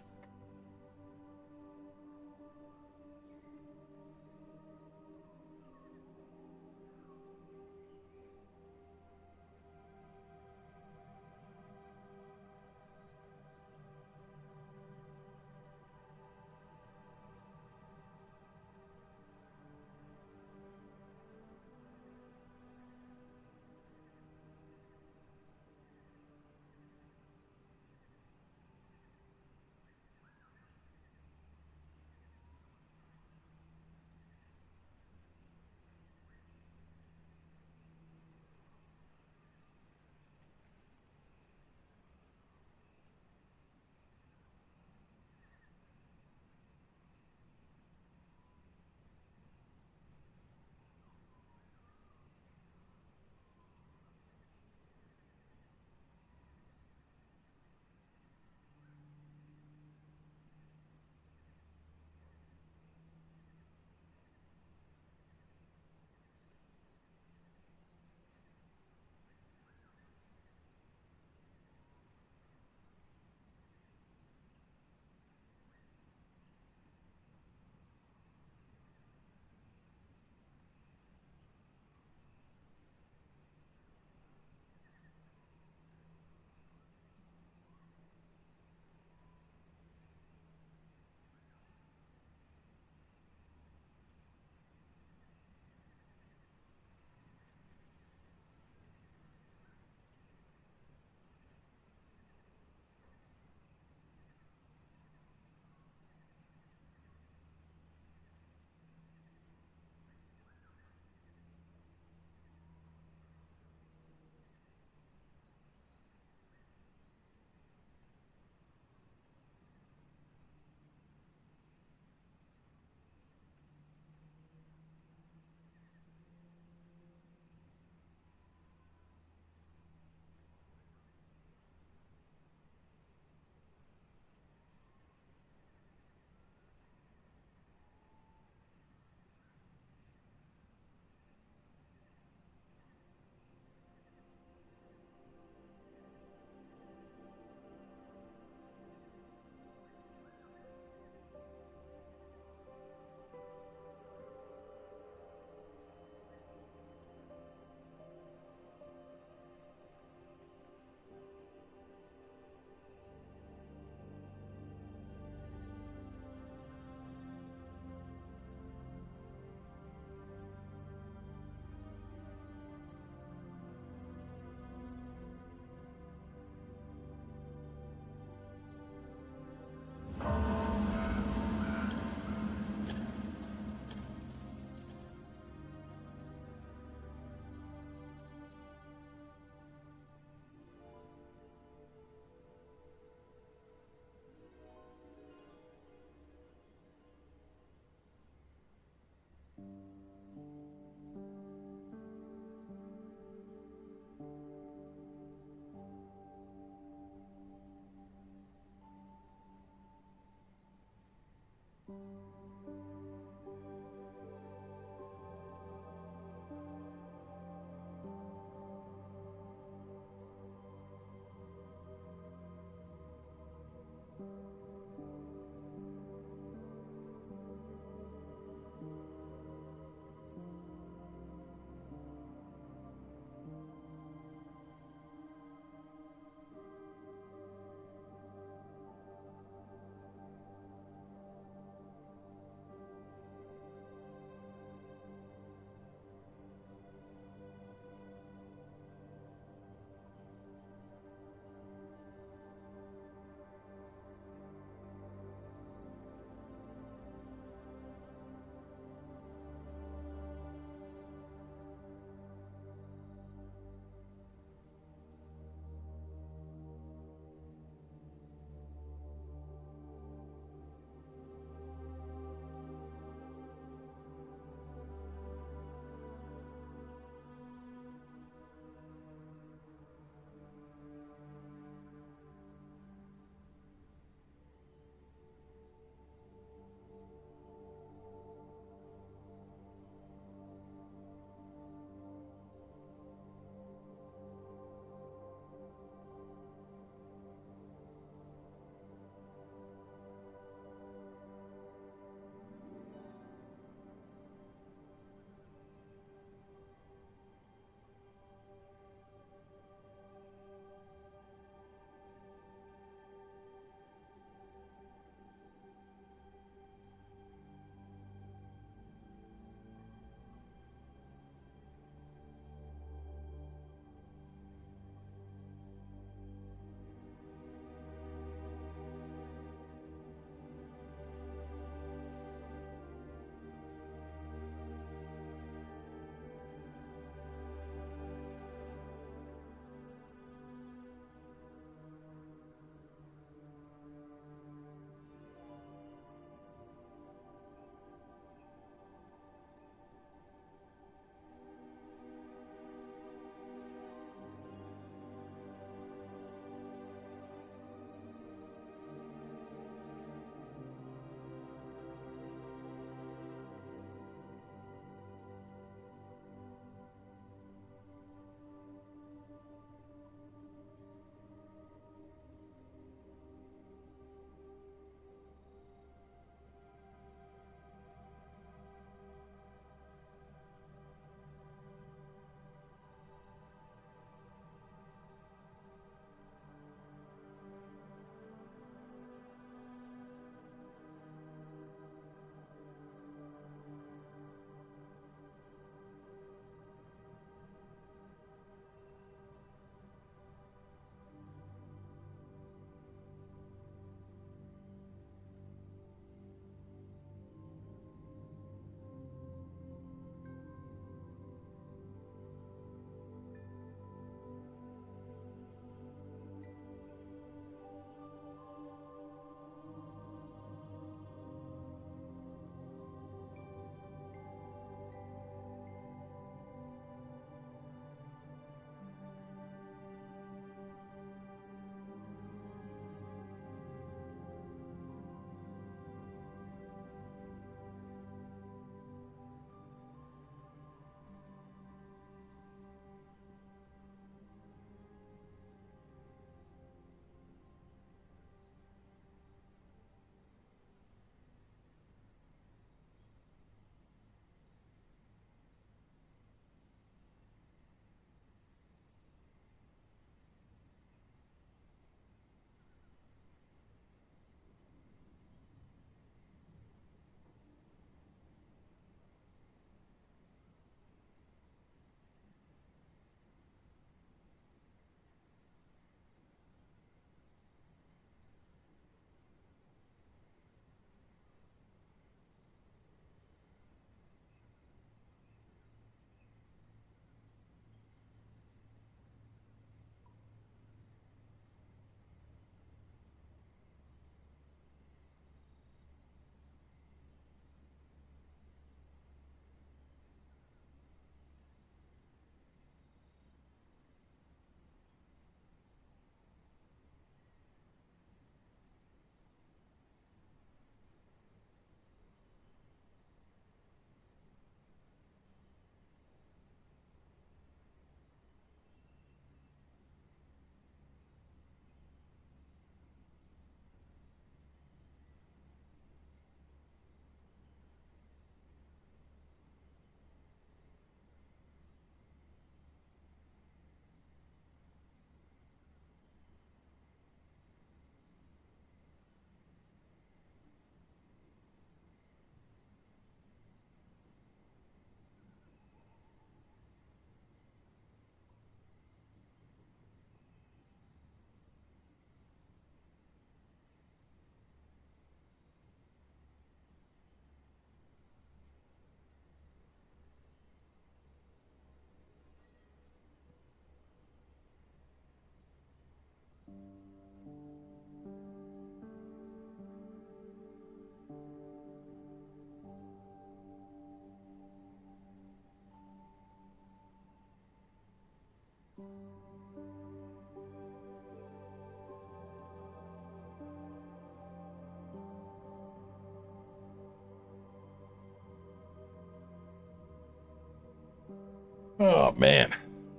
Speaker 1: Oh, man.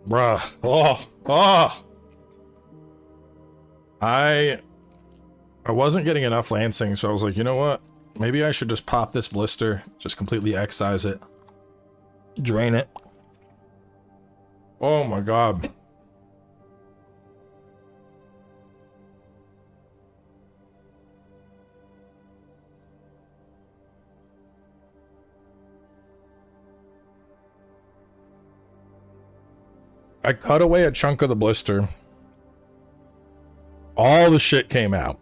Speaker 1: Bruh. Oh. Oh. I wasn't getting enough lancing, so I was like, you know what? Maybe I should just pop this blister, just completely excise it, drain it. Oh my god. I cut away a chunk of the blister. All the shit came out.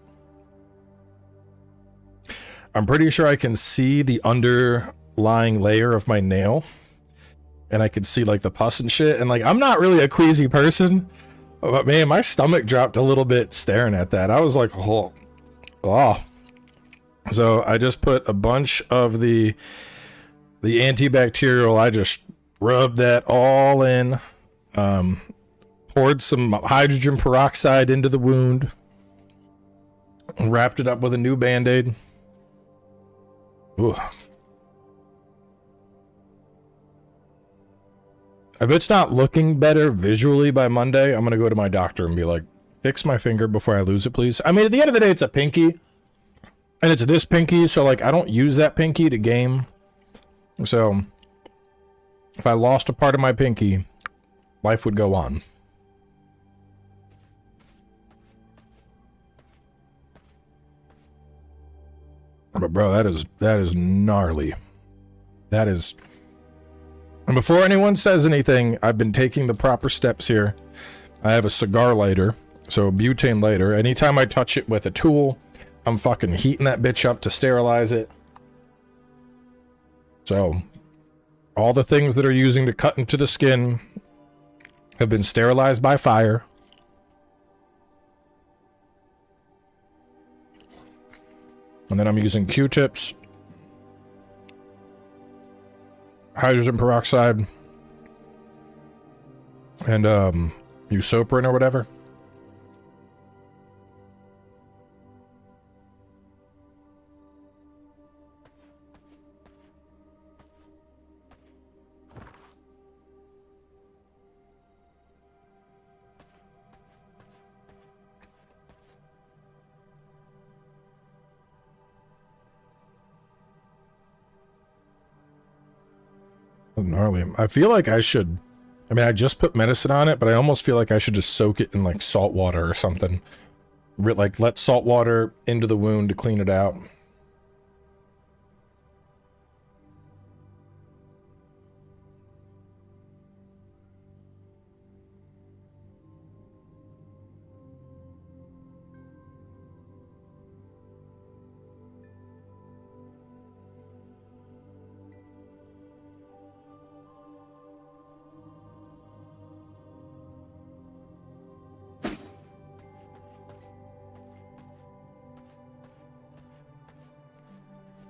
Speaker 1: I'm pretty sure I can see the underlying layer of my nail. And I could see like the pus and shit. And like, I'm not really a queasy person. But man, my stomach dropped a little bit staring at that. I was like, oh. Oh. So I just put a bunch of the antibacterial. I just rubbed that all in. Poured some hydrogen peroxide into the wound. Wrapped it up with a new band-aid. Ooh. If it's not looking better visually by Monday, I'm gonna go to my doctor and be like, fix my finger before I lose it, please. I mean, at the end of the day, it's a pinky. And it's this pinky, so like, I don't use that pinky to game. So, if I lost a part of my pinky, life would go on. But bro, that is gnarly. That is... And before anyone says anything, I've been taking the proper steps here. I have a cigar lighter, so a butane lighter. Anytime I touch it with a tool, I'm fucking heating that bitch up to sterilize it. So, all the things that are using to cut into the skin have been sterilized by fire. And then I'm using Q-tips, hydrogen peroxide, and Usoprin or whatever. Gnarly. I feel like I should... I mean, I just put medicine on it, but I almost feel like I should just soak it in, like, salt water or something. Like, let salt water into the wound to clean it out.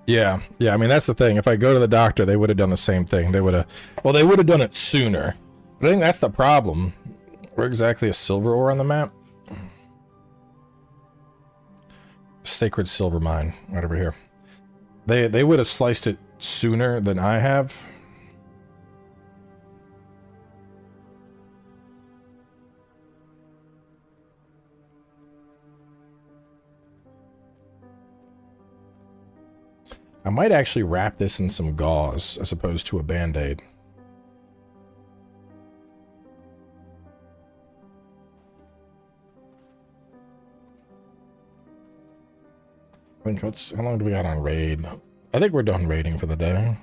Speaker 1: Yeah, I mean, that's the thing. If I go to the doctor, they would have done the same thing. They would have... Well, they would have done it sooner. But I think that's the problem. Where exactly is silver ore on the map? Sacred silver mine, right over here. They would have sliced it sooner than I have. I might actually wrap this in some gauze as opposed to a band-aid. I think how long do we got on raid? I think we're done raiding for the day.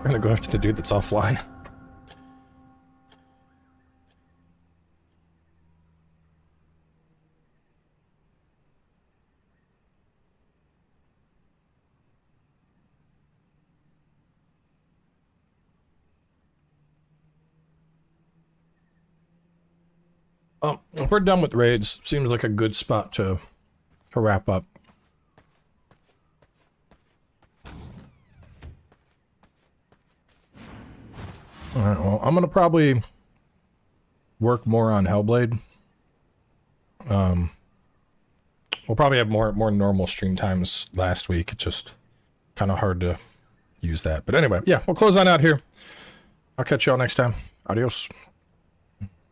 Speaker 1: We're gonna go after the dude that's offline. If we're done with raids, seems like a good spot to wrap up. Alright, well, I'm gonna probably work more on Hellblade. We'll probably have more normal stream times last week. It's just kind of hard to use that. But anyway, yeah, we'll close on out here. I'll catch y'all next time. Adios.